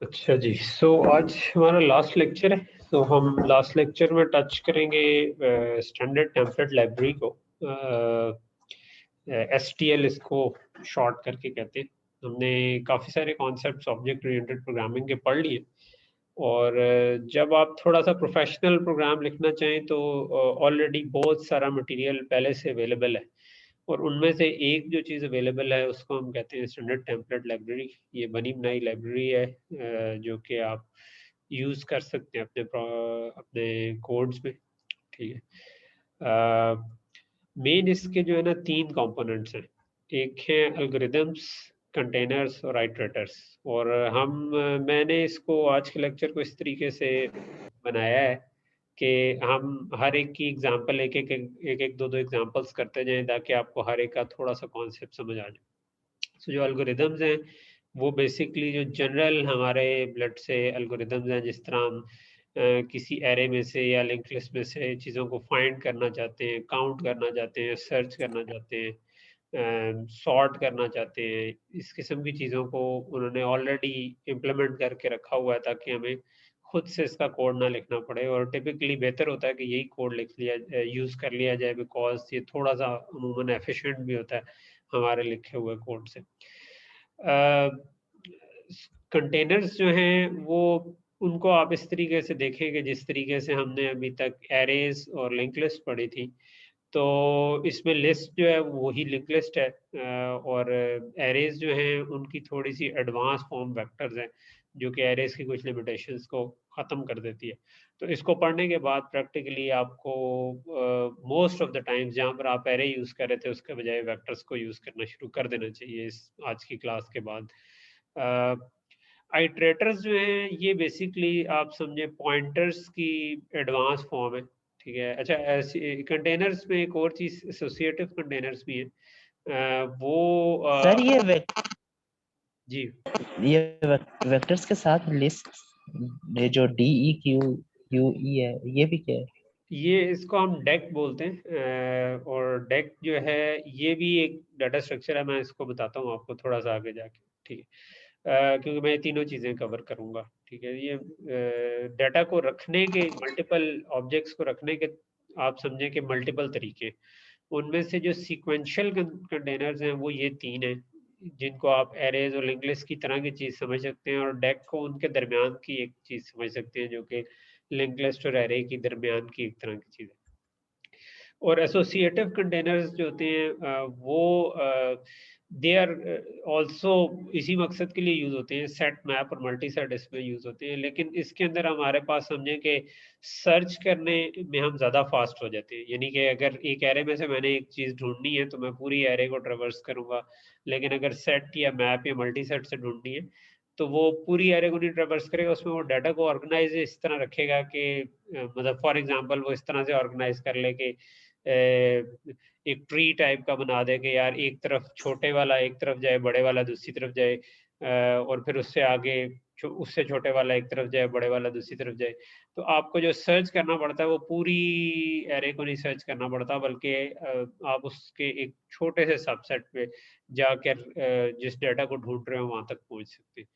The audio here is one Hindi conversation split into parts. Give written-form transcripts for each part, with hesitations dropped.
अच्छा जी। आज हमारा लास्ट लेक्चर है। हम लास्ट लेक्चर में टच करेंगे स्टैंडर्ड टेम्पलेट लाइब्रेरी को। STL इसको शॉर्ट करके कहते हैं। हमने काफ़ी सारे कॉन्सेप्ट्स ऑब्जेक्ट ओरिएंटेड प्रोग्रामिंग के पढ़ लिए। और जब आप थोड़ा सा प्रोफेशनल प्रोग्राम लिखना चाहें तो ऑलरेडी बहुत सारा मटेरियल पहले से अवेलेबल है। और उनमें से एक जो चीज़ अवेलेबल है उसको हम कहते हैं स्टैंडर्ड टेम्पलेट लाइब्रेरी। ये बनी बनाई लाइब्रेरी है जो कि आप यूज़ कर सकते हैं अपने कोड्स में। ठीक है। मेन इसके जो है ना 3 कंपोनेंट्स हैं। एक है एल्गोरिदम्स, कंटेनर्स और आइटरेटर्स। और मैंने इसको आज के लेक्चर को इस तरीके से बनाया है कि हम हर एक की एग्जांपल एक एक दो दो एग्जांपल्स करते जाएं ताकि आपको हर एक का थोड़ा सा कॉन्सेप्ट समझ आ जाए। जो एल्गोरिदम्स हैं वो बेसिकली जो जनरल हमारे ब्लड से एल्गोरिदम्स हैं, जिस तरह हम किसी एरे में से या लिंक लिस्ट में से चीज़ों को फाइंड करना चाहते हैं, काउंट करना चाहते हैं, सर्च करना चाहते हैं, सॉर्ट करना चाहते हैं, इस किस्म की चीज़ों को उन्होंने ऑलरेडी इम्प्लीमेंट करके रखा हुआ है ताकि हमें खुद से इसका कोड ना लिखना पड़े। और टिपिकली बेहतर होता है कि यही कोड लिख लिया यूज़ कर लिया जाए, बिकॉज ये थोड़ा सा अमूमन एफिशिएंट भी होता है हमारे लिखे हुए कोड से। कंटेनर्स जो हैं वो उनको आप इस तरीके से देखें कि जिस तरीके से हमने अभी तक एरेज और लिंक लिस्ट पढ़ी थी, तो इसमें लिस्ट जो है वही लिंक लिस्ट है। और एरेज जो हैं उनकी थोड़ी सी एडवांस फॉर्म वेक्टर्स हैं जो कि एरेज की कुछ लिमिटेशंस को ख़त्म कर देती है। तो इसको पढ़ने के बाद प्रैक्टिकली आपको मोस्ट ऑफ द टाइम्स जहाँ पर आप एरे यूज़ कर रहे थे उसके बजाय वेक्टर्स को यूज़ करना शुरू कर देना चाहिए इस आज की क्लास के बाद। आइट्रेटर्स जो हैं ये बेसिकली आप समझे पॉइंटर्स की एडवांस फॉर्म है। ठीक है। अच्छा, ऐसे कंटेनर्स में एक और चीज़ एसोसिएटिव कंटेनर्स भी है। वो सर जी ये वेक्टर्स के साथ लिस्ट जो DEQ UE है, ये भी क्या है? ये इसको हम डेक बोलते हैं। और डेक जो है ये भी एक डाटा स्ट्रक्चर है। मैं इसको बताता हूँ आपको थोड़ा सा आगे जाके। ठीक है। क्योंकि मैं ये तीनों चीज़ें कवर करूँगा। ठीक है। ये डाटा को रखने के मल्टीपल ऑब्जेक्ट्स को रखने के आप समझें कि मल्टीपल तरीके। उनमें से जो सीक्वेंशियल कंटेनर्स हैं वो ये 3 हैं जिनको आप एरेज और लिंक लिस्ट की तरह की चीज़ समझ सकते हैं, और डेक को उनके दरमियान की एक चीज़ समझ सकते हैं जो कि लिंक लिस्ट और एरे की दरमियान की एक तरह की चीज़ है। और एसोसिएटिव कंटेनर्स जो होते हैं वो दे आर ऑल्सो इसी मकसद के लिए यूज़ होते हैं। सेट मैप और मल्टी सेट इसमें यूज़ होते हैं, लेकिन इसके अंदर हमारे पास समझें कि सर्च करने में हम ज़्यादा फास्ट हो जाते हैं। यानी कि अगर एक एरे में से मैंने एक चीज़ ढूंढनी है तो मैं पूरी एरे को ट्रेवर्स करूंगा, लेकिन अगर सेट या मैप या मल्टी सेट से ढूंढनी है तो वो पूरी एरे को नहीं ट्रेवर्स करेगा। उसमें वो डाटा को ऑर्गेनाइज इस तरह रखेगा कि मतलब फॉर एग्जांपल वो इस तरह से ऑर्गेनाइज कर ले कि एक ट्री टाइप का बना दे कि यार एक तरफ छोटे वाला एक तरफ जाए, बड़े वाला दूसरी तरफ जाए, और फिर उससे आगे उससे छोटे वाला एक तरफ जाए, बड़े वाला दूसरी तरफ जाए। तो आपको जो सर्च करना पड़ता है वो पूरी एरे को नहीं सर्च करना पड़ता, बल्कि आप उसके एक छोटे से सबसेट पे जाकर जिस डाटा को ढूंढ रहे हो वहां तक पहुंच सकते हैं।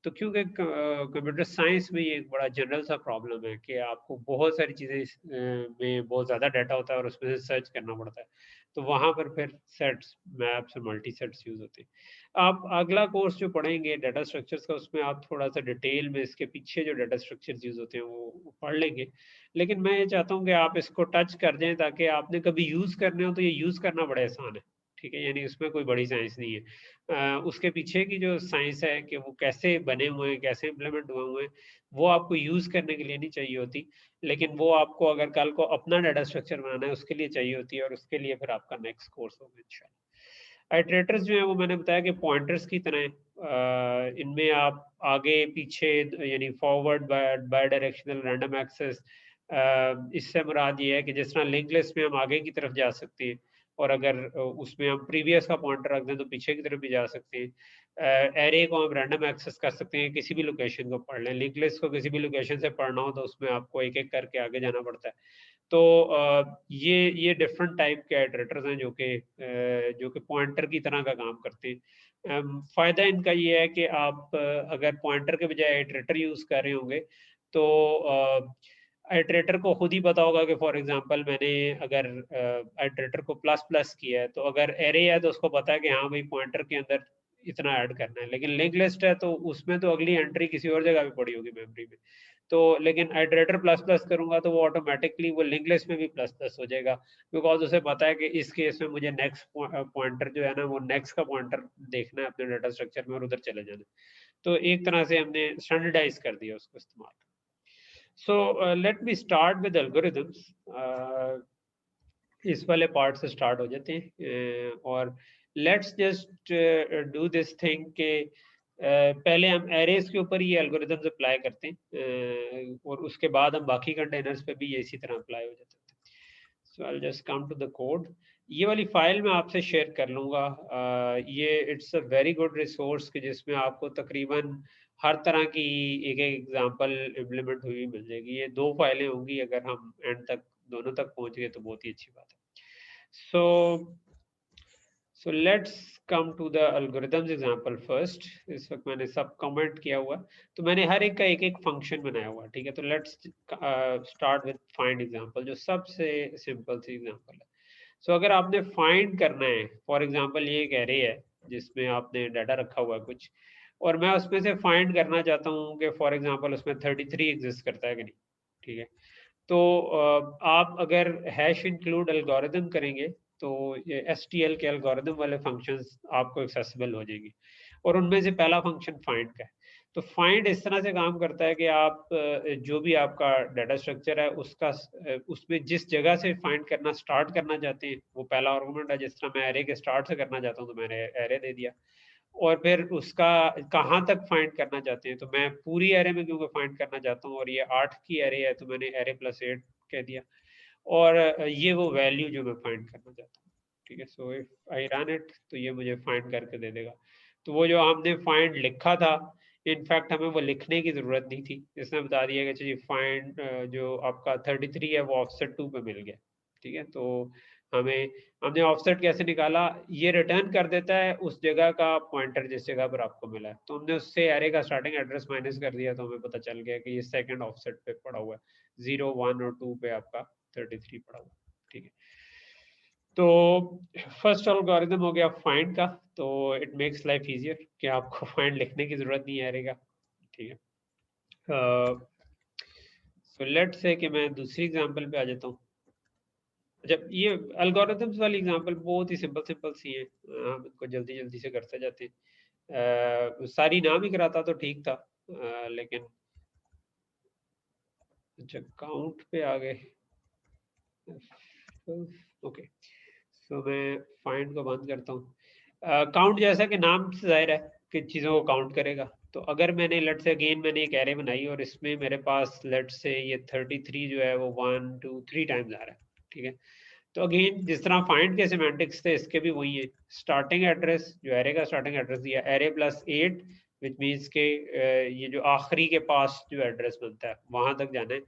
तो क्योंकि कंप्यूटर साइंस में ये एक बड़ा जनरल सा प्रॉब्लम है कि आपको बहुत सारी चीज़ें में बहुत ज़्यादा डाटा होता है और उसमें से सर्च करना पड़ता है। तो वहाँ पर फिर सेट्स, मैप्स और मल्टी सेट्स यूज़ होते हैं। आप अगला कोर्स जो पढ़ेंगे डाटा स्ट्रक्चर्स का, उसमें आप थोड़ा सा डिटेल में इसके पीछे जो डाटा स्ट्रक्चर्स यूज़ होते हैं वो पढ़ लेंगे। लेकिन मैं ये चाहता हूँ कि आप इसको टच कर दें ताकि आपने कभी यूज़ करने हो तो ये यूज़ करना बड़ा आसान है। ठीक है। यानी उसमें कोई बड़ी साइंस नहीं है। उसके पीछे की जो साइंस है कि वो कैसे बने हुए हैं, कैसे इम्प्लीमेंट हुए हैं, वो आपको यूज़ करने के लिए नहीं चाहिए होती। लेकिन वो आपको अगर कल को अपना डाटा स्ट्रक्चर बनाना है उसके लिए चाहिए होती है, और उसके लिए फिर आपका नेक्स्ट कोर्स होगा इंशाल्लाह। आइटरेटर्स जो है वो मैंने बताया कि पॉइंटर्स की तरह इनमें आप आगे पीछे यानी forward bidirectional random access. इससे मुराद ये है कि जिस तरह लिंक लिस्ट में हम आगे की तरफ जा सकते हैं, और अगर उसमें हम प्रीवियस का पॉइंटर रख दें तो पीछे की तरफ भी जा सकते हैं। एरे को हम रैंडम एक्सेस कर सकते हैं, किसी भी लोकेशन को पढ़ लें। लिंक लिस्ट को किसी भी लोकेशन से पढ़ना हो तो उसमें आपको एक एक करके आगे जाना पड़ता है। तो ये डिफरेंट टाइप के आइटरेटर्स हैं जो कि पॉइंटर की तरह का काम करते हैं। फायदा इनका ये है कि आप अगर पॉइंटर के बजाय आइटरेटर यूज कर रहे होंगे तो आइटरेटर को खुद ही पता होगा कि फॉर एग्जांपल मैंने अगर आइटरेटर को प्लस प्लस किया है, तो अगर एरे है तो उसको पता है कि हाँ भाई पॉइंटर के अंदर इतना ऐड करना है। लेकिन लिंक लिस्ट है तो उसमें तो अगली एंट्री किसी और जगह पे पड़ी होगी मेमोरी में। तो लेकिन आइटरेटर प्लस प्लस करूंगा तो वो ऑटोमेटिकली वो लिंक लिस्ट में भी प्लस प्लस हो जाएगा, बिकॉज उसे पता है कि इस केस में मुझे नेक्स्ट पॉइंटर जो है ना वो नेक्स्ट का पॉइंटर देखना है अपने डाटा स्ट्रक्चर में और उधर चले जाना है। तो एक तरह से हमने स्टैंडर्डाइज कर दिया उसको इस्तेमाल। So let me start with algorithms. इस वाले पार्ट से स्टार्ट हो जाते हैं और let's just do this thing के पहले हम एरेज के ऊपर ये एल्गोरिथम्स अप्लाई करते हैं और उसके बाद हम बाकी कंटेनर्स पे भी ये इसी तरह अप्लाई हो जाते हैं। So I just come to the code. ये वाली फाइल मैं आपसे शेयर कर लूँगा। ये it's a very good resource कि जिसमें आपको तकरीबन हर तरह की एक एक एग्जांपल इम्प्लीमेंट हुई मिल जाएगी। ये 2 फाइलें होंगी, अगर हम एंड तक दोनों तक पहुंच गए तो बहुत ही अच्छी बात है। So let's come to the algorithms example first. इस वक्त मैंने सब कमेंट किया हुआ, तो मैंने हर एक का एक एक फंक्शन बनाया हुआ, ठीक है। तो let's start with find example, जो सबसे सिंपल सी एग्जांपल है। सो अगर आपने फाइंड करना है, फॉर एग्जांपल ये एक एरे है जिसमें आपने डाटा रखा हुआ है कुछ, और मैं उसमें से फाइंड करना चाहता हूँ कि फॉर एग्जांपल उसमें 33 एग्जिस्ट करता है कि नहीं, ठीक है। तो आप अगर हैश इंक्लूड एल्गोरिथम करेंगे तो ये STL के एल्गोरिथम वाले फंक्शंस आपको एक्सेसिबल हो जाएंगी, और उनमें से पहला फंक्शन फाइंड का है। तो फाइंड इस तरह से काम करता है कि आप जो भी आपका डाटा स्ट्रक्चर है उसका उसमें जिस जगह से फाइंड करना स्टार्ट करना चाहते हैं वो पहला आर्गुमेंट है। जिस तरह मैं एरे के स्टार्ट से करना चाहता हूँ तो मैंने एरे दे दिया, और फिर उसका कहाँ तक फाइंड करना चाहते हैं, तो मैं पूरी एरे में क्योंकि फाइंड करना चाहता हूँ और ये 8 की एरे है तो मैंने एरे प्लस 8 कह दिया, और ये वो वैल्यू जो मैं फाइंड करना चाहता हूँ, ठीक है। So if I run it तो ये मुझे फाइंड करके दे देगा। तो वो जो हमने फाइंड लिखा था, इनफैक्ट हमें वो लिखने की जरूरत नहीं थी, इसने बता दिया कि चलिए फाइंड जो आपका 33 है वो ऑफसेट 2 पे मिल गया, ठीक है। तो हमने ऑफसेट कैसे निकाला, ये रिटर्न कर देता है उस जगह का पॉइंटर जिस जगह पर आपको मिला है। तो हमने उससे एरे का स्टार्टिंग एड्रेस माइनस कर दिया, तो हमें पता चल गया कि ये सेकंड ऑफसेट पे पड़ा हुआ है, 0, 1 और 2 पे आपका 33 पड़ा हुआ है, ठीक है। तो फर्स्ट एल्गोरिथम हो गया फाइंड का, तो इट मेक्स लाइफ इजियर कि आपको फाइंड लिखने की जरूरत नहीं है एरे का, ठीक है। सो लेट्स से कि मैं दूसरी एग्जांपल पे आ जाता हूँ। जब ये एल्गोरिथम्स वाली एग्जांपल बहुत ही सिंपल सिंपल सी है, हम इनको जल्दी जल्दी से करते जाते हैं। सारी नाम ही कराता तो ठीक था, लेकिन अच्छा काउंट पे आ गए। ओके, सो मैं फाइंड को बंद करता हूँ। काउंट जैसा कि नाम से जाहिर है कि चीज़ों को काउंट करेगा। तो अगर मैंने लेट से अगेन मैंने एक एरे बनाई और इसमें मेरे पास लेट से ये 33 जो है वो 1 2 3 टाइम्स आ रहा है, ठीक है। तो अगेन जिस तरह फाइंड के सिमेंटिक्स थे इसके भी वही है। स्टार्टिंग एड्रेस जो एरे का स्टार्टिंग एड्रेस दिया एरे प्लस 8, विच मीन्स के ये जो आखिरी के पास जो एड्रेस बनता है वहां तक जाना है,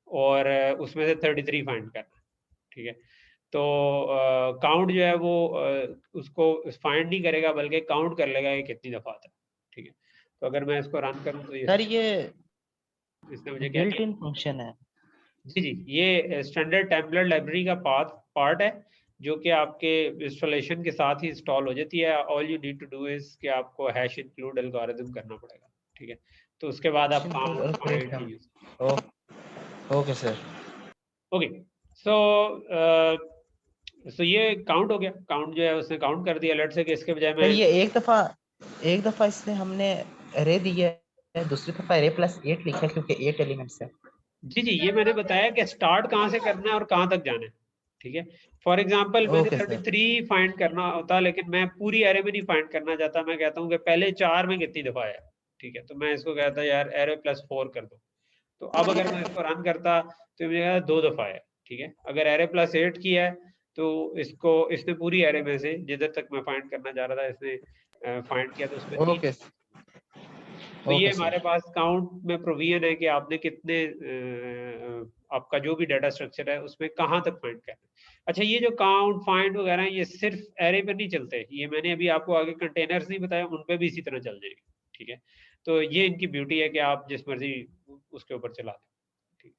और उसमें से 33 फाइंड करना है, ठीक है। तो काउंट जो है वो उसको फाइंड नहीं करेगा बल्कि काउंट कर लेगा कि कितनी दफा आता है, ठीक है। तो अगर मैं इसको रन करूं तो सर ये इसने मुझे क्या बिल्ट किया। इन फंक्शन है। जी जी, ये स्टैंडर्ड टेम्पलेट लाइब्रेरी का पार्ट है जो कि आपके इंस्टॉलेशन के साथ ही इंस्टॉल हो जाती है। All you need to do is कि आपको हैश इंक्लूड एल्गोरिथम करना पड़ेगा, ठीक है। तो उसके बाद आप count find use. Okay sir. Okay, so so ये काउंट हो गया। काउंट जो है उसने काउंट कर दिया। लेट्स से कि इसके बजाय सर मैं ये एक दफा इसने हमने अरे दिया है, दूसरी दफा अरे प्लस 8 लिखा है क्योंकि 8 एलिमेंट्स है। जी जी, ये मैंने बताया कि स्टार्ट कहाँ से करना है और कहाँ तक जाना है, ठीक है। फॉर एग्जाम्पल मैंने ओके सर। 33 फाइंड करना होता, लेकिन मैं पूरी एरे में नहीं फाइंड करना चाहता। मैं कहता हूँ कि पहले 4 में कितनी दफा आया, ठीक है। तो मैं इसको कहता यार एरे प्लस 4 कर दो। तो अब अगर मैं इसको रन करता तो मुझे कहता 2 दफा आया, ठीक है। अगर एरे प्लस 8 किया है तो इसने पूरी एरे में से जिधर तक मैं फाइंड करना चाह रहा था इसने फाइंड किया, तो उसमें 3। ओके तो ये ओके हमारे सर। पास काउंट में प्रोविजन है कि आपने कितने आपका जो भी डाटा स्ट्रक्चर है उसमें कहाँ तक फाइंड करना है। अच्छा, ये जो काउंट फाइंड वगैरह हैं, ये सिर्फ एरे पर नहीं चलते, ये मैंने अभी आपको आगे कंटेनर्स नहीं बताया, उन पे भी इसी तरह चल जाएंगे। ठीक है, तो ये इनकी ब्यूटी है कि आप जिस मर्जी उसके ऊपर चला दें। ठीक,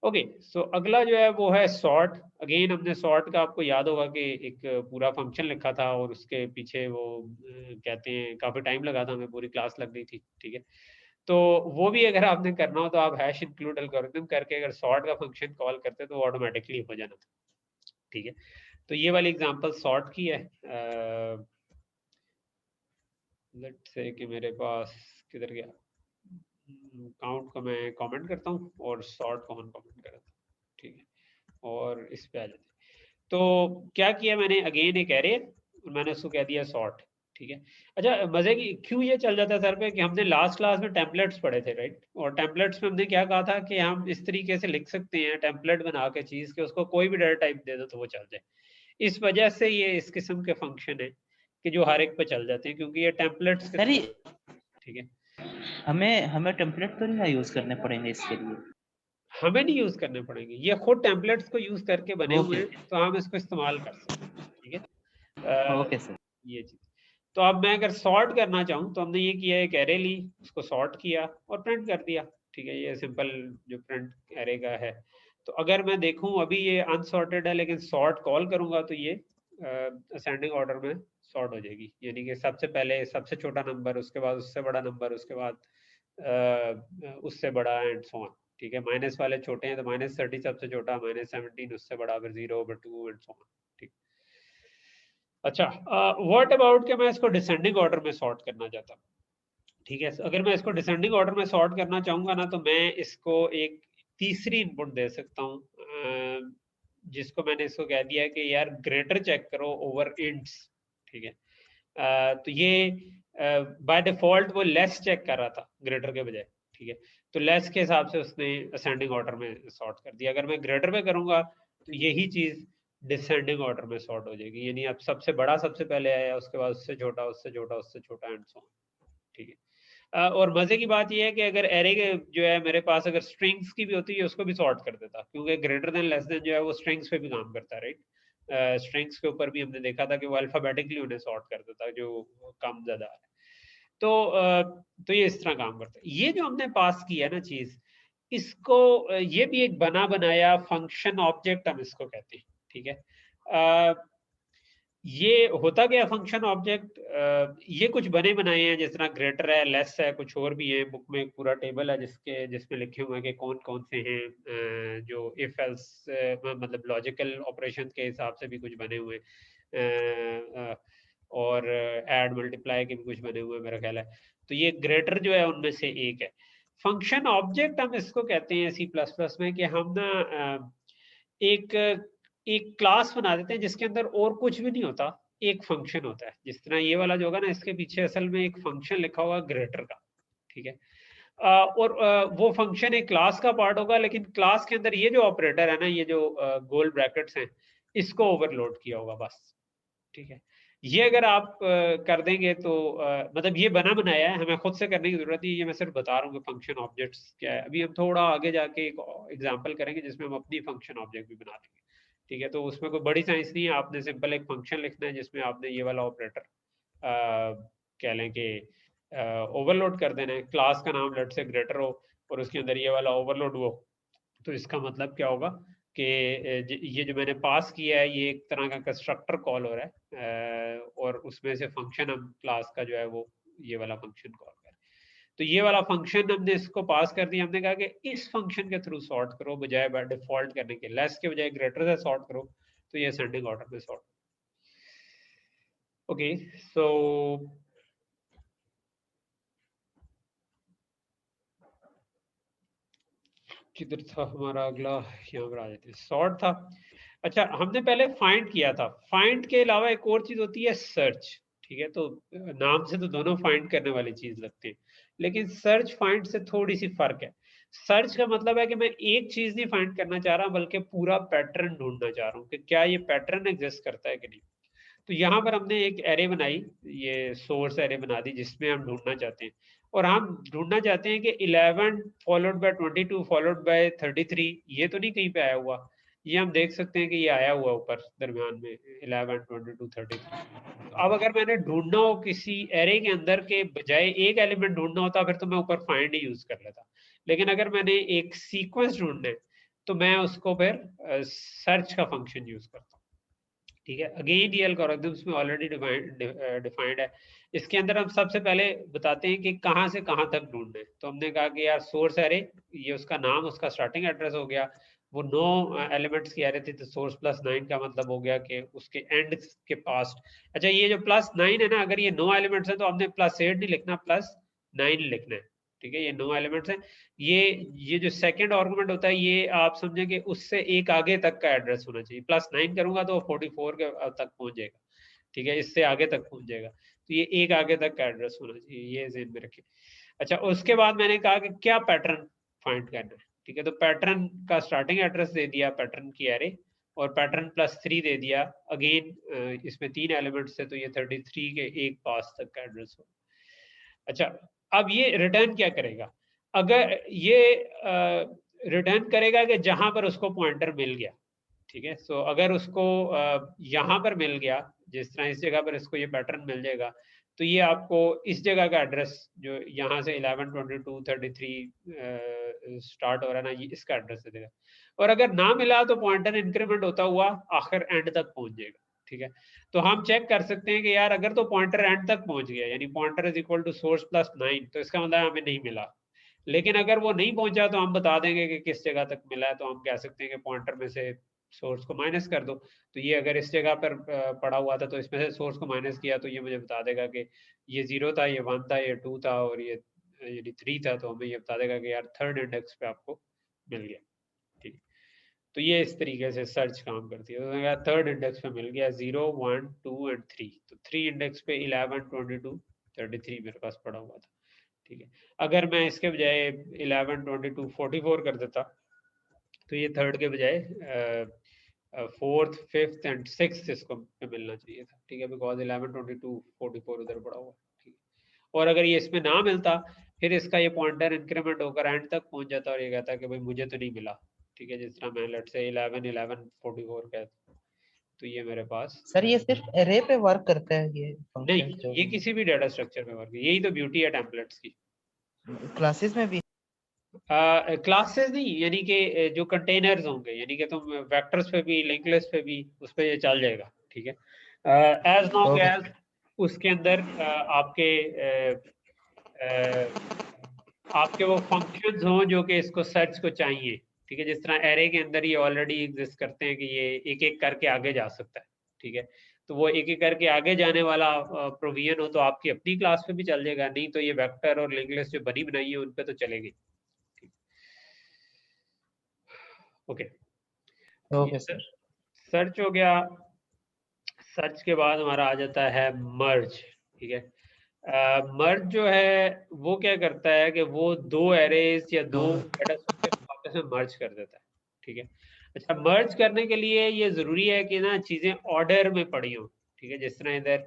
ओके। सो अगला जो है वो है सॉर्ट। अगेन हमने सॉर्ट का, आपको याद होगा कि एक पूरा फंक्शन लिखा था और उसके पीछे वो कहते हैं काफी टाइम लगा था, हमें पूरी क्लास लग गई थी। ठीक है, तो वो भी अगर आपने करना हो तो आप हैश इंक्लूड एल्गोरिथम करके अगर सॉर्ट का फंक्शन कॉल करते तो ऑटोमेटिकली हो जाना था। ठीक है, तो ये वाली एग्जांपल सॉर्ट की है। लेट्स से कि मेरे पास किधर गया, काउंट को मैं कमेंट करता हूँ और सॉर्ट को अनकमेंट करता हूँ। ठीक है, और इस पे आ जाते हैं। तो क्या किया मैंने, अगेन एक एरे, मैंने उसको कह दिया सॉर्ट। ठीक है, अच्छा मजे की क्यों ये चल जाता है सर पे कि हमने लास्ट क्लास में टेम्पलेट्स पढ़े थे, राइट? और टेम्पलेट्स में हमने क्या कहा था कि हम इस तरीके से लिख सकते हैं टेम्पलेट बना के चीज के, उसको कोई भी डाटा टाइप दे दो तो वो चल जाए। इस वजह से ये इस किस्म के फंक्शन है कि जो हर एक पे चल जाते हैं, क्योंकि ये टेम्पलेट्स के सर थ्रू। ये ठीक है, हमें हमें टेम्पलेट तो नहीं यूज करने पड़ेंगे इसके लिए? हमें नहीं यूज करने पड़ेंगे, ये खुद टेम्पलेट्स को यूज करके बने हुए ओके हैं, तो हम इसको इस्तेमाल कर सकते हैं। ठीक है, ओके सर। ये चीज। तो अब मैं अगर सॉर्ट करना चाहूँ तो हमने ये किया, एक एरे ली, उसको सॉर्ट किया और प्रिंट कर दिया। ठीक है, ये सिंपल जो प्रिंट एरे का है। तो अगर मैं देखूं अभी ये अनसॉर्टेड है, लेकिन सॉर्ट कॉल करूंगा तो ये असेंडिंग ऑर्डर में सॉर्ट हो जाएगी, यानी कि सबसे पहले सबसे छोटा नंबर, उसके बाद उससे बड़ा नंबर, उसके बाद उससे बड़ा एंड सो ऑन। ठीक है, माइनस वाले छोटे हैं तो -30 सबसे छोटा, -17 उससे बड़ा, फिर 0/2 एंड सो ऑन। ठीक, अच्छा व्हाट अबाउट कि मैं इसको डिसेंडिंग ऑर्डर में सॉर्ट करना चाहता हूँ। ठीक है, अगर मैं इसको डिसेंडिंग ऑर्डर में सॉर्ट करना चाहूंगा ना, तो मैं इसको एक तीसरी इनपुट दे सकता हूँ, जिसको मैंने इसको कह दिया कि यार ग्रेटर चेक करो ओवर इंट्स। ठीक है, तो ये बाय डिफॉल्ट वो लेस चेक कर रहा था ग्रेटर के बजाय। ठीक है, तो लेस के हिसाब से उसने असेंडिंग ऑर्डर में सॉर्ट कर दिया। अगर मैं ग्रेटर पे करूंगा तो यही चीज डिसेंडिंग ऑर्डर में सॉर्ट हो जाएगी, यानी अब सबसे बड़ा सबसे पहले आया, उसके बाद उससे छोटा, उससे छोटा, उससे छोटा एंड सो ऑन। ठीक है, और मजे की बात यह है कि अगर एरे के जो है मेरे पास अगर स्ट्रिंग्स की भी होती है उसको भी सॉर्ट कर देता, क्योंकि ग्रेटर देन लेस देन जो है वो स्ट्रिंग्स पे भी काम करता है, राइट? स्ट्रिंग्स के ऊपर भी हमने देखा था कि वो अल्फाबेटिकली उन्हें सॉर्ट कर देता है जो कम ज्यादा है। तो तो ये इस तरह काम करता है। ये जो हमने पास किया ना चीज, इसको ये भी एक बना बनाया फंक्शन ऑब्जेक्ट हम इसको कहते हैं। ठीक है, ये होता क्या फंक्शन ऑब्जेक्ट, ये कुछ बने बनाए हैं, जिस तरह ग्रेटर है, लेस है, कुछ और भी है। बुक में एक पूरा टेबल है जिसमें लिखे हुए हैं कि कौन कौन से हैं, जो इफ एल्स मतलब लॉजिकल ऑपरेशन के हिसाब से भी कुछ बने हुए हैं, और ऐड मल्टीप्लाई के भी कुछ बने हुए हैं मेरा ख्याल है। तो ये ग्रेटर जो है उनमें से एक है। फंक्शन ऑब्जेक्ट हम इसको कहते हैं C++ में, कि हम ना एक एक क्लास बना देते हैं जिसके अंदर और कुछ भी नहीं होता, एक फंक्शन होता है। जिस तरह ये वाला जो होगा ना, इसके पीछे असल में एक फंक्शन लिखा होगा ग्रेटर का। ठीक है, और वो फंक्शन एक क्लास का पार्ट होगा, लेकिन क्लास के अंदर ये जो ऑपरेटर है ना, ये जो गोल ब्रैकेट्स हैं, इसको ओवरलोड किया होगा बस। ठीक है, ये अगर आप कर देंगे तो मतलब ये बना बनाया है, हमें खुद से करने की जरूरत नहीं है, ये मैं सिर्फ बता रहा हूँ कि फंक्शन ऑब्जेक्ट्स क्या है। अभी हम थोड़ा आगे जाके एक एग्जांपल करेंगे जिसमें हम अपनी फंक्शन ऑब्जेक्ट भी बना देंगे। ठीक है, तो उसमें कोई बड़ी साइंस नहीं है, आपने सिंपल एक फंक्शन लिखना है जिसमें आपने ये वाला ऑपरेटर कह लें कि ओवरलोड कर देना है। क्लास का नाम लेट से ग्रेटर हो और उसके अंदर ये वाला ओवरलोड हो, तो इसका मतलब क्या होगा कि ये जो मैंने पास किया है ये एक तरह का कंस्ट्रक्टर कॉल हो रहा है, और उसमें से फंक्शन हम क्लास का जो है वो ये वाला फंक्शन कॉल कर। तो ये वाला फंक्शन हमने इसको पास कर दिया, हमने कहा कि इस फंक्शन के थ्रू सॉर्ट करो, बजाय बाय डिफॉल्ट करने के लेस के बजाय ग्रेटर से सॉर्ट करो, तो ये असेंडिंग ऑर्डर में सॉर्ट। ओके, सो किधर था हमारा अगला, यहाँ पर आ जाते हैं, सॉर्ट था। अच्छा, हमने पहले फाइंड किया था। फाइंड के अलावा एक और चीज होती है सर्च। ठीक है, तो नाम से तो दोनों फाइंड करने वाली चीज लगते हैं, लेकिन सर्च फाइंड से थोड़ी सी फर्क है। सर्च का मतलब है कि मैं एक चीज नहीं फाइंड करना चाह रहा, बल्कि पूरा पैटर्न ढूंढना चाह रहा हूँ कि क्या ये पैटर्न एग्जिस्ट करता है कि नहीं। तो यहाँ पर हमने एक एरे बनाई, ये सोर्स एरे बना दी जिसमें हम ढूंढना चाहते हैं, और हम ढूंढना चाहते हैं कि 11 फॉलोड बाय 22 फॉलोड बाय 33, ये तो नहीं कहीं पे आया हुआ। ये हम देख सकते हैं कि ये आया हुआ ऊपर दरमियान में 11 22 33। तो अब अगर मैंने ढूंढना हो किसी एरे के अंदर के बजाय एक एलिमेंट ढूंढना होता फिर तो मैं ऊपर फाइंड ही यूज कर लेता, लेकिन अगर मैंने एक सीक्वेंस ढूंढना है तो मैं उसको फिर सर्च का फंक्शन यूज करता हूँ। ठीक है, अगेन ये एल्गोरिथम्स में ऑलरेडी डिफाइंड है। इसके अंदर हम सबसे पहले बताते हैं कि कहाँ से कहाँ तक ढूंढना है। तो हमने कहा कि यार सोर्स एरे, ये उसका नाम, उसका स्टार्टिंग एड्रेस हो गया, वो 9 एलिमेंट्स की एरे थी, तो सोर्स प्लस 9 का मतलब हो गया कि उसके एंड के पास। अच्छा, ये जो प्लस 9 है ना, अगर ये 9 एलिमेंट्स है तो हमने प्लस 8 नहीं लिखना, प्लस 9 लिखना है। ठीक है, ये 9 एलिमेंट्स हैं। ये जो सेकंड आर्गुमेंट होता है, ये आप समझें कि उससे एक आगे तक का एड्रेस होना चाहिए। प्लस 9 करूंगा तो 44 के तक पहुंच जाएगा। ठीक है, इससे आगे तक पहुंच जाएगा, तो ये एक आगे तक का एड्रेस होना चाहिए, ये ज़हन में रखिए। अच्छा, उसके बाद मैंने कहा कि क्या पैटर्न फाइंड करना है। ठीक है, तो पैटर्न का स्टार्टिंग एड्रेस दे दिया, पैटर्न की एरे, और पैटर्न प्लस 3 दे दिया। अगेन इसमें 3 एलिमेंट्स थे, तो ये 33 के एक पास तक का एड्रेस हो। अच्छा, अब ये रिटर्न क्या करेगा? अगर ये रिटर्न करेगा कि जहां पर उसको पॉइंटर मिल गया। ठीक है, सो अगर उसको यहाँ पर मिल गया, जिस तरह इस जगह पर इसको ये पैटर्न मिल जाएगा, तो ये आपको इस जगह का एड्रेस जो यहाँ से 11 22 33 स्टार्ट हो रहा है ना, ये इसका एड्रेस दे देगा। और अगर ना मिला तो पॉइंटर इंक्रीमेंट होता हुआ आखिर एंड तक पहुंच जाएगा। ठीक है, तो हम चेक कर सकते हैं कि यार अगर तो पॉइंटर एंड तक पहुंच गया, यानी pointer is equal to source plus 9, तो इसका मतलब हमें नहीं मिला। लेकिन अगर वो नहीं पहुंचा तो हम बता देंगे कि किस जगह तक मिला है, तो हम कह सकते हैं कि पॉइंटर में से सोर्स को माइनस कर दो। तो ये अगर इस जगह पर पड़ा हुआ था तो इसमें से सोर्स को माइनस किया, तो ये मुझे बता देगा कि ये 0 था, ये 1 था, ये 2 था, और ये यानी 3 था, तो हमें ये बता देगा कि यार थर्ड इंडेक्स पे आपको मिल गया। ठीक, तो ये इस तरीके से सर्च काम करती है। तो थर्ड इंडेक्स पे मिल गया 0 1 2 एंड 3, तो 3 इंडेक्स पे 11 22 33 मेरे पास पड़ा हुआ था। ठीक है, अगर मैं इसके बजाय 11 22 44 कर देता, तो ये थर्ड के बजाय फोर्थ फिफ्थ एंड सिक्स्थ इसको पे मिलना चाहिए था। ठीक है, बिकॉज 11 22 44 उधर पड़ा हुआ। ठीक है, और अगर ये इसमें ना मिलता, फिर इसका ये पॉइंटर इंक्रीमेंट होकर एंड तक पहुंच जाता और ये कहता कि भाई मुझे तो नहीं मिला। ठीक है, जिस तरह मैं लेट से 11 11 44 कहता, तो ये मेरे पास सर ये सिर्फ एरे पे वर्क करता है ये नहीं, फंक्शन जो ये किसी भी डाटा स्ट्रक्चर में वर्क, यही तो ब्यूटी है टेम्पलेट्स की। क्लासेस में भी? क्लासेस नहीं, यानी कि जो कंटेनर्स होंगे, यानी कि तुम वेक्टर्स पे भी, लिंक लिस्ट पे भी उस पे ये चल जाएगा। ठीक है, एज लॉन्ग ओके। एज उसके अंदर आपके आपके वो फंक्शंस हों जो कि इसको सर्च को चाहिए। ठीक है, जिस तरह एरे के अंदर ये ऑलरेडी एग्जिस्ट करते हैं कि ये एक एक करके आगे जा सकता है। ठीक है, तो वो एक एक करके आगे जाने वाला प्रोविजन हो तो आपकी अपनी क्लास पे भी चल जाएगा, नहीं तो ये वेक्टर और लिंक लिस्ट जो बनी बनाई है उन पे तो चलेगी। Okay, okay sir. सर्च हो गया। सर्च के बाद हमारा आ जाता है मर्ज। ठीक है, मर्ज जो है वो क्या करता है कि वो दो एरेज या दो डेटा स्ट्रक्चर को आपस में मर्ज कर देता है। ठीक है, अच्छा, मर्ज करने के लिए ये जरूरी है कि ना चीजें ऑर्डर में पड़ी हो। ठीक है, जिस तरह इधर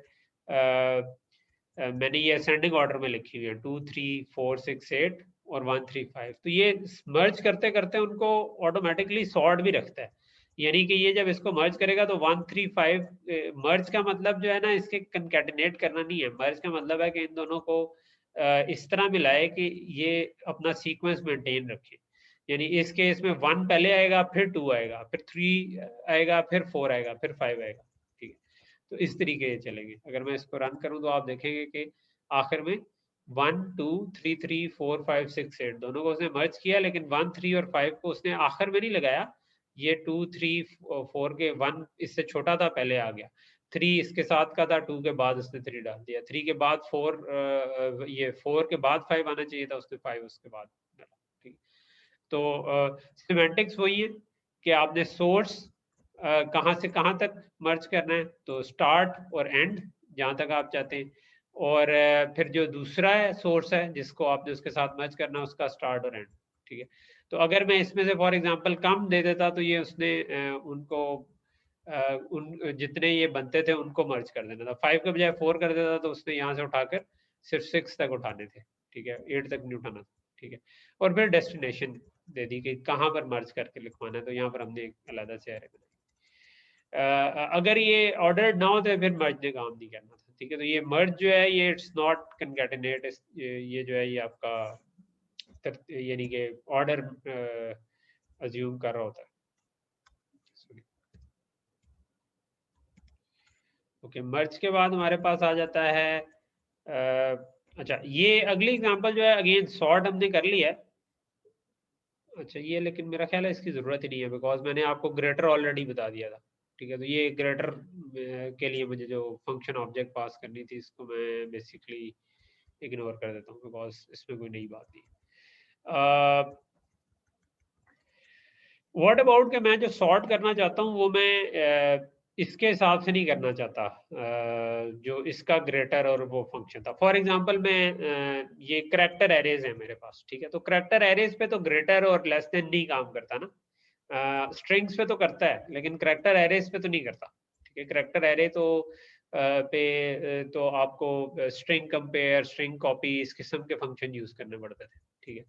मैंने ये असेंडिंग ऑर्डर में लिखी हुई है 2 3 4 6 8 और 1 3 5, तो ये मर्ज करते करते उनको ऑटोमेटिकली सॉर्ट भी रखता है। यानी कि ये जब इसको मर्ज करेगा तो 1 3 5, मर्ज का मतलब जो है ना, इसके कंकैटिनेट करना नहीं है। मर्ज का मतलब है कि इन दोनों को इस तरह मिलाए कि ये अपना सीक्वेंस मेंटेन रखे। यानी इस केस में 1 पहले आएगा, फिर 2 आएगा, फिर 3 आएगा, फिर 4 आएगा, फिर 5 आएगा। ठीक है, तो इस तरीके से चलेंगे। अगर मैं इसको रन करूं तो आप देखेंगे कि आखिर में 1 2 3 3 4 5 6 8 दोनों को उसने मर्ज किया, लेकिन 1 3 और 5 को उसने आखिर में नहीं लगाया। ये 2 3 4 के 1 इससे छोटा था, पहले आ गया। 3 इसके साथ का था, 2 के बाद उसने 3 डाल दिया। 3 के बाद 4, ये 4 के बाद 5 आना चाहिए था, उसने 5 उसके बाद डाला। ठीक, तो सिमेंटिक्स वही है कि आपने सोर्स कहाँ से कहाँ तक मर्ज करना है, तो स्टार्ट और एंड जहाँ तक आप चाहते हैं, और फिर जो दूसरा है सोर्स है जिसको आपने उसके साथ मर्ज करना है, उसका स्टार्ट और एंड। ठीक है, तो अगर मैं इसमें से फॉर एग्जांपल कम दे देता तो ये उसने उनको उन जितने ये बनते थे उनको मर्ज कर देना था। 5 के बजाय 4 कर देता तो उसने यहाँ से उठाकर सिर्फ 6 तक उठाने थे, ठीक है, 8 तक नहीं उठाना था, ठीक है। और फिर डेस्टिनेशन दे दी कि कहाँ पर मर्ज करके लिखवाना है, तो यहाँ पर हमने एक अलग से एरे बनाई। अगर ये ऑर्डर्ड ना हो तो फिर मर्ज ने काम नहीं करना था, ठीक है। तो ये मर्ज जो है ये इट्स नॉट कंकैटिनेट, ये जो है ये आपका यानी कि ऑर्डर अज्यूम कर रहा होता है। ओके, मर्ज के बाद हमारे पास आ जाता है अच्छा, ये अगली एग्जांपल जो है अगेन सॉर्ट हमने कर लिया है। अच्छा, ये लेकिन मेरा ख्याल है इसकी ज़रूरत ही नहीं है, बिकॉज मैंने आपको ग्रेटर ऑलरेडी बता दिया था, ठीक है। तो ये ग्रेटर के लिए मुझे जो फंक्शन ऑब्जेक्ट पास करनी थी इसको मैं बेसिकली इग्नोर कर देता हूँ, बिकॉज इसमें कोई नई बात नहीं। व्हाट अबाउट के मैं जो सॉर्ट करना चाहता हूँ वो मैं इसके हिसाब से नहीं करना चाहता, जो इसका ग्रेटर और वो फंक्शन था। फॉर एग्जांपल मैं ये करैक्टर एरेज है मेरे पास, ठीक है। तो करैक्टर एरेज पे तो ग्रेटर और लेस देन नहीं काम करता ना, स्ट्रिंग्स पे तो करता है लेकिन करैक्टर एरेज पे तो नहीं करता, ठीक है। करैक्टर एरे तो तो आपको स्ट्रिंग कंपेयर, स्ट्रिंग कॉपी, इस किस्म के फंक्शन यूज करने पड़ते थे, ठीक है।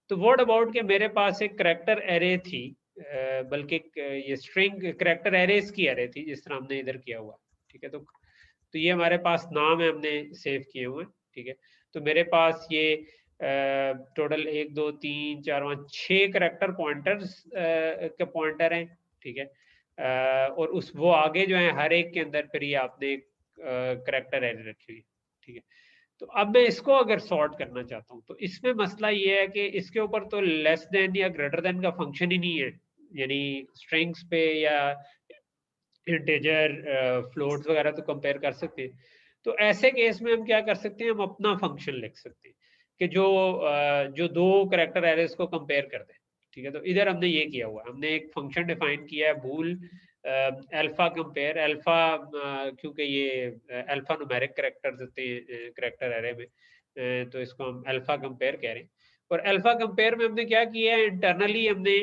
तो व्हाट अबाउट के मेरे पास एक करैक्टर एरे थी, बल्कि ये स्ट्रिंग करैक्टर एरेज की एरे थी जिस तरह हमने इधर किया हुआ, ठीक है। तो ये हमारे पास नाम है, हमने सेव किए हुए हैं, ठीक है। तो मेरे पास ये टोटल 1 2 3 4 5 6 करैक्टर पॉइंटर्स के पॉइंटर हैं, ठीक है। और उस वो आगे जो है हर एक के अंदर फिर ये आपने एक करैक्टर एरे रखी हुई, ठीक है। तो अब मैं इसको अगर सॉर्ट करना चाहता हूँ तो इसमें मसला ये है कि इसके ऊपर तो लेस देन या ग्रेटर देन का फंक्शन ही नहीं है, यानी स्ट्रिंग्स पे या इंटीजर फ्लोट्स वगैरह तो कंपेयर कर सकते हैं। तो ऐसे केस में हम क्या कर सकते हैं, हम अपना फंक्शन लिख सकते हैं कि जो दो करैक्टर एरेज को कंपेयर कर दे, ठीक है। तो इधर हमने ये किया हुआ है, हमने एक फंक्शन डिफाइन किया है बूल अल्फा कंपेयर अल्फा, क्योंकि ये अल्फा न्यूमेरिक करैक्टर्स होते हैं करैक्टर एरे में, तो इसको हम अल्फा कंपेयर कह रहे हैं। और अल्फा कंपेयर में हमने क्या किया है, इंटरनली हमने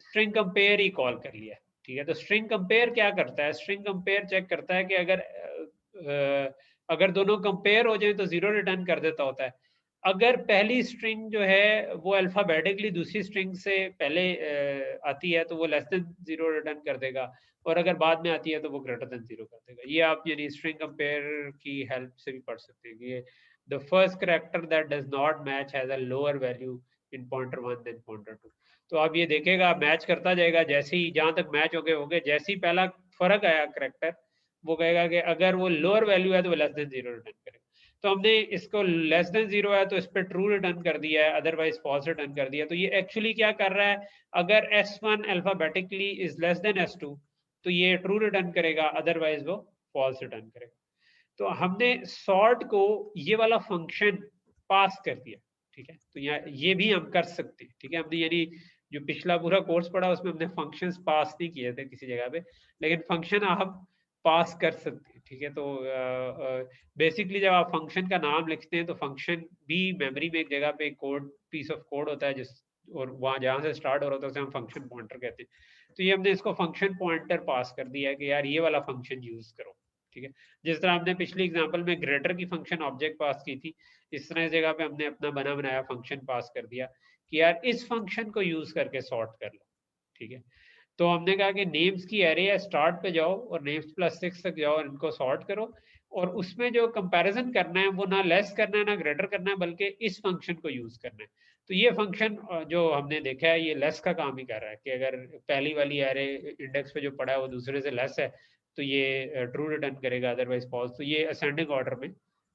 स्ट्रिंग कंपेयर ही कॉल कर लिया, ठीक है। तो स्ट्रिंग कंपेयर क्या करता है, स्ट्रिंग कंपेयर चेक करता है कि अगर दोनों कंपेयर हो जाए तो 0 रिटर्न कर देता होता है। अगर पहली स्ट्रिंग जो है वो अल्फाबेटिकली दूसरी स्ट्रिंग से पहले आती है तो वो लेस देन 0 रिटर्न कर देगा, और अगर बाद में आती है तो वो ग्रेटर देन 0 कर देगा। ये आप यानी स्ट्रिंग कंपेयर की हेल्प से भी पढ़ सकते हैं कि the first character that does not match has a lower value in pointer 1 then pointer 2। तो अब ये देखेगा मैच करता जाएगा, जैसे ही जहां तक मैच हो गए जैसे ही पहला फर्क आया करैक्टर, वो कहेगा कि अगर वो लोअर वैल्यू है तो वो लेस देन 0 रिटर्न करेगा। तो हमने इसको लेस देन 0 है तो इस पर ट्रू रिटर्न कर दिया है, अदरवाइज फॉल्स रिटर्न कर दिया। तो ये एक्चुअली क्या कर रहा है, अगर S1 alphabetically is less than S2 तो ये ट्रू रिटर्न करेगा, अदरवाइज वो फॉल्स रिटर्न करेगा। तो हमने सॉर्ट को ये वाला फंक्शन पास कर दिया, ठीक है। तो यहाँ ये भी हम कर सकते हैं, ठीक है। हमने यानी जो पिछला पूरा कोर्स पढ़ा उसमें हमने फंक्शंस पास नहीं किए थे किसी जगह पे, लेकिन फंक्शन आप पास कर सकते हैं, ठीक है। तो बेसिकली जब आप फंक्शन का नाम लिखते हैं तो फंक्शन भी मेमोरी में एक जगह पे कोड पीस ऑफ कोड होता है जिस, और वहाँ जहाँ से स्टार्ट हो रहा होता है उसे हम फंक्शन पॉइंटर कहते हैं। तो ये हमने इसको फंक्शन पॉइंटर पास कर दिया है कि यार ये वाला फंक्शन यूज करो, ठीक है। जिस तरह हमने पिछली एग्जांपल में ग्रेटर की फंक्शन ऑब्जेक्ट पास की थी, इस तरह इस जगह पे हमने अपना बना बनाया फंक्शन पास कर दिया कि यार इस फंक्शन को यूज करके सॉर्ट कर लो, ठीक है। तो हमने कहा कि नेम्स की एरे है, स्टार्ट पे जाओ और नेम्स प्लस 6 तक जाओ और इनको सॉर्ट करो, और उसमें जो कंपैरिजन करना है वो ना लेस करना है ना ग्रेटर करना है, बल्कि इस फंक्शन को यूज करना है। तो ये फंक्शन जो हमने देखा है ये लेस का काम ही कर रहा है कि अगर पहली वाली एरे इंडेक्स पे जो पड़ा है वो दूसरे से लेस है तो ये ट्रू रिटर्न करेगा, अदरवाइज फॉल्स। तो ये असेंडिंग ऑर्डर में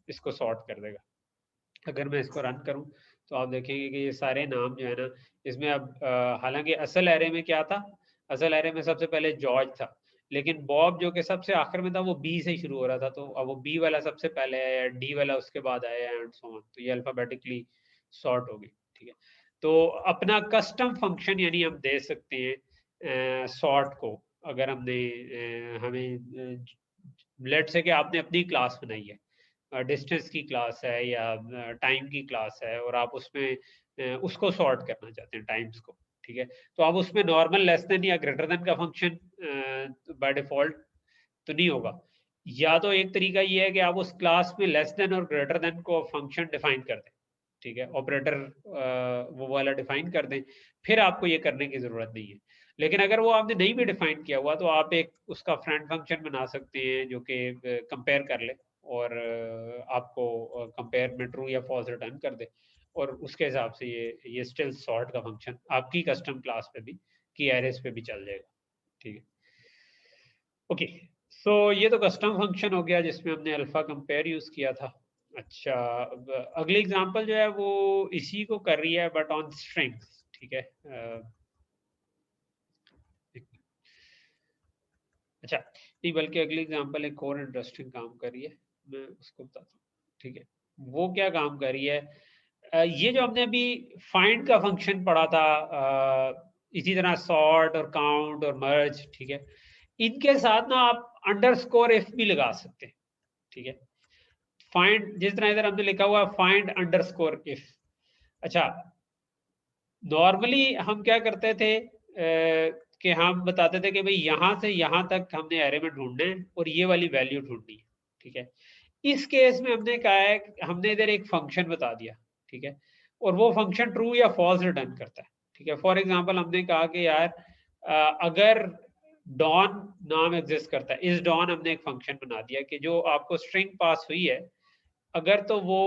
इसको सॉर्ट कर देगा। अगर मैं इसको रन करूं तो आप देखेंगे कि ये सारे नाम जो है ना इसमें अब हालांकि असल एरे में क्या था, असल एरे में सबसे पहले जॉर्ज था, लेकिन बॉब जो कि सबसे आखिर में था वो बी से शुरू हो रहा था, तो अब वो बी वाला सबसे पहले आया, डी वाला उसके बाद आया एंड सो ऑन। तो ये अल्फाबेटिकली सॉर्ट हो गई, ठीक है। तो अपना कस्टम फंक्शन यानी हम दे सकते हैं सॉर्ट को, अगर हमने हमें लेट से कि आपने अपनी क्लास बनाई है, डिस्टेंस की क्लास है या टाइम की क्लास है, और आप उसमें उसको सॉर्ट करना चाहते हैं टाइम्स को, ठीक है। तो अब उसमें नॉर्मल लेस देन या ग्रेटर देन का फंक्शन बाय डिफॉल्ट तो नहीं होगा। या तो एक तरीका ये है कि आप उस क्लास में लेस देन और ग्रेटर देन को फंक्शन डिफाइन कर दें, ठीक है, ऑपरेटर वो वाला डिफाइन कर दें, फिर आपको ये करने की जरूरत नहीं है। लेकिन अगर वो आपने नहीं भी डिफाइन किया हुआ तो आप एक उसका फ्रेंड फंक्शन बना सकते हैं जो कि कंपेयर कर ले और आपको कंपेयर में ट्रू या फॉल्स रिटर्न कर दे, और उसके हिसाब से ये स्टिल सॉर्ट का फंक्शन आपकी कस्टम क्लास पे भी की एरेस पे भी चल जाएगा, ठीक है। ओके, सो ये तो कस्टम फंक्शन हो गया जिसमें हमने अल्फा कंपेयर यूज किया था। अच्छा, अगली एग्जांपल जो है वो इसी को कर रही है बट ऑन स्ट्रिंग्स, ठीक है। अच्छा नहीं, बल्कि अगली एग्जांपल एक और इंटरेस्टिंग काम कर रही है, मैं उसको बताता हूँ, ठीक है। वो क्या काम कर रही है, ये जो हमने अभी फाइंड का फंक्शन पढ़ा था, इसी तरह सॉर्ट और काउंट और मर्ज, ठीक है, इनके साथ ना आप अंडरस्कोर इफ भी लगा सकते हैं, ठीक है। फाइंड, जिस तरह इधर हमने लिखा हुआ फाइंड अंडरस्कोर इफ। अच्छा, नॉर्मली हम क्या करते थे कि हम बताते थे कि भाई यहां से यहां तक हमने एरे में ढूंढना है और ये वाली वैल्यू ढूंढनी है, ठीक है। इस केस में हमने कहा है, हमने इधर एक फंक्शन बता दिया, ठीक है, और वो फंक्शन ट्रू या फॉल्स रिटर्न करता है, ठीक है। फॉर एग्जांपल हमने कहा कि यार अगर डॉन नाम एग्जिस्ट करता है, इस डॉन हमने एक फंक्शन बना दिया कि जो आपको स्ट्रिंग पास हुई है अगर तो वो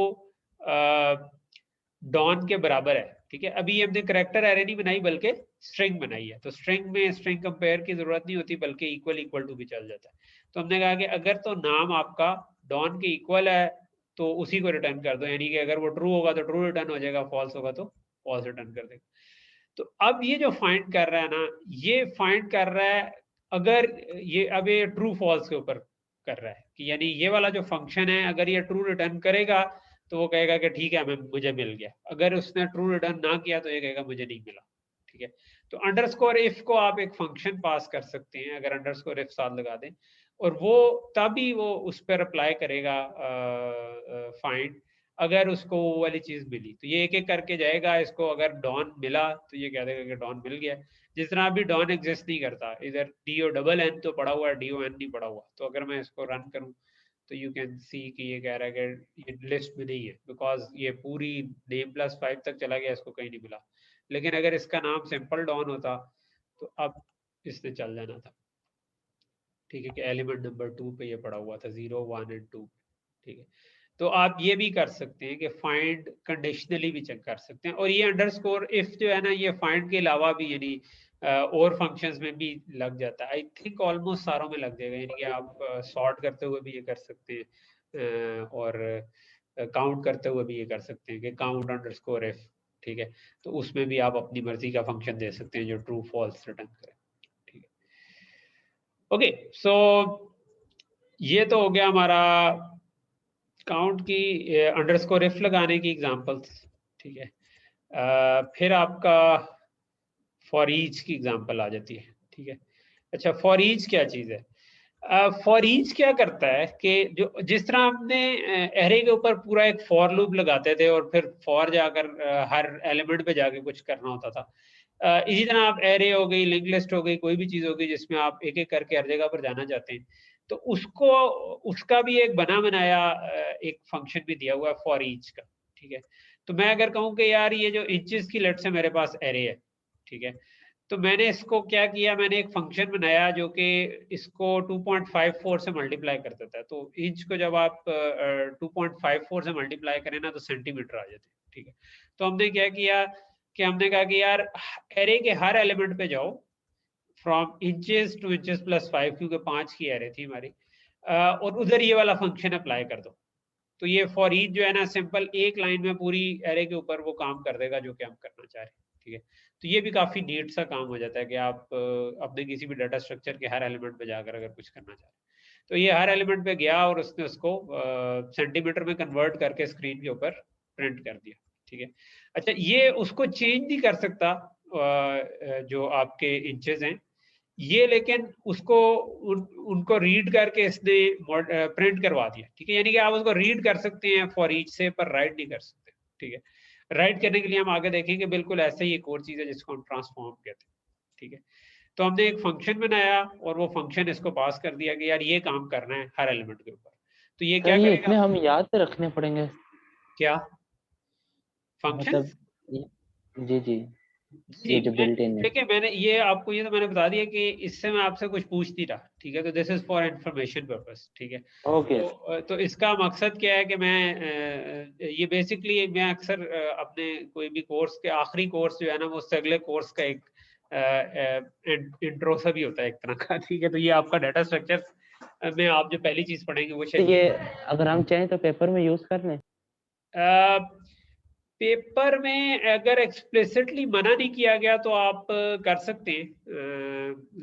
डॉन के बराबर है, ठीक है। अभी हमने करेक्टर एरे नहीं बनाई बल्कि स्ट्रिंग बनाई है, तो स्ट्रिंग में स्ट्रिंग कंपेयर की जरूरत नहीं होती बल्कि इक्वल इक्वल टू भी चल जाता है। तो हमने कहा कि अगर तो नाम आपका डॉन के इक्वल है तो उसी को रिटर्न कर दो, यानी कि अगर वो ट्रू होगा तो ट्रू रिटर्न हो जाएगा, फॉल्स होगा तो फॉल्स रिटर्न कर देगा। तो अब ये जो फाइंड कर रहा है ना, ये फाइंड कर रहा है अगर ये अब ये ट्रू फॉल्स के ऊपर कर रहा है कि यानी ये वाला जो फंक्शन है अगर ये ट्रू रिटर्न करेगा तो वो कहेगा कि ठीक है, मुझे मिल गया। अगर उसने ट्रू रिटर्न ना किया तो ये कहेगा मुझे नहीं मिला, ठीक है। तो अंडरस्कोर इफ को आप एक फंक्शन पास कर सकते हैं अगर अंडरस्कोर इफ साथ लगा दें, और वो तभी वो उस पर अप्लाई करेगा फाइंड अगर उसको वो वाली चीज मिली। तो ये एक एक करके जाएगा, इसको अगर डॉन मिला तो ये कह देगा कि डॉन मिल गया। जिस तरह अभी डॉन एग्जिस्ट नहीं करता, इधर डी ओ डबल एन तो पड़ा हुआ है, डी ओ एन नहीं पड़ा हुआ, तो अगर मैं इसको रन करूं तो यू कैन सी कि ये कह रहा है कि ये लिस्ट में नहीं है बिकॉज ये पूरी नेम प्लस 5 तक चला गया, इसको कहीं नहीं मिला। लेकिन अगर इसका नाम सिंपल डॉन होता तो अब इसने चल जाना था, ठीक है, कि एलिमेंट नंबर 2 पे ये पड़ा हुआ था, 0 1 एंड 2, ठीक है। तो आप ये भी कर सकते हैं कि फाइंड कंडीशनली भी चेक कर सकते हैं, और ये अंडरस्कोर इफ जो है ना ये फाइंड के अलावा भी यानी और फंक्शंस में भी लग जाता है। आई थिंक ऑलमोस्ट सारों में लग जाएगा, यानी कि आप सॉर्ट करते हुए भी ये कर सकते हैं और काउंट करते हुए भी ये कर सकते हैं कि काउंट अंडरस्कोर इफ, ठीक है। तो उसमें भी आप अपनी मर्जी का फंक्शन दे सकते हैं जो ट्रू फॉल्स रिटर्न करे, ठीक है। ओके, सो ये तो हो गया हमारा काउंट की अंडरस्कोर इफ लगाने की एग्जांपल्स, ठीक है। फिर आपका फॉर ईच की एग्जांपल आ जाती है, ठीक है। अच्छा, फॉर ईच क्या चीज है? फॉर ईच क्या करता है कि जो जिस तरह हमने एरे के ऊपर पूरा एक फॉर लूप लगाते थे और फिर फॉर जाकर हर एलिमेंट पे जाके कुछ करना होता था, इसी तरह आप एरे हो गई, लिंक लिस्ट हो गई, कोई भी चीज हो गई जिसमें आप एक एक करके हर जगह पर जाना चाहते हैं, तो उसको उसका भी एक बना बनाया एक फंक्शन भी दिया हुआ है फॉर ईच का, ठीक है। तो मैं अगर कहूँ कि यार ये जो इंचेस की लेट से मेरे पास एरे है, ठीक है, तो मैंने इसको क्या किया, मैंने एक फंक्शन बनाया जो कि इसको 2.54 से मल्टीप्लाई कर देता है। तो इंच को जब आप 2.54 से मल्टीप्लाई करें ना तो सेंटीमीटर आ जाते हैं, ठीक है। तो हमने क्या किया कि हमने कहा कि यार एरे के हर एलिमेंट पे जाओ from inches two inches plus 5, क्योंकि 5 की एरे थी हमारी, और उधर ये वाला फंक्शन अप्लाई कर दो। तो ये फॉर ईच जो है ना सिंपल एक लाइन में पूरी एरे के ऊपर वो काम कर देगा जो कि हम करना चाह रहे हैं, ठीक है। तो ये भी काफी नीट सा काम हो जाता है कि आप अपने किसी भी डाटा स्ट्रक्चर के हर एलिमेंट पे जाकर अगर कुछ करना चाह रहे हैं तो ये हर एलिमेंट पे गया और उसने उसको सेंटीमीटर में कन्वर्ट करके स्क्रीन के ऊपर प्रिंट कर दिया, ठीक है। अच्छा, ये उसको चेंज नहीं कर सकता जो आपके इंचेस हैं ये, लेकिन उसको उनको रीड करके इसने प्रिंट करवा दिया, ठीक है। यानी कि आप उसको रीड कर सकते हैं फॉर ईच से, पर राइट नहीं कर सकते, ठीक है। राइट करने के लिए हम आगे देखेंगे बिल्कुल ऐसे ही एक और चीज़ है जिसको हम ट्रांसफॉर्म कहते हैं, ठीक है। तो हमने एक फंक्शन बनाया और वो फंक्शन इसको पास कर दिया कि यार ये काम करना है हर एलिमेंट के ऊपर। तो ये सर क्या ये करेगा? इतने हम याद रखने पड़ेंगे क्या फंक्शन? मतलब जी जी, जी, ये जो मैं बिल्ट इन है। देखिए मैंने ये आपको ये तो मैंने बता दिया कि इससे मैं आपसे कुछ पूछ नहीं रहा, ठीक है। तो this is for information purpose, ठीक है। ओके। तो इसका मकसद क्या है कि मैं ये बेसिकली मैं अक्सर अपने कोई भी कोर्स के आखिरी कोर्स जो है ना वो उससे अगले कोर्स का एक इंट्रो सा भी होता है एक तरह का, ठीक है। तो ये आपका डाटा स्ट्रक्चर में आप जो पहली चीज पढ़ेंगे वो तो शायद ये अगर हम चाहें तो पेपर में यूज कर लें? पेपर में अगर एक्सप्लिसिटली मना नहीं किया गया तो आप कर सकते हैं,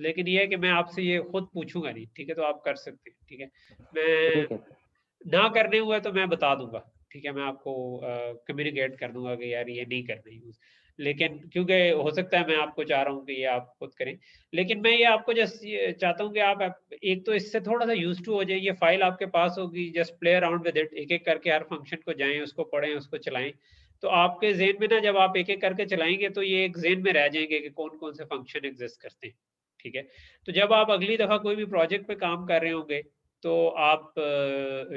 लेकिन ये है कि मैं आपसे ये खुद पूछूंगा नहीं, ठीक है। तो आप कर सकते हैं, ठीक है। मैं ठीक है। ना करने हुआ तो मैं बता दूंगा, ठीक है। मैं आपको कम्युनिकेट कर दूंगा कि यार ये नहीं करना यूज, लेकिन क्योंकि हो सकता है मैं आपको चाह रहा हूँ कि ये आप खुद करें, लेकिन मैं ये आपको जस्ट चाहता हूँ कि आप एक तो इससे थोड़ा सा यूज टू हो जाए। ये फाइल आपके पास होगी, just play around with it, एक एक करके हर फंक्शन को जाएं, उसको पढ़ें, उसको चलाएं। तो आपके जेन में ना जब आप एक एक करके चलाएंगे तो ये एक जेन में रह जाएंगे कि कौन कौन से फंक्शन एग्जिस्ट करते हैं, ठीक है। तो जब आप अगली दफा कोई भी प्रोजेक्ट पे काम कर रहे होंगे तो आप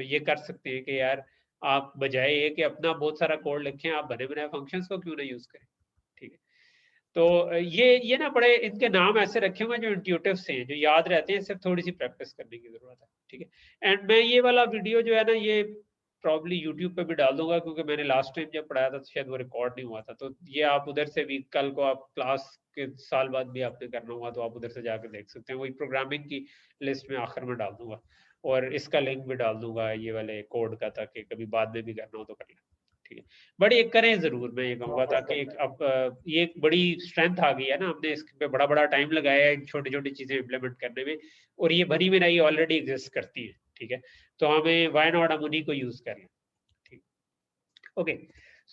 ये कर सकते हैं कि यार आप बजाय ये कि अपना बहुत सारा कोड लिखें, आप बने बनाए फंक्शंस को क्यों ना यूज करें, ठीक है। तो ये ना बड़े इनके नाम ऐसे रखे हुए हैं जो इंट्यूटिव से हैं, जो याद रहते हैं, सिर्फ थोड़ी सी प्रैक्टिस करने की जरूरत है, ठीक है। एंड मैं ये वाला वीडियो जो है ना ये प्रॉब्ली यूट्यूब पे भी डाल दूंगा, क्योंकि मैंने लास्ट टाइम जब पढ़ाया था तो शायद वो रिकॉर्ड नहीं हुआ था। तो ये आप उधर से भी कल को आप क्लास के साल बाद भी आपने करना हुआ तो आप उधर से जाकर देख सकते हैं। वही प्रोग्रामिंग की लिस्ट में आखिर में डाल दूंगा और इसका लिंक भी डाल दूंगा ये वाले कोड का, ताकि कभी बाद में भी करना हो तो कर लें, ठीक है। बट ये करें जरूर, मैं ये कहूंगा, ताकि एक अब ये एक बड़ी स्ट्रेंथ आ गई है ना, हमने इस पे बड़ा बड़ा टाइम लगाया है छोटी छोटी चीजें इम्प्लीमेंट करने में, और ये भरी में ऑलरेडी एग्जिस्ट करती है, ठीक है। तो हमें वाई नॉट हम उन्हीं को यूज कर लें, ठीक। ओके,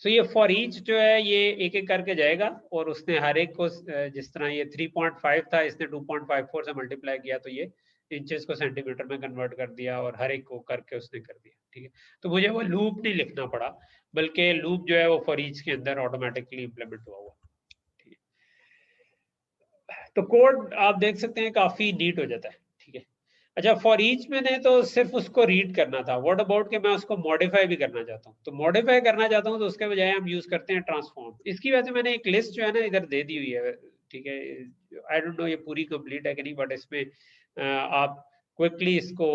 सो ये फॉर ईच जो है ये एक एक करके जाएगा और उसने हर एक को जिस तरह ये 3.5 था, इसने 2.54 से मल्टीप्लाई किया तो ये इंचेस को सेंटीमीटर में कन्वर्ट कर दिया और हर एक को करके उसने कर दिया, ठीक है। तो मुझे वो लूप नहीं लिखना पड़ा, बल्कि लूप जो है वो फॉर ईच के अंदर ऑटोमेटिकली इंप्लीमेंट हुआ, ठीक है। तो कोड आप देख सकते हैं काफी नीट हो जाता है, ठीक है। अच्छा, फॉर ईच मैंने तो सिर्फ उसको रीड करना था। व्हाट अबाउट कि मैं उसको मॉडिफाई भी करना चाहता हूँ, तो मॉडिफाई करना चाहता हूँ तो उसके बजाय हम यूज करते हैं ट्रांसफॉर्म। इसकी वजह से मैंने एक लिस्ट जो है ना इधर दे दी हुई है, ठीक है। आई डोंट नो ये पूरी कंप्लीट है कि नहीं, बट इसमें आप क्विकली इसको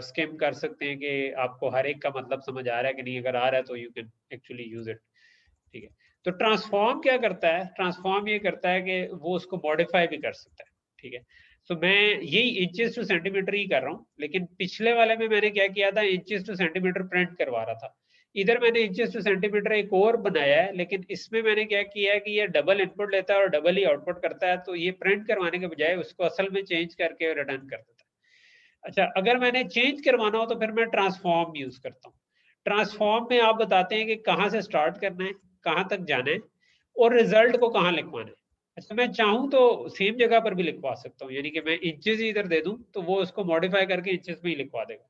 स्किम कर सकते हैं कि आपको हर एक का मतलब समझ आ रहा है कि नहीं। अगर आ रहा है तो you can actually use it, ठीक है। तो ट्रांसफॉर्म क्या करता है? ट्रांसफॉर्म ये करता है कि वो उसको मॉडिफाई भी कर सकता है, ठीक है। तो मैं यही इंचेस टू सेंटीमीटर ही कर रहा हूँ, लेकिन पिछले वाले में मैंने क्या किया था, इंचेस टू सेंटीमीटर प्रिंट करवा रहा था। इधर मैंने इंचेस टू सेंटीमीटर एक और बनाया है, लेकिन इसमें मैंने क्या किया है कि ये डबल इनपुट लेता है और डबल ही आउटपुट करता है। तो ये प्रिंट करवाने के बजाय उसको असल में चेंज करके रिटर्न कर देता है। अच्छा, अगर मैंने चेंज करवाना हो तो फिर मैं ट्रांसफॉर्म यूज करता हूँ। ट्रांसफॉर्म में आप बताते हैं कि कहाँ से स्टार्ट करना है, कहाँ तक जाना है और रिजल्ट को कहाँ लिखवाना है। अच्छा, मैं चाहूँ तो सेम जगह पर भी लिखवा सकता हूँ, यानी कि मैं इंचेस ही इधर दे दूं तो वो उसको मॉडिफाई करके इंचेस में ही लिखवा देगा।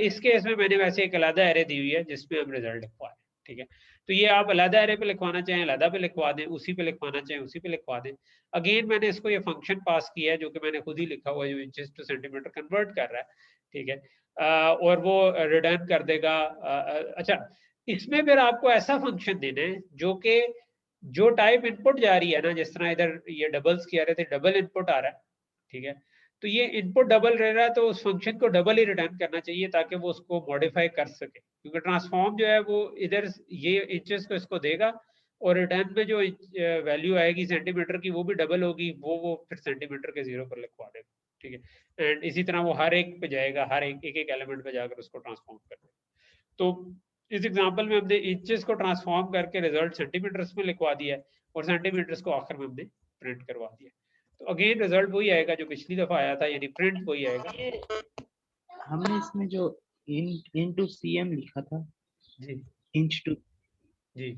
इस केस में मैंने वैसे एक अलग एरे दी हुई है जिसमें हम रिजल्ट लिखवा रहे हैं, ठीक है। तो ये आप अलग एरे पे लिखवाना चाहें अलग पे लिखवा दें, उसी पे लिखवाना चाहें उसी पे लिखवा दें। अगेन मैंने इसको ये फंक्शन पास किया है जो कि मैंने खुद ही लिखा हुआ है, जो इंचेस टू सेंटीमीटर कन्वर्ट कर रहा है, ठीक है। और वो रिटर्न कर देगा। अच्छा, इसमें फिर आपको ऐसा फंक्शन देना है जो कि जो टाइप इनपुट जा रही है ना, जिस तरह इधर ये डबल्स किया रहे थे, डबल इनपुट आ रहा है, ठीक है। तो ये इनपुट डबल रह रहा है तो उस फंक्शन को डबल ही रिटर्न करना चाहिए ताकि वो उसको मॉडिफाई कर सके, क्योंकि ट्रांसफॉर्म जो है वो इधर ये इंचेस को इसको देगा और रिटर्न में जो वैल्यू आएगी सेंटीमीटर की वो भी डबल होगी, वो फिर सेंटीमीटर के जीरो पर लिखवा देगा, ठीक है। एंड इसी तरह वो हर एक पे जाएगा, हर एक एक एलिमेंट पे जाकर उसको ट्रांसफॉर्म कर देगा। तो इस एग्जांपल में हमने इंचेस को ट्रांसफॉर्म करके रिजल्ट सेंटीमीटर्स में लिखवा दिया है और सेंटीमीटर्स को आखिर में हमने प्रिंट करवा दिया। तो अगेन रिजल्ट वही आएगा जो पिछली दफा आया था, यानी प्रिंट वही आएगा। ये हमने इसमें जो इन टू सी एम लिखा था, जी इंच टू, जी।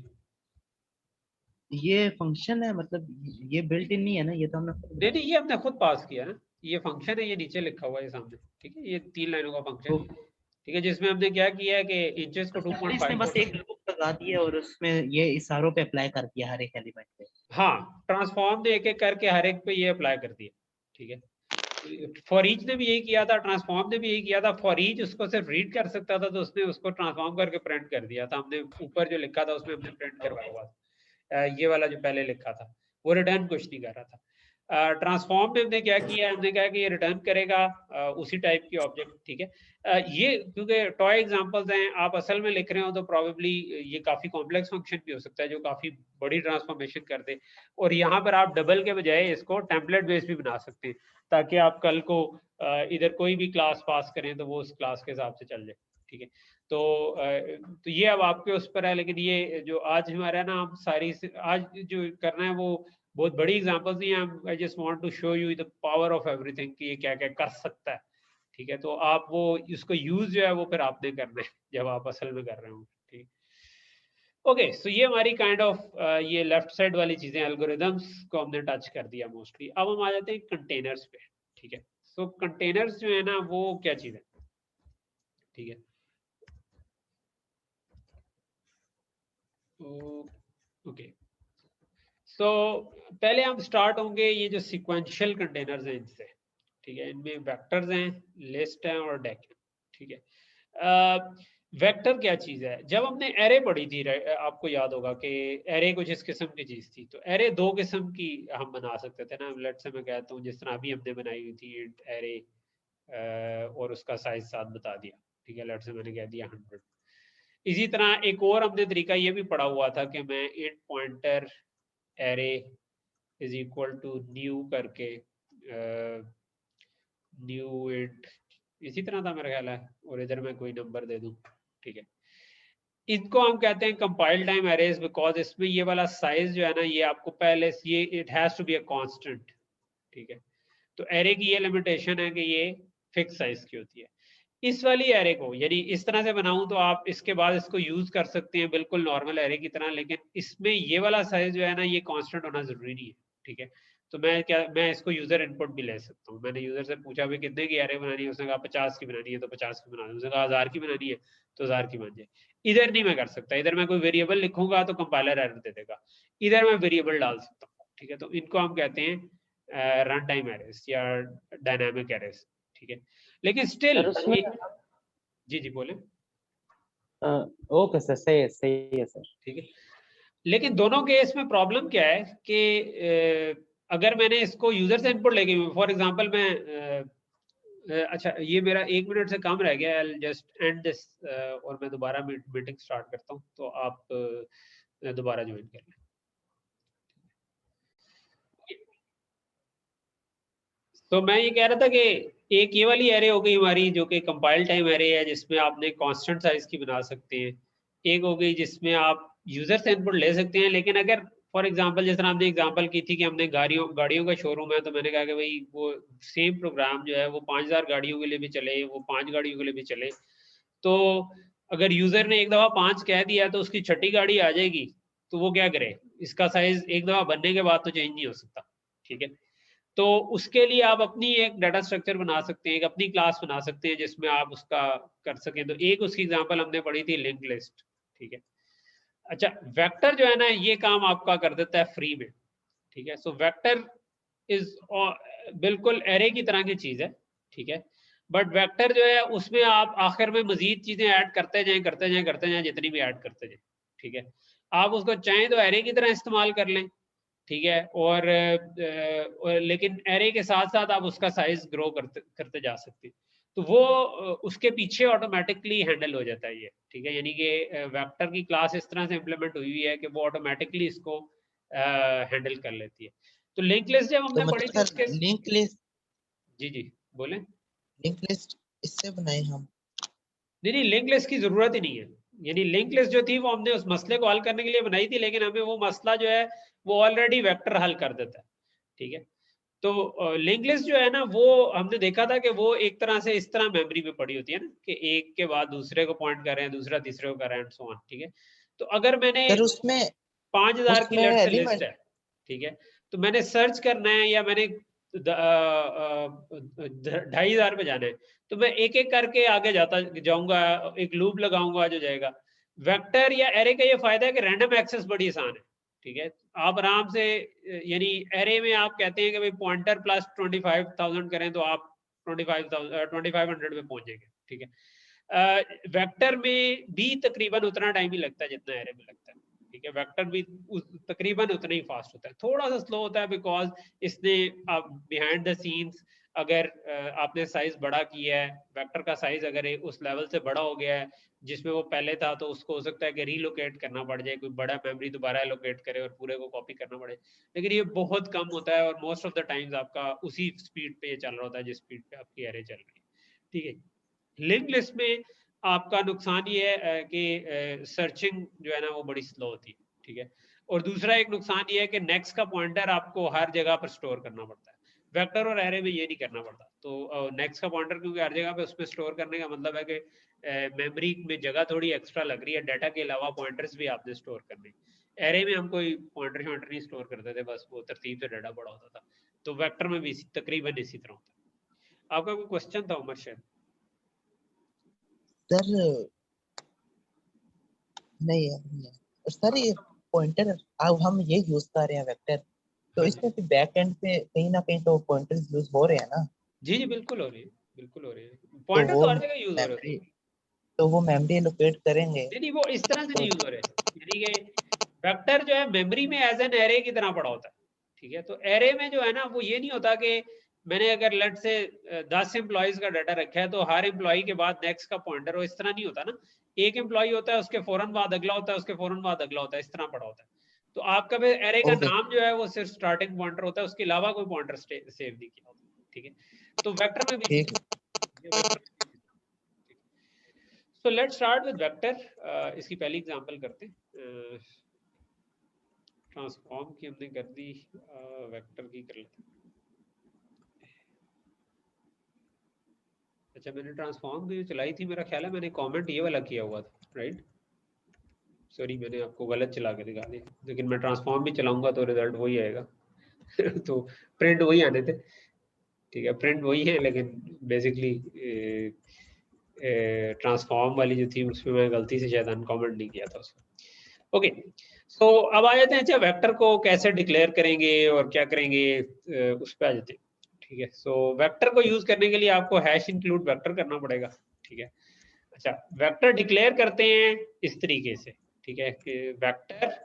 ये फंक्शन है मतलब, ये बिल्ट इन नहीं है ना, ये तो हमने खुद नहीं बनाया। नहीं, ये हमने खुद पास किया ना, ये फंक्शन है, ये नीचे लिखा हुआ है सामने, ठीक है। ये 3 लाइनों का फंक्शन ओ, है, ठीक है, जिसमें हमने क्या किया है कि इंचेस को इसने 2.5 बस एक लूप लगा दिया और उसमें ये इशारों पे अप्लाई कर दिया हर एक एलिमेंट पे। हाँ, ट्रांसफॉर्म ने एक एक करके हर एक पे ये अप्लाई कर दिया। ठीक है, फॉर ईच ने भी यही किया था, ट्रांसफॉर्म ने भी यही किया था। फॉर ईच उसको सिर्फ रीड कर सकता था तो उसने उसको ट्रांसफॉर्म करके प्रिंट कर दिया था। हमने ऊपर जो लिखा था उसमें हमने प्रिंट करवाया हुआ था। ये वाला जो पहले लिखा था वो रिटर्न कुछ नहीं कर रहा था। ट्रांसफॉर्म में हमने क्या किया, हमने कहा कि ये रिटर्न करेगा उसी टाइप की ऑब्जेक्ट। ठीक है, ये क्योंकि टॉय एग्जांपल्स हैं, आप असल में लिख रहे हो तो प्रॉबेबली ये काफी कॉम्प्लेक्स फंक्शन भी हो सकता है जो काफी बड़ी ट्रांसफॉर्मेशन कर दे। और यहाँ पर आप डबल के बजाय इसको टेम्पलेट बेस भी बना सकते हैं ताकि आप कल को इधर कोई भी क्लास पास करें तो वो उस क्लास के हिसाब से चल जाए। ठीक है, तो ये अब आपके उस पर है। लेकिन ये जो आज हमारा ना, हम सारी आज जो करना है वो बहुत बड़ी एग्जांपल्स नहीं है। I just want to show you the power of everything कि ये क्या क्या कर सकता है। ठीक है, तो आप वो इसको यूज जो है वो फिर आपने करना है जब आप असल में कर रहे हो। ठीक, ओके, सो ये हमारी काइंड ऑफ ये लेफ्ट साइड वाली चीजें, एल्गोरिदम्स को हमने टच कर दिया मोस्टली। अब हम आ जाते हैं कंटेनर्स पे। ठीक है, सो कंटेनर्स जो है ना वो क्या चीज है। ठीक है, ओके, सो पहले हम स्टार्ट होंगे ये जो सिक्वेंशियल कंटेनर्स हैं इनसे। ठीक है, इनमें वेक्टर्स हैं, लिस्ट हैं और डेक है। ठीक है, वेक्टर क्या चीज है, जब हमने एरे पढ़ी थी आपको याद होगा कि एरे कुछ इस किस्म की चीज थी। तो एरे दो किस्म की हम बना सकते थे ना। लेट से मैं कहता हूँ जिस तरह अभी हमने बनाई हुई थी इंट एरे और उसका साइज 7 बता दिया। ठीक है, लेट से मैंने कह दिया 100। इसी तरह एक और हमने तरीका ये भी पढ़ा हुआ था कि मैं int pointer array is equal to new करके न्यू इंट, इसी तरह था मेरा ख्याल है, और इधर मैं कोई नंबर दे दूं। ठीक है, इनको हम कहते हैं कंपाइल टाइम एरेज बिकॉज इसमें ये वाला साइज जो है ना ये आपको पहले ये it has to be a constant. ठीक है, तो एरे की ये लिमिटेशन है कि ये फिक्स साइज की होती है। इस वाली एरे को यानी इस तरह से बनाऊं तो आप इसके बाद इसको यूज कर सकते हैं बिल्कुल नॉर्मल एरे की तरह, लेकिन इसमें ये वाला साइज जो है ना ये कांस्टेंट होना जरूरी नहीं है। ठीक है, तो मैं इसको यूजर इनपुट भी ले सकता हूँ। मैंने यूजर से पूछा भी कितने की एरे बनानी है, उसने कहा 50 की बनानी है तो 50 की बना दो। उसने कहा 1000 की बनानी है तो 1000 की बन जाए। इधर नहीं मैं कर सकता, इधर मैं कोई वेरिएबल लिखूंगा तो कंपाइलर एरर दे देगा। इधर मैं वेरिएबल डाल सकता हूँ। ठीक है, तो इनको हम कहते हैं रन टाइम एरेस या डायनामिक एरेस। ठीक है, लेकिन स्टिल सर उसमें जी जी बोले। ओके सर, सही है सर। ठीक है, लेकिन दोनों केस में प्रॉब्लम क्या है कि अगर मैंने इसको यूजर से इनपुट लेके, फॉर एग्जांपल मैं अच्छा ये मेरा 1 मिनट से कम रह गया, आई जस्ट एंड दिस और मैं दोबारा मीटिंग स्टार्ट करता हूँ तो आप दोबारा ज्वाइन कर लें। तो मैं ये कह रहा था कि एक ये वाली एरे हो गई हमारी जो कि कंपाइल टाइम एरे है जिसमें आपने कांस्टेंट साइज की बना सकते हैं। एक हो गई जिसमें आप यूजर से इनपुट ले सकते हैं, लेकिन अगर फॉर एग्जांपल जिस तरह हमने एग्जांपल की थी कि हमने गाड़ियों का शोरूम है तो मैंने कहा कि भाई वो सेम प्रोग्राम जो है वो 5000 गाड़ियों के लिए भी चले, वो 5 गाड़ियों के लिए भी चले। तो अगर यूजर ने एक दफा 5 कह दिया तो उसकी छठी गाड़ी आ जाएगी तो वो क्या करे, इसका साइज एक दफा बनने के बाद तो चेंज नहीं हो सकता। ठीक है, तो उसके लिए आप अपनी एक डाटा स्ट्रक्चर बना सकते हैं, एक अपनी क्लास बना सकते हैं जिसमें आप उसका कर सकें। तो एक उसकी एग्जांपल हमने पढ़ी थी लिंक लिस्ट। ठीक है, अच्छा वेक्टर जो है ना ये काम आपका कर देता है फ्री में। ठीक है, सो वेक्टर इज बिल्कुल एरे की तरह की चीज है। ठीक है, बट वेक्टर जो है उसमें आप आखिर में मजीद चीजें ऐड करते जाएं जितनी भी ऐड करते जाएं। ठीक है, आप उसको चाहें तो एरे की तरह इस्तेमाल कर लें। ठीक है, और लेकिन एरे के साथ साथ आप उसका साइज ग्रो करते करते जा सकते हैं। तो वो उसके पीछे ऑटोमेटिकली हैंडल हो जाता है ये। ठीक है, यानी कि वेक्टर की क्लास इस तरह से इम्प्लीमेंट हुई है कि वो ऑटोमेटिकली इसको हैंडल कर लेती है। तो लिंक लिस्ट जब तो हमने पढ़ी मतलब थी सर उसके, लिंक जी जी बोले। लिस्ट इससे बनाए हम। नहीं नहीं, लिंक लिस्ट की जरूरत ही नहीं है। यानी लिंक लिस्ट जो थी वो हमने उस मसले को हल करने के लिए बनाई थी, लेकिन हमें वो मसला जो है वो ऑलरेडी वेक्टर हल कर देता है। ठीक है, तो लिंक लिस्ट जो है ना वो हमने देखा था कि वो एक तरह से इस तरह मेमोरी में पड़ी होती है ना कि एक के बाद दूसरे को पॉइंट कर रहे हैं, दूसरा तीसरे को कर रहे हैं, सो ऑन। ठीक है, तो अगर मैंने सर उसमें 5000 की उसमें लेट से लिस्ट एलिमेंट है। ठीक है, तो मैंने सर्च करना है या मैंने 2,500 पे जाना है, तो मैं एक एक करके आगे जाता जाऊंगा, एक लूप लगाऊंगा जो जाएगा। वेक्टर या एरे का ये फायदा है कि रैंडम एक्सेस बड़ी आसान है, ठीक है। आप आराम से, यानी एरे में आप कहते हैं कि भाई पॉइंटर प्लस 25,000 करें तो आप 2500 पे पहुंचेंगे, ठीक है। वेक्टर में भी तकरीबन उतना टाइम ही लगता है जितना एरे में लगता है, ठीक है। वेक्टर भी तकरीबन उतना ही फास्ट होता है, थोड़ा सा स्लो होता है बिकॉज इसने बिहाइंड द सीन्स अगर आपने साइज बड़ा किया है, वेक्टर का साइज अगर उस लेवल से बड़ा हो गया है जिसमें वो पहले था, तो उसको हो सकता है कि रीलोकेट करना पड़ जाए, कोई बड़ा मेमोरी दोबारा एलोकेट करे और पूरे को कॉपी करना पड़े। लेकिन ये बहुत कम होता है और मोस्ट ऑफ द टाइम्स आपका उसी स्पीड पे चल रहा होता है जिस स्पीड पे आपकी एरे चल रही है, ठीक है। लिंक लिस्ट में आपका नुकसान ये है कि सर्चिंग जो है ना वो बड़ी स्लो होती है, ठीक है। और दूसरा एक नुकसान ये है कि नेक्स्ट का पॉइंटर आपको हर जगह पर स्टोर करना पड़ता है, वेक्टर और एरे में ये नहीं करना पड़ता। तो नेक्स्ट का पॉइंटर क्योंकि हर जगह पे उसमें स्टोर करने का मतलब है कि मेमोरी में जगह थोड़ी एक्स्ट्रा लग रही है, डाटा के अलावा पॉइंटर्स भी आपने स्टोर करने। एरे में हम कोई पॉइंटर शॉइंटर नहीं स्टोर करते थे, बस वो तरतीब से डाटा बड़ा होता था। तो वेक्टर में भी तकरीबन इसी तरह होता है। आपका कोई क्वेश्चन था उमर शायद? सर नहीं है, नहीं है सर, ये पॉइंटर अब हम ये यूज कर रहे हैं वेक्टर, तो हाँ जी, इसमें भी बैक एंड पे कहीं ना कहीं तो पॉइंटर्स यूज हो रहे हैं ना। जी जी, बिल्कुल हो रही है, बिल्कुल हो रही है, तो पॉइंटर वो तो हर जगह यूज हो रहे होते मेमोरी हैं। तो वो मेमोरी लोकेट करेंगे नहीं नहीं, वो इस तरह से तो। नहीं यूज हो रहे, यानी कि वेक्टर जो है मेमोरी में एज एन एरे की तरह पड़ा होता है, ठीक है। तो एरे में जो है ना वो ये नहीं होता कि मैंने अगर लेट से 10 एम्प्लॉयज का डाटा रखा है तो हर एम्प्लॉय के बाद नेक्स्ट का पॉइंटर हो, इस तरह नहीं होता ना। एक एम्प्लॉय होता है, उसके फौरन बाद अगला होता है, उसके फौरन बाद अगला होता है, इस तरह पड़ा होता है। तो आपका एरे का ओके नाम जो है वो सिर्फ स्टार्टिंग पॉइंटर होता है, उसके अलावा कोई पॉइंटर सेव नहीं किया होता, ठीक है। तो वेक्टर में भी इसी ठीक तरह, है। ठीक है, वेक्टर में भी इसी तरह, ठीक है। So let's start with vector. इसकी पहली एग्जांपल करते हैं। ट्रांसफॉर्म की हमने कर दी, वेक्टर की कर लेते हैं। अच्छा, मैंने ट्रांसफॉर्म की जो चलाई थी, मेरा ख्याल है मैंने कमेंट ये वाला किया हुआ था, राइट? सॉरी, मैंने आपको गलत चला के दिखा दिया, लेकिन मैं ट्रांसफॉर्म भी चलाऊंगा तो रिजल्ट वही आएगा। तो प्रिंट वही आने थे, ठीक है, प्रिंट वही है, लेकिन बेसिकली ट्रांसफॉर्म वाली जो थी उसमें मैं गलती से शायद अनकमेंट नहीं किया था उसको। ओके, सो अब आ जाते हैं, अच्छा वेक्टर को कैसे डिक्लेयर करेंगे और क्या करेंगे, उस पर आ जाते हैं, ठीक है। सो वेक्टर को यूज करने के लिए आपको हैश इंक्लूड वेक्टर करना पड़ेगा, ठीक है। अच्छा, वेक्टर डिक्लेयर करते हैं इस तरीके से, ठीक है, कि वेक्टर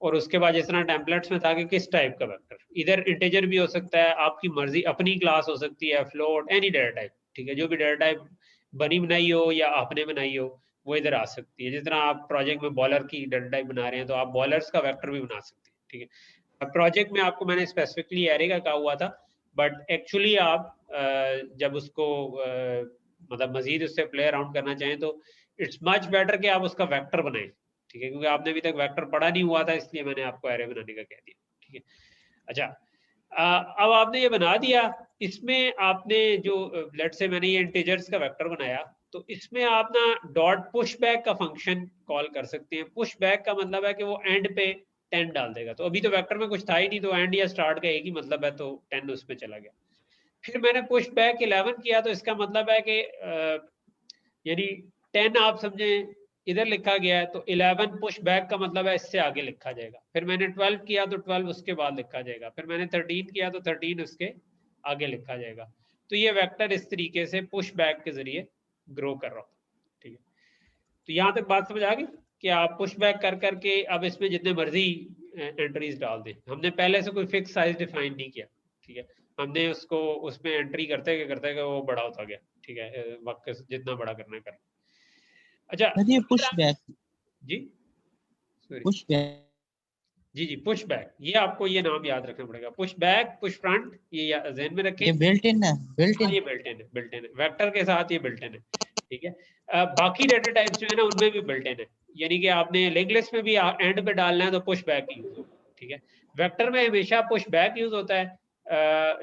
और उसके बाद जिस तरह टेम्पलेट्स में था कि किस टाइप का वेक्टर, इधर इंटीजर भी हो सकता है, आपकी मर्जी, अपनी क्लास हो सकती है, फ्लोट, एनी डाटा टाइप, ठीक है। जो भी डाटा टाइप बनी बनाई हो या आपने बनाई हो वो इधर आ सकती है। जिस तरह आप प्रोजेक्ट में बॉलर की डाटा टाइप बना रहे हैं तो आप बॉलर्स का वेक्टर भी बना सकते हैं, ठीक है। अब प्रोजेक्ट में आपको मैंने स्पेसिफिकली एरे का कहा हुआ था, बट एक्चुअली आप जब उसको मतलब मजीद उससे प्ले अराउंड करना चाहें तो इट्स मच बेटर कि आप उसका वेक्टर बनाएं, ठीक है, क्योंकि आपने अभी तक वेक्टर पढ़ा नहीं हुआ था, इसलिए मैंने आपको एरे बनाने का कह दिया, ठीक है। अच्छा, अब आपने ये बना दिया, इसमें आपने जो लेट से मैंने ये इंटीजर्स का वेक्टर बनाया, तो इसमें आप ना डॉट पुश बैक का फंक्शन कॉल कर सकते हैं। पुश बैक का मतलब है कि वो एंड पे 10 डाल देगा, तो अभी तो वेक्टर में कुछ था ही नहीं, तो एंड या स्टार्ट का एक ही मतलब है, तो 10 उसमें चला गया। फिर मैंने पुश बैक 11 किया, तो इसका मतलब है कि यानी 10 आप समझे इधर लिखा गया है, तो 11 पुश बैक का मतलब है इससे आगे लिखा जाएगा। फिर मैंने 12 किया तो 12 उसके बाद लिखा जाएगा। फिर मैंने 13 किया तो 13 उसके आगे लिखा जाएगा। तो ये वेक्टर इस तरीके से पुश बैक के जरिए ग्रो कर रहा होता है, ठीक है। तो यहाँ तक बात समझ आ गई कि आप पुश बैक कर करके अब इसमें जितने मर्जी एंट्रीज डाल दें। हमने पहले से कोई फिक्स साइज डिफाइन नहीं किया, ठीक है। हमने उसको उसमें एंट्री करते वो बड़ा होता गया, ठीक है, वक्त जितना बड़ा करना है कर। अच्छा, सर ये पुश बैक, जी सॉरी, पुश बैक जी जी, पुश बैक, ये आपको ये नाम याद रखना पड़ेगा, पुश बैक, पुश फ्रंट, ये ध्यान में रखें। ये बिल्ट इन है, बिल्ट हाँ, इन। ये बिल्ट इन है, बिल्ट इन है, वेक्टर के साथ ये बिल्ट इन है, ठीक है। बाकी डाटा टाइप्स जो है ना उनमें भी बिल्ट इन है, यानी कि आपने लिंक लिस्ट में भी एंड पे डालना है तो पुश बैक यूज होगा, ठीक है। वेक्टर में हमेशा पुश बैक यूज होता है।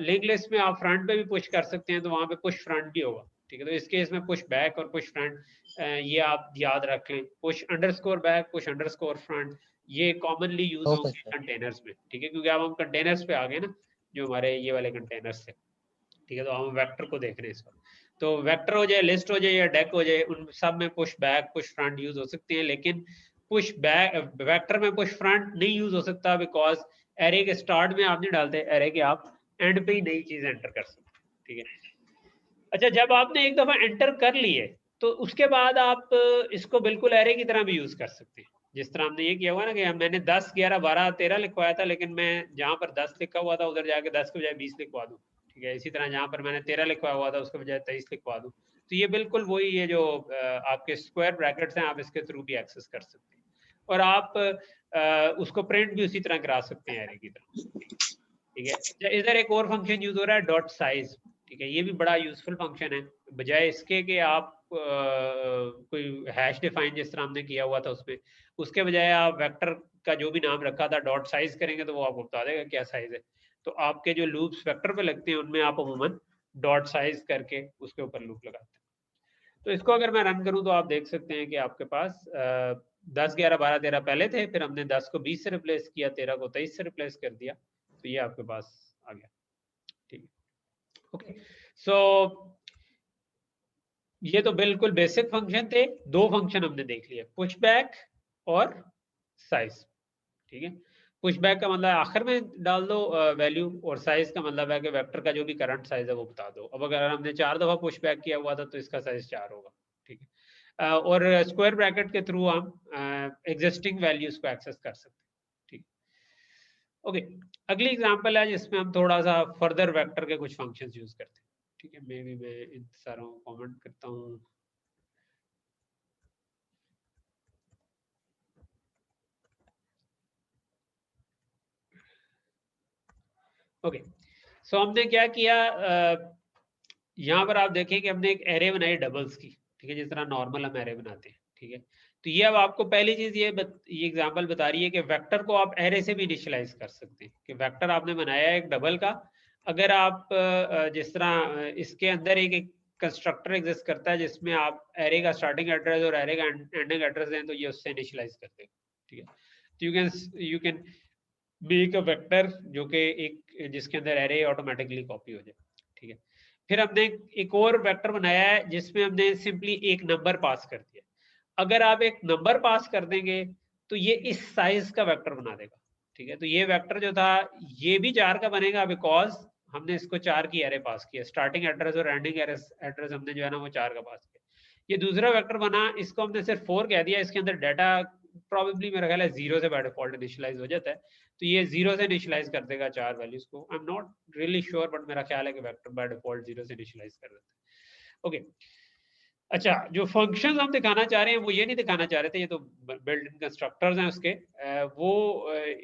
लिंक लिस्ट में आप फ्रंट पे भी पुश कर सकते हैं, तो वहां पे पुश फ्रंट भी होगा, ठीक है। तो इस केस में पुश बैक और पुश फ्रंट ये आप याद रख लें। Push underscore back, push underscore front, ये कॉमनली यूज ओके होंगे सर। कंटेनर्स में, ठीक है, क्योंकि अब हम कंटेनर्स पे आ गए ना। जो हमारे ये वाले कंटेनर्स थे, ठीक है। तो हम वेक्टर को देख रहे हैं इस वक्त, तो वेक्टर हो जाए, लिस्ट हो जाए या डेक हो जाए, उन सब में push back push front use हो सकते हैं, लेकिन पुश बैक वेक्टर में पुश फ्रंट नहीं यूज हो सकता, बिकॉज एरे के स्टार्ट में आप नहीं डालते, एरे के आप एंड पे ही नई चीज एंटर कर सकते, ठीक है। अच्छा, जब आपने एक दफा एंटर कर लिए तो उसके बाद आप इसको बिल्कुल एरे की तरह भी यूज कर सकते हैं। जिस तरह हमने ये किया हुआ ना कि मैंने 10, 11, 12, 13 लिखवाया था, लेकिन मैं जहां पर 10 लिखा हुआ था उधर जाके 10 के बजाय 20 लिखवा दूं, ठीक है। इसी तरह जहां पर मैंने 13 लिखवाया हुआ था उसके बजाय 23 लिखवा दूं, तो ये बिल्कुल वही है जो आपके स्क्वायर ब्रैकेट्स हैं, आप इसके थ्रू भी एक्सेस कर सकते हैं, और आप उसको प्रिंट भी उसी तरह करा सकते हैं एरे की तरह, ठीक है। इधर एक और फंक्शन यूज हो रहा है डॉट साइज, ठीक है। ये भी बड़ा यूजफुल फंक्शन है, बजाय इसके कि आप कोई हैश डिफाइन जिस तरह हमने किया हुआ था उसमें, उसके बजाय आप वेक्टर का जो भी नाम रखा था डॉट साइज करेंगे तो वो आपको बता देगा क्या साइज है। तो आपके जो लूप्स वेक्टर पे लगते हैं उनमें आप अमूमन डॉट साइज करके उसके ऊपर लूप लगाते हैं। तो इसको अगर मैं रन करूं तो आप देख सकते हैं कि आपके पास 10, 11, 12, 13 पहले थे, फिर हमने 10 को 20 से रिप्लेस किया, 13 को 23 से रिप्लेस कर दिया, तो ये आपके पास आ गया, ठीक है। ओके, सो ये तो बिल्कुल बेसिक फंक्शन थे, दो फंक्शन हमने देख लिए, पुश बैक और साइज, ठीक है। पुश बैक का मतलब आखिर में डाल दो वैल्यू, और साइज का मतलब है कि वेक्टर का जो भी करंट साइज है वो बता दो। अब अगर हमने 4 दफा पुश बैक किया हुआ था तो इसका साइज 4 होगा, ठीक है। और स्क्वायर ब्रैकेट के थ्रू हम एग्जिस्टिंग वैल्यूज को एक्सेस कर सकते हैं, ठीक। ओके, अगली एग्जांपल है जिसमें हम थोड़ा सा फर्दर वेक्टर के कुछ फंक्शंस यूज करते हैं, ठीक है। मैं भी इन सारों को कमेंट करता हूँ। ओके, सो हमने क्या किया, यहाँ पर आप देखें कि हमने एक एरे बनाई डबल्स की, ठीक है, जिस तरह नॉर्मल हम एरे बनाते हैं, ठीक है। तो ये अब आपको पहली चीज ये एग्जांपल बता रही है कि वेक्टर को आप एरे से भी इनिशियलाइज कर सकते हैं, कि वेक्टर आपने बनाया है एक डबल का, अगर आप जिस तरह इसके अंदर एक कंस्ट्रक्टर एग्जिस्ट करता है जिसमें आप एरे का स्टार्टिंग एड्रेस और एरे का एंडिंग एड्रेस दें, तो ये उससे इनिशियलाइज करते हैं, ठीक है। तो you can make a vector जो कि एक जिसके अंदर एरे ऑटोमेटिकली कॉपी हो जाए, ठीक है। फिर हमने एक और वेक्टर बनाया है जिसमें हमने सिंपली एक नंबर पास कर दिया। अगर आप एक नंबर पास कर देंगे तो ये इस साइज का वेक्टर बना देगा, ठीक है। तो ये वेक्टर जो था ये भी 4 का बनेगा, बिकॉज हमने इसको 4 की एरे पास किया, स्टार्टिंग एड्रेस और एंडिंग एड्रेस हमने जो है ना वो 4 का पास किया। ये दूसरा वेक्टर बना, इसको हमने सिर्फ 4 कह दिया, इसके अंदर डाटा प्रॉबेबली मेरा ख्याल है 0 से बाय डिफॉल्ट इनिशियलाइज हो जाता है, तो ये 0 से इनिशियलाइज कर देगा 4 वैल्यूज को। I am not really sure, but मेरा ख्याल है कि वेक्टर बाय डिफॉल्ट 0 से इनिशियलाइज कर देता है। ओके, अच्छा, जो फंक्शंस हम दिखाना चाह रहे हैं वो ये नहीं दिखाना चाह रहे थे, ये तो बिल्ट इन कंस्ट्रक्टर्स हैं उसके।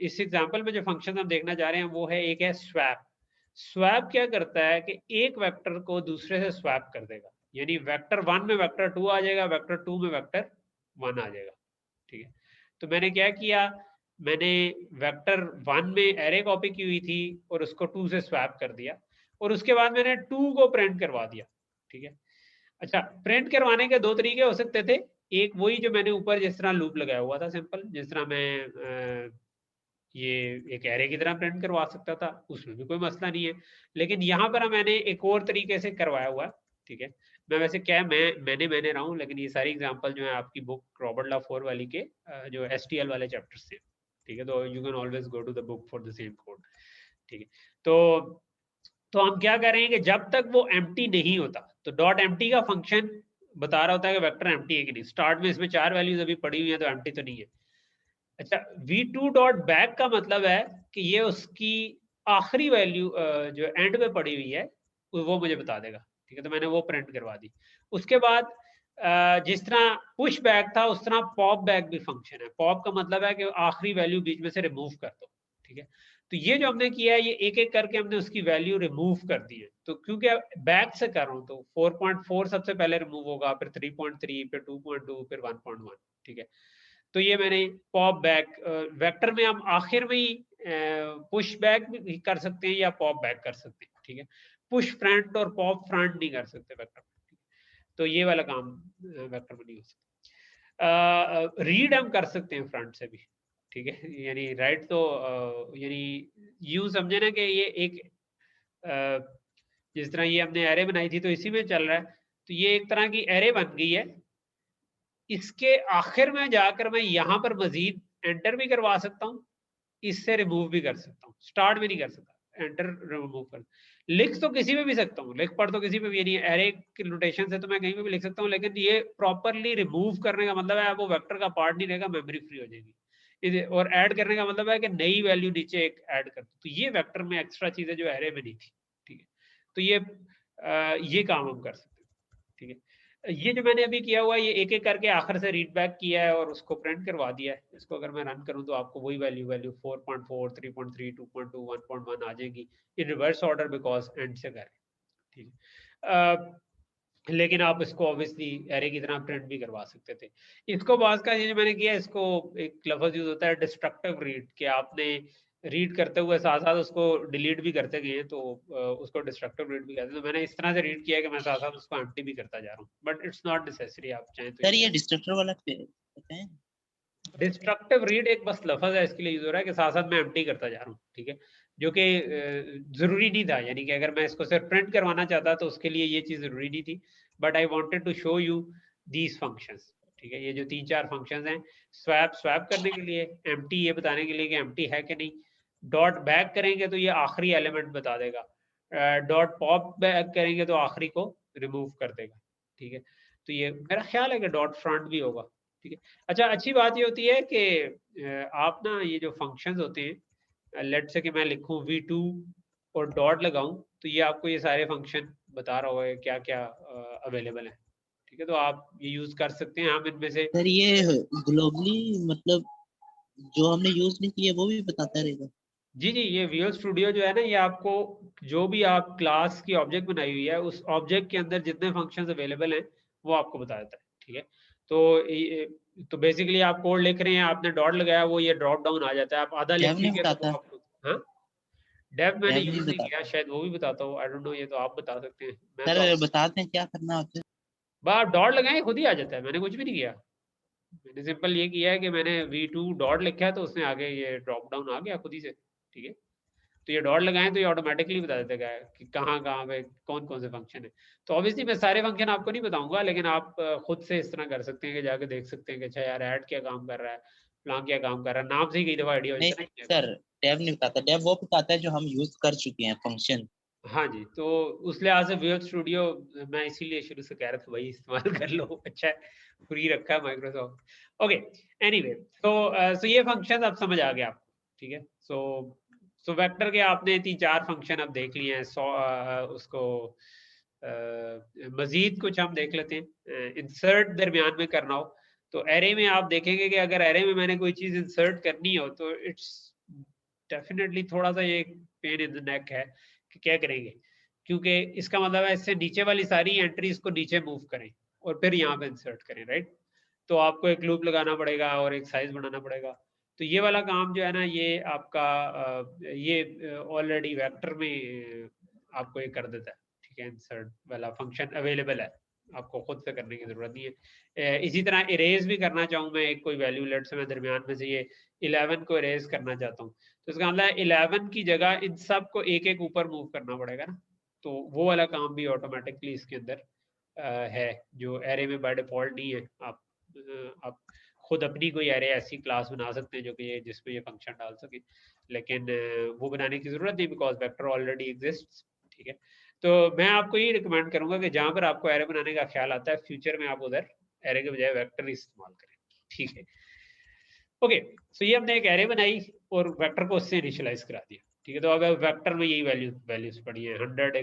इस एग्जांपल में जो फंक्शन हम देखना चाह रहे हैं वो है, एक है स्वैप। स्वैप क्या करता है कि एक वेक्टर को दूसरे से स्वैप कर देगा, यानी वेक्टर 1 में वेक्टर 2 आ जाएगा, वेक्टर 2 में वेक्टर 1 आ जाएगा, ठीक है। तो मैंने क्या किया, मैंने वेक्टर 1 में एरे कॉपी की हुई थी और उसको 2 से स्वैप कर दिया, और उसके बाद मैंने 2 को प्रिंट करवा दिया, ठीक है। अच्छा, प्रिंट करवाने के दो तरीके हो सकते थे, एक वही जो मैंने ऊपर जिस तरह लूप लगाया हुआ था सिंपल, जिस तरह मैं ये एक एरे की तरह प्रिंट करवा सकता था, उसमें भी कोई मसला नहीं है। लेकिन यहाँ पर मैंने एक और तरीके से करवाया हुआ है, ठीक है। मैं वैसे क्या मैंने रहा हूँ, लेकिन ये सारी एग्जांपल जो है आपकी बुक रॉबर्ट लॉ 4 वाली के जो STL वाले चैप्टर्स से, ठीक है। तो you can always go to the book for the same code, ठीक है। तो हम क्या करेंगे कि जब तक वो एम्प्टी नहीं होता, तो डॉट एम्प्टी का फंक्शन बता रहा होता है कि वेक्टर एम्प्टी है कि नहीं। स्टार्ट में इसमें 4 वैल्यूज अभी पड़ी हुई है तो एम्प्टी तो नहीं है। अच्छा, v2 डॉट बैक का मतलब है कि ये उसकी आखिरी वैल्यू जो एंड में पड़ी हुई है वो मुझे बता देगा, ठीक है। तो मैंने वो प्रिंट करवा दी। उसके बाद जिस तरह पुश बैक था उस तरह पॉप बैक भी फंक्शन है। पॉप का मतलब है कि आखिरी वैल्यू बीच में से रिमूव कर दो, ठीक है। तो ये जो हमने किया है, ये एक एक करके हमने उसकी वैल्यू रिमूव कर दी है। तो क्योंकि बैक से कर रहा हूँ तो 4.4 सबसे पहले रिमूव होगा, फिर 3.3, फिर 2.2, फिर 1.1, ठीक है। तो ये मैंने पॉप बैक वेक्टर में हम आखिर में ही पुश बैक भी कर सकते हैं या पॉप बैक कर सकते हैं, ठीक है। पुश फ्रंट और पॉप फ्रंट नहीं कर सकते वेक्टर में, तो ये वाला काम वेक्टर में नहीं हो सकता। रीड हम कर सकते हैं फ्रंट से भी, ठीक है। यानी राइट तो यानी यूं समझे ना कि ये एक जिस तरह ये हमने एरे बनाई थी तो इसी में चल रहा है, तो ये एक तरह की एरे बन गई है। इसके आखिर में जाकर मैं यहाँ पर मजीद एंटर भी करवा सकता हूँ, इससे रिमूव भी कर सकता हूँ, स्टार्ट भी नहीं कर सकता, एंटर रिमूव कर, लिख तो किसी में भी सकता हूँ, लिख पढ़ तो किसी में भी, यानी एरे की नोटेशन से तो मैं कहीं पे भी लिख सकता हूँ, लेकिन ये प्रॉपरली रिमूव करने का मतलब है वो वेक्टर का पार्ट नहीं रहेगा, मेमोरी फ्री हो जाएगी। और ऐड करने का मतलब है कि नई वैल्यू नीचे एक ऐड कर, तो ये वेक्टर में एक्स्ट्रा चीजें जो एरे में नहीं थी, ठीक है। तो ये काम हम कर सकते हैं, ठीक है। ये जो मैंने अभी किया हुआ है, ये एक एक करके आखिर से रीड बैक किया है और उसको प्रिंट करवा दिया है। इसको अगर मैं रन करूं तो आपको वही वैल्यू 4.4, 3.3, 2.2, 1.1 आ जाएगी इन रिवर्स ऑर्डर, बिकॉज एंड से करें, ठीक है। लेकिन आप इसको ऑब्वियसली एरे की तरह प्रिंट भी करवा सकते थे। इसको बात का ये जो मैंने किया, इसको एक लफ्ज यूज होता है डिस्ट्रक्टिव रीड, कि आपने रीड करते हुए साथ साथ उसको डिलीट भी करते गए, तो उसको डिस्ट्रक्टिव रीड भी कहते हैं। तो मैंने इस तरह से रीड किया है कि मैं साथ साथ उसको एम्प्टी भी करता जा रहा हूँ, बट इट्स नॉट नेसेसरी, आप चाहें तो। सर ये डिस्ट्रक्टर वाला कहते हैं? डिस्ट्रक्टिव रीड एक बस लफ्ज है, इसके लिए यूज हो रहा है कि साथ साथ मैं एम्प्टी करता जा रहा हूँ, ठीक है, जो कि जरूरी नहीं था। यानी कि अगर मैं इसको सिर्फ प्रिंट करवाना चाहता तो उसके लिए ये चीज जरूरी नहीं थी, but I wanted to show you these functions, ठीक है। ये जो 3-4 फंक्शंस हैं, स्वैप करने के लिए, एम्प्टी ये बताने के लिए कि एम्प्टी है कि नहीं, डॉट बैक करेंगे तो ये आखिरी एलिमेंट बता देगा, डॉट पॉप बैक करेंगे तो आखिरी को रिमूव कर देगा, ठीक है। तो ये मेरा ख्याल है कि डॉट फ्रंट भी होगा, ठीक है। अच्छा, अच्छी बात ये होती है कि आप ना ये जो फंक्शंस होते हैं, लेट से कि मैं लिखूं v2 और डॉट लगाऊं, तो ये आपको ये सारे फंक्शन बता रहा होगा क्या क्या अवेलेबल है, ठीक है। तो आप ये यूज कर सकते हैं, हम इनमें से। सर ये ग्लोबली मतलब जो हमने यूज नहीं किया वो भी बताता रहेगा? जी जी, ये विजुअल स्टूडियो जो है ना, ये आपको जो भी आप क्लास की ऑब्जेक्ट बनाई हुई है, उस ऑब्जेक्ट के अंदर जितने फंक्शंस अवेलेबल हैं वो आपको बता देता है, ठीक है। तो बेसिकली आप कोड लिख रहे हैं, आपने डॉट लगाया, वो ये ड्रॉप डाउन आ जाता है, आप आधा डेव नहीं लिखेंगे तो वो बताता? आपको, हाँ, डेव मैंने डेव नहीं यूज नहीं बताता? किया, शायद वो भी बताता हूँ, आई डोंट नो, ये तो आप बता सकते हैं, मैं सर तो आप बताते हैं क्या करना होता है? बार डॉट लगाए खुद ही आ जाता है, मैंने कुछ भी नहीं किया। मैंने सिंपल ये किया है कि मैंने v2 डॉट लिखा है, तो उसने आगे ये ड्रॉप डाउन आ गया खुद ही से, ठीक है। तो ये डॉट लगाएं तो ये ऑटोमेटिकली बता देगा कि कहाँ कहाँ पे कौन कौन से फंक्शन है। तो ऑब्वियसली मैं सारे फंक्शन आपको नहीं बताऊंगा, लेकिन आप खुद से इस तरह कर सकते हैं कि जाके देख सकते हैं कि अच्छा यार ऐड क्या काम कर रहा है, प्लान क्या काम कर रहा है, नाम से ही कई दफा आइडिया हो नहीं जाता है ना क्या काम। सर, डेव नहीं बताता, डेव वो बताता है जो हम यूज कर चुके हैं फंक्शन। हाँ जी, तो उस लिहाज से विजुअल स्टूडियो मैं इसीलिए शुरू से कह रहा था भाई इस्तेमाल कर लो, अच्छा है, फ्री रखा है माइक्रोसॉफ्ट। ओके, एनीवे, तो ये फंक्शन अब समझ आ गया आपको, ठीक है। सो वेक्टर के आपने 3-4 फंक्शन अब देख लिए हैं, उसको मजीद कुछ हम देख लेते हैं। इंसर्ट दरमियान में करना हो तो एरे में आप देखेंगे कि अगर एरे में मैंने कोई चीज इंसर्ट करनी हो तो इट्स डेफिनेटली थोड़ा सा ये पेन इन द नेक है कि क्या करेंगे, क्योंकि इसका मतलब है इससे नीचे वाली सारी एंट्रीज को नीचे मूव करें और फिर यहाँ पे इंसर्ट करें, राइट। तो आपको एक लूप लगाना पड़ेगा और एक साइज बनाना पड़ेगा। तो ये वाला काम जो है ना, ये आपका ये ऑलरेडी वेक्टर में आपको ये कर देता है, ठीक है। इंसर्ट वाला फंक्शन अवेलेबल है, आपको खुद से करने की जरूरत नहीं है। इसी तरह इरेज भी करना चाहूँ मैं एक कोई वैल्यू, लेट से मैं दरमियान में से ये 11 को इरेज करना चाहता हूँ, तो इसका मतलब है 11 की जगह इन सब को एक एक ऊपर मूव करना पड़ेगा ना। तो वो वाला काम भी ऑटोमेटिकली इसके अंदर है, जो एरे में बाय डिफॉल्ट नहीं है। आप खुद अपनी कोई एरे ऐसी क्लास बना सकते हैं जो कि जिसमें ये फंक्शन डाल सके, लेकिन वो बनाने की जरूरत नहीं, बिकॉज वेक्टर ऑलरेडी एग्जिस्ट, ठीक है। तो मैं आपको ये रिकमेंड करूंगा कि जहां पर आपको एरे बनाने का ख्याल आता है फ्यूचर में, आप उधर एरे के बजाय वेक्टर इस्तेमाल करें, ठीक है। ओके, सो ये हमने एक एरे बनाई और वेक्टर को उससे इनिशियलाइज करा दिया, ठीक है। तो अब वेक्टर में यही वैल्यूज पड़ी है, 100,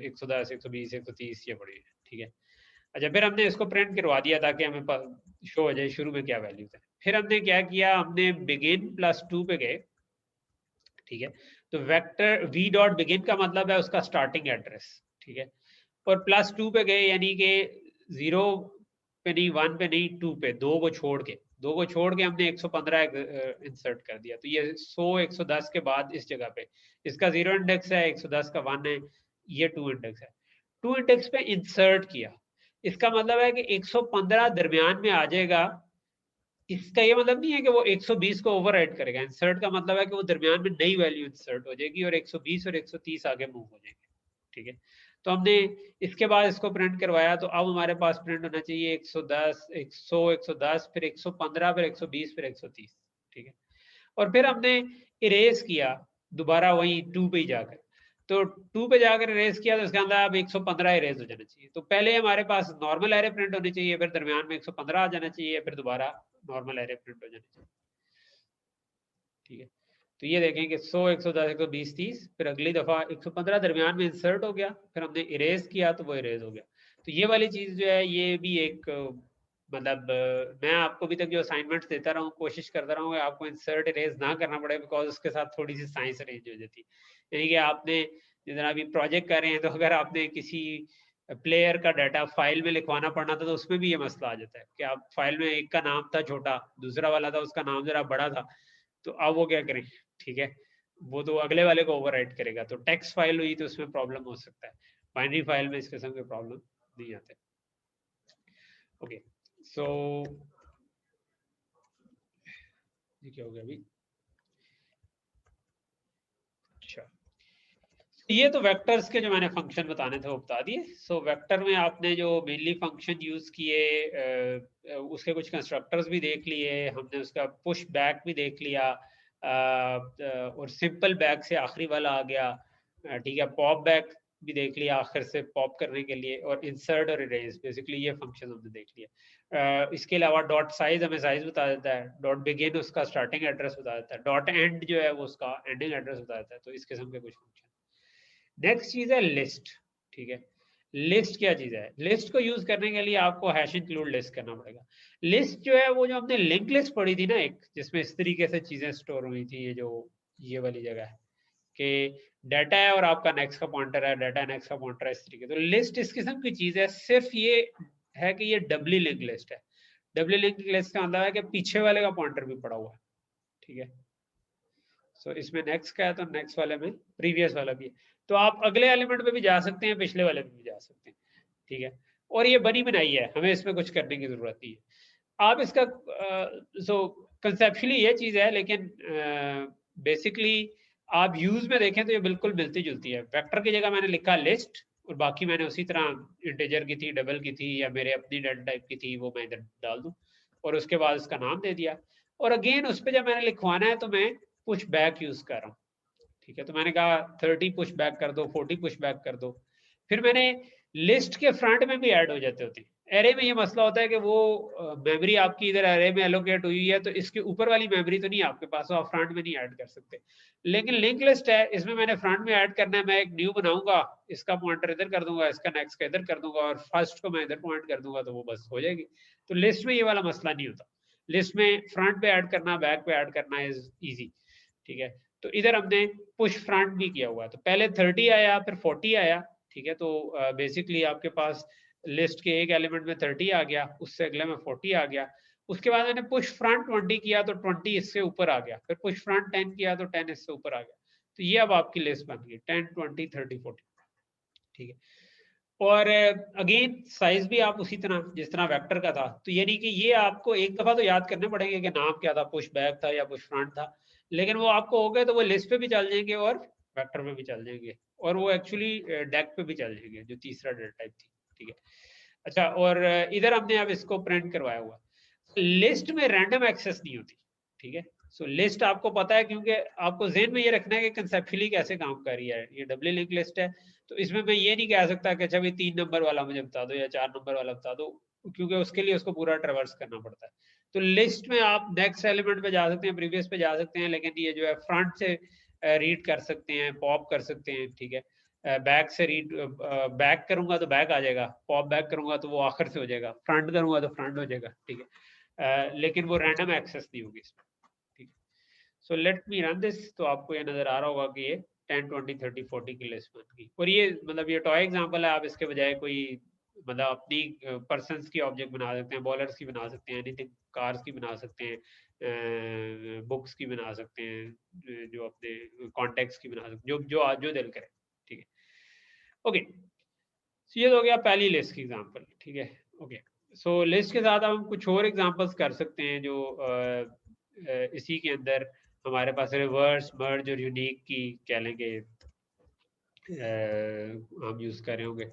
110, 120, 130 ये पड़ी है, ठीक है। अच्छा, फिर हमने इसको प्रिंट करवा दिया ताकि हमें शो हो जाए शुरू में क्या वैल्यूज है। फिर हमने क्या किया, हमने बिगिन +2 पे गए, ठीक है। तो वेक्टर v डॉट बिगिन का मतलब है उसका स्टार्टिंग एड्रेस, ठीक है। और +2 पे गए, यानी कि 0 पे नहीं, 1 पे नहीं, 2 पे, दो को छोड़ के हमने 115 इंसर्ट कर दिया। तो ये 100 110 के बाद इस जगह पे इसका 0 इंडेक्स है, 110 का 1 है, ये 2 इंडेक्स है, 2 इंडेक्स पे इंसर्ट किया। इसका मतलब है कि 115 दरमियान में आ जाएगा इसका ये मतलब नहीं है कि वो 120 को ओवरराइड करेगा। इंसर्ट का मतलब है कि वो दरमियान में नई वैल्यू इंसर्ट हो जाएगी और 120 और 130 आगे मूव हो जाएंगे, ठीक है। तो हमने इसके बाद इसको प्रिंट करवाया, तो अब हमारे पास प्रिंट होना चाहिए 110, 100, 110, फिर 115, फिर 120, फिर 130, ठीक है। और फिर हमने इरेज किया दोबारा वही 2 पे ही जाकर, तो 2 पे जाकर इरेज किया तो इसके अंदर अब 115 इरेज हो जाना चाहिए। तो पहले हमारे पास नॉर्मल एरे प्रिंट होनी चाहिए, फिर दरमियान में 115 आ जाना चाहिए, फिर दोबारा नॉर्मल एरे प्रिंट हो जानी चाहिए, ठीक है। तो ये देखें कि 100, 110, 120, 30, फिर अगली दफा 115 दरमियान में इंसर्ट हो गया, फिर हमने इरेज किया तो वो इरेज हो गया। तो ये वाली चीज जो है ये भी एक मतलब मैं आपको अभी तक जो असाइनमेंट्स देता रहा हूँ, कोशिश करता रहा हूँ आपको इंसर्ट इरेज ना करना पड़े, बिकॉज उसके साथ थोड़ी सी साइंस अरेंज हो जाती है। यानी कि आपने जितना अभी प्रोजेक्ट कर रहे हैं, तो अगर आपने किसी प्लेयर का डाटा फाइल में लिखवाना पड़ना था, तो उसमें भी ये मसला आ जाता है कि आप फाइल में एक का नाम था छोटा, दूसरा वाला था उसका नाम जरा बड़ा था, तो अब वो क्या करें, ठीक है। वो तो अगले वाले को ओवरराइट करेगा। तो टेक्स्ट फाइल हुई तो उसमें प्रॉब्लम हो सकता है, बाइनरी फाइल में इस किस्म के प्रॉब्लम नहीं आते। ओके, सो ये क्या हो गया अभी, अच्छा ये तो वेक्टर्स के जो मैंने फंक्शन बताने थे वो बता दिए। सो वेक्टर में आपने जो मेनली फंक्शन यूज किए, उसके कुछ कंस्ट्रक्टर्स भी देख लिए हमने, उसका पुश बैक भी देख लिया, और सिंपल बैक से आखिरी वाला आ गया, ठीक है। पॉप बैक भी देख लिया आखिर से पॉप करने के लिए, और इंसर्ट और इरेज, बेसिकली ये फंक्शन हमने देख लिया। इसके अलावा डॉट साइज हमें साइज बता देता है, डॉट बिगिन उसका स्टार्टिंग एड्रेस बता देता है, डॉट एंड जो है वो उसका एंडिंग एड्रेस बता देता है। तो इस किस्म के कुछ फंक्शन। नेक्स्ट चीज है लिस्ट, ठीक है। लिस्ट क्या चीज है, लिस्ट को यूज करने के लिए आपको हैश इंक्लूड लिस्ट करना पड़ेगा। लिस्ट जो है वो जो हमने लिंक लिस्ट पढ़ी थी ना एक, जिसमें इस तरीके से चीजें स्टोर हुई थी, ये जो ये वाली जगह है कि डाटा है और आपका नेक्स्ट का पॉइंटर है, डाटा नेक्स्ट का पॉइंटर है, इस तरीके। तो लिस्ट इस किस्म की चीज है, सिर्फ ये है कि ये डबली लिंक लिस्ट है। डबली लिंक लिस्ट का मतलब है कि पीछे वाले का पॉइंटर भी पड़ा हुआ है, ठीक है। सो इसमें नेक्स्ट का है तो नेक्स्ट वाले में प्रीवियस वाला भी है, तो आप अगले एलिमेंट पे भी जा सकते हैं, पिछले वाले पे भी जा सकते हैं, ठीक है। और ये बनी बनाई है, हमें इसमें कुछ करने की जरूरत नहीं है। आप इसका सो कंसेप्चुअली ये चीज है, लेकिन बेसिकली आप यूज में देखें तो ये बिल्कुल मिलती जुलती है। वेक्टर की जगह मैंने लिखा लिस्ट, और बाकी मैंने उसी तरह इंटीजर की थी, डबल की थी, या मेरे अपनी डाटा टाइप की थी, वो मैं इधर डाल दूं, और उसके बाद उसका नाम दे दिया। और अगेन उस पर जब मैंने लिखवाना है तो मैं पुश बैक यूज कर रहा हूँ, ठीक है। तो मैंने कहा 30 पुश बैक कर दो, 40 पुश बैक कर दो। फिर मैंने लिस्ट के फ्रंट में भी ऐड हो जाते होते हैं। एरे में ये मसला होता है कि वो मेमोरी आपकी इधर एरे में एलोकेट हुई है, तो इसके ऊपर वाली मेमोरी तो नहीं है आपके पास, तो आप फ्रंट में नहीं ऐड कर सकते। लेकिन लिंक लिस्ट है, इसमें मैंने फ्रंट में ऐड करना है, मैं एक न्यू बनाऊंगा, इसका पॉइंटर इधर कर दूंगा, इसका नेक्स्ट का इधर कर दूंगा, और फर्स्ट को मैं इधर पॉइंट कर दूंगा, तो वो बस हो जाएगी। तो लिस्ट में ये वाला मसला नहीं होता। लिस्ट में फ्रंट पे ऐड करना, बैक पे ऐड करना इज ईजी, ठीक है। तो इधर हमने पुश फ्रंट भी किया हुआ है, तो पहले 30 आया, फिर 40 आया, ठीक है। तो बेसिकली आपके पास लिस्ट के एक एलिमेंट में 30 आ गया, उससे अगले में 40 आ गया। उसके बाद मैंने पुश फ्रंट 20 किया तो 20 इससे ऊपर आ गया, फिर पुश फ्रंट 10 किया तो 10 इससे ऊपर आ गया। तो ये अब आपकी लिस्ट बन गई 10, 20, 30, 40, ठीक है। और अगेन साइज भी आप उसी तरह जिस तरह वेक्टर का था, तो यानी कि ये आपको एक दफा तो याद करने पड़ेंगे कि नाम क्या था, पुश बैक था या पुश फ्रंट था, लेकिन वो आपको हो गए तो वो लिस्ट पे भी चल जाएंगे और वेक्टर पे भी चल जाएंगे, और वो एक्चुअली डेक पे भी चल जाएंगे, जो तीसरा डेटा टाइप थी, ठीक है। अच्छा, और इधर हमने अब इसको प्रिंट करवाया हुआ। लिस्ट में रैंडम एक्सेस नहीं होती, ठीक है। सो लिस्ट आपको पता है, क्योंकि आपको जेहन में ये रखना है कि कंसेप्चुअली कैसे काम कर रही है। ये डबली लिंक लिस्ट है, तो इसमें मैं ये नहीं कह सकता कि अच्छा भाई 3 नंबर वाला मुझे बता दो या 4 नंबर वाला बता दो, क्योंकि उसके लिए उसको पूरा ट्रेवर्स करना पड़ता है। तो लिस्ट में आप नेक्स्ट एलिमेंट पे जा सकते हैं, प्रीवियस पे जा सकते हैं, लेकिन ये जो है फ्रंट से रीड कर सकते हैं, पॉप कर सकते हैं, ठीक है। बैक से रीड बैक करूंगा तो बैक आ जाएगा, पॉप बैक करूंगा तो वो आखिर से हो जाएगा, फ्रंट करूंगा तो फ्रंट हो जाएगा, ठीक है। लेकिन वो रैंडम एक्सेस नहीं होगी इसमें, ठीक है। So let me run this, तो आपको ये नजर आ रहा होगा कि ये 10, 20, 30, 40 की लिस्ट बन गई। और ये मतलब ये टॉय एग्जांपल है, आप इसके बजाय कोई मतलब अपनी पर्सन्स की ऑब्जेक्ट बना सकते हैं, बॉलर्स की बना सकते हैं, एनीथिंग, कार्स की बना सकते हैं, बुक्स की बना सकते हैं, जो अपने कॉन्टेक्ट्स की बना सकते हैं, जो दिल करे, ठीक है। ओके, तो ये तो हो गया पहली लिस्ट की एग्जांपल, ठीक है। ओके, सो लिस्ट के साथ हम कुछ और एग्जांपल्स कर सकते हैं जो इसी के अंदर हमारे पास रिवर्स, मर्ज और यूनिक की कह लेंगे हम यूज कर रहे होंगे।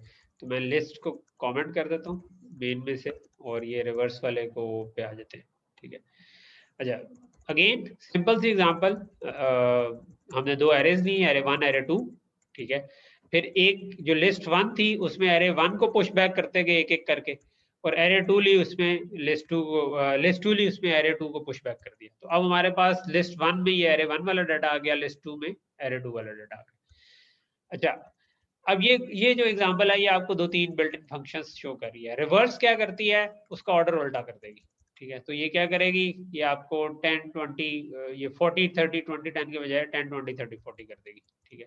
तो मैं लिस्ट को कमेंट कर देता हूँ मेन में से, और ये रिवर्स वाले को पे आ जाते हैं। ठीक है, अच्छा अगेन सिंपल सी एग्जांपल, हमने दो एरेज ली, एरे 1 एरे 2। ठीक है, फिर एक जो लिस्ट 1 थी उसमें एरे 1 को पुश बैक करते गए एक एक करके, और एरे 2 ली उसमें लिस्ट 2 को, लिस्ट 2 ली उसमें एरे 2 को पुश बैक कर दिया। तो अब हमारे पास लिस्ट 1 में ये एरे 1 वाला डाटा आ गया, लिस्ट 2 में एरे 2 वाला डाटा आ गया। अच्छा, अब ये जो एग्जांपल है ये आपको 2-3 बिल्ट इन फंक्शंस शो कर रही है। रिवर्स क्या करती है, उसका ऑर्डर उल्टा कर देगी। ठीक है, तो ये क्या करेगी, ये आपको 10 20 ये 40 30 20 10 के बजाय 10 20 30 40 कर देगी। ठीक है,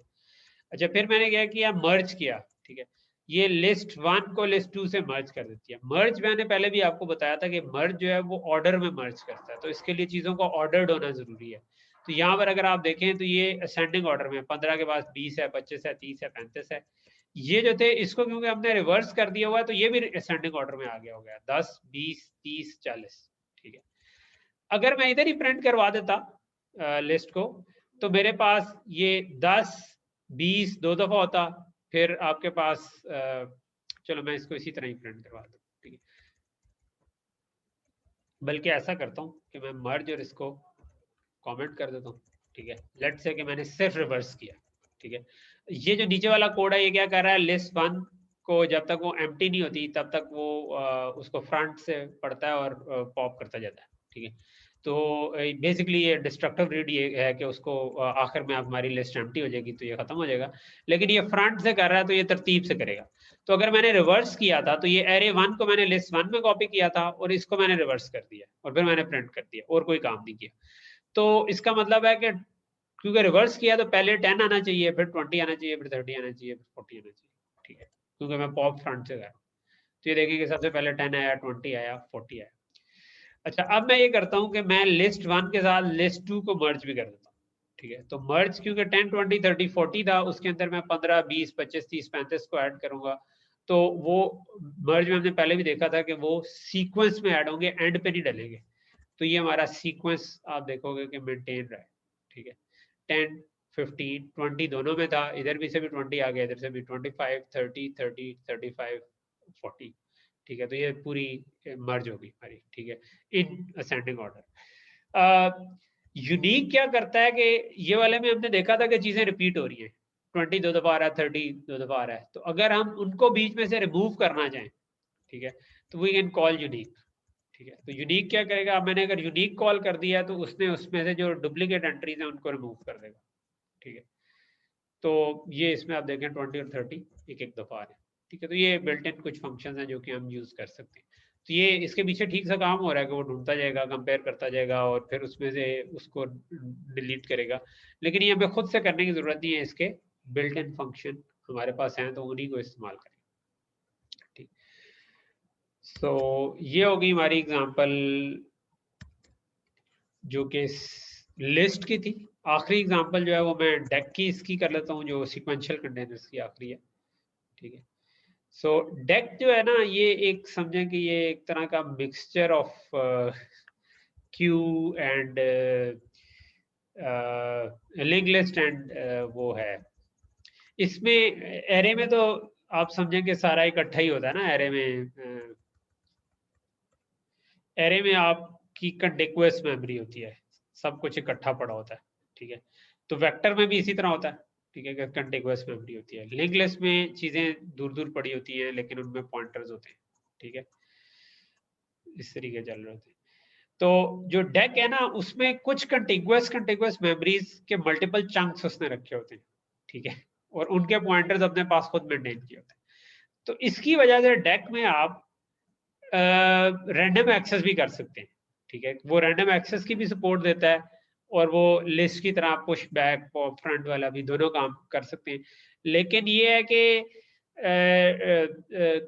अच्छा फिर मैंने क्या किया, मर्ज किया। ठीक है, ये लिस्ट 1 को लिस्ट 2 से मर्ज कर देती है। मर्ज मैंने पहले भी आपको बताया था कि मर्ज जो है वो ऑर्डर में मर्ज करता है, तो इसके लिए चीजों का ऑर्डर्ड होना जरूरी है। तो यहाँ पर अगर आप देखें तो ये असेंडिंग ऑर्डर में 15 के बाद 20 है, 25 है, 30 है, 35 है। ये जो थे इसको क्योंकि हमने रिवर्स कर दिया हुआ है तो ये भी असेंडिंग ऑर्डर में आ गया हो गया, 10 20 30 40। ठीक है, अगर मैं इधर ही प्रिंट करवा देता लिस्ट को, तो मेरे पास ये 10 20 दो दफा होता, फिर आपके पास चलो मैं इसको इसी तरह ही प्रिंट करवा दूँ। ठीक है, बल्कि ऐसा करता हूँ कि मैं मर्ज और इसको कमेंट कर देता हूँ। ठीक है, लेट्स से कि मैंने सिर्फ रिवर्स किया। ठीक है, ये जो नीचे वाला कोड है ये क्या कर रहा है, लिस्ट 1 को जब तक वो एम्प्टी नहीं होती तब तक वो उसको फ्रंट से पढ़ता है और पॉप करता जाता है। ठीक है, तो बेसिकली ये डिस्ट्रक्टिव रीड ये है कि उसको आखिर में हमारी लिस्ट एम्प्टी हो जाएगी तो ये खत्म हो जाएगा, लेकिन ये फ्रंट से कर रहा है तो ये तरतीब से करेगा। तो अगर मैंने रिवर्स किया था तो ये एरे 1 को मैंने लिस्ट 1 में कॉपी किया था और इसको मैंने रिवर्स कर दिया और फिर मैंने प्रिंट कर दिया और कोई काम नहीं किया। तो इसका मतलब है कि क्योंकि रिवर्स किया तो पहले 10 आना चाहिए, फिर 20 आना चाहिए, फिर 30 आना चाहिए, फिर 40 आना चाहिए। ठीक है, क्योंकि मैं पॉप फ्रंट से कर रहा हूँ। तो ये देखिए कि सबसे पहले 10 आया, 20 आया, 40 आया। अच्छा, अब मैं ये करता हूँ कि मैं लिस्ट 1 के साथ लिस्ट 2 को मर्ज भी कर देता हूँ। ठीक है, तो मर्ज क्योंकि 10 20 30 40 था, उसके अंदर मैं 15 20 25 30 35 को ऐड करूंगा। तो वो मर्ज में हमने पहले भी देखा था कि वो सीक्वेंस में ऐड होंगे, एंड पे नहीं डलेंगे। तो ये हमारा सीक्वेंस आप देखोगे कि मेंटेन रहा है। ठीक है, 10 15 20 दोनों में था, इधर भी से भी 20 आ गया, इधर से भी 25 30 30 35 40। ठीक है, तो ये पूरी मर्ज होगी हमारी। ठीक है, इन असेंडिंग ऑर्डर। यूनिक क्या करता है कि ये वाले में हमने देखा था कि चीजें रिपीट हो रही हैं, 20 दो दफा आ रहा है, 30 दो दफा आ रहा है। तो अगर हम उनको बीच में से रिमूव करना चाहें, ठीक है, तो वी कैन कॉल यूनिक। ठीक है, तो यूनिक क्या करेगा, मैंने अगर यूनिक कॉल कर दिया तो उसने उसमें से जो डुप्लीकेट एंट्रीज हैं उनको रिमूव कर देगा। ठीक है, तो ये इसमें आप देखें 20 और 30 एक एक दफा आ रहे हैं। ठीक है, तो ये बिल्ट इन कुछ फंक्शंस हैं जो कि हम यूज कर सकते हैं। तो ये इसके पीछे ठीक सा काम हो रहा है कि वो ढूंढता जाएगा, कंपेयर करता जाएगा और फिर उसमें से उसको डिलीट करेगा। लेकिन ये हमें खुद से करने की जरूरत नहीं है, इसके बिल्ट इन फंक्शन हमारे पास हैं तो उन्हीं को इस्तेमाल करें। ठीक, सो ये होगी हमारी एग्जांपल जो कि लिस्ट की थी। आखिरी एग्जांपल जो है वो मैं डेक की इसकी कर लेता हूँ, जो सीक्वेंशियल कंटेनर्स की आखिरी है। ठीक है, सो डेक जो है ना, ये एक समझें कि ये एक तरह का mixture of Q and link list and वो है। इसमें एरे में तो आप समझें कि सारा इकट्ठा ही होता है ना। एरे में आपकी कंटिग्युअस मेमोरी होती है, सब कुछ इकट्ठा पड़ा होता है। ठीक है, तो वेक्टर में भी इसी तरह होता है। ठीक है, कंटिग्युअस मेमोरी होती है। लिंक लिस्ट में चीजें दूर दूर पड़ी होती हैं लेकिन उनमें पॉइंटर्स होते हैं। ठीक है, इस तरीके चल रहे होते हैं। तो जो डेक है ना, उसमें कुछ कंटिग्युअस मेमोरीज के मल्टीपल चंक्स उसने रखे होते हैं। ठीक है, और उनके पॉइंटर्स अपने पास खुद मेंटेन किए होते हैं। तो इसकी वजह से डेक में आप रैंडम एक्सेस भी कर सकते हैं। ठीक है, वो रैंडम एक्सेस की भी सपोर्ट देता है और वो लिस्ट की तरह पुश बैक फ्रंट वाला भी दोनों काम कर सकते हैं। लेकिन ये है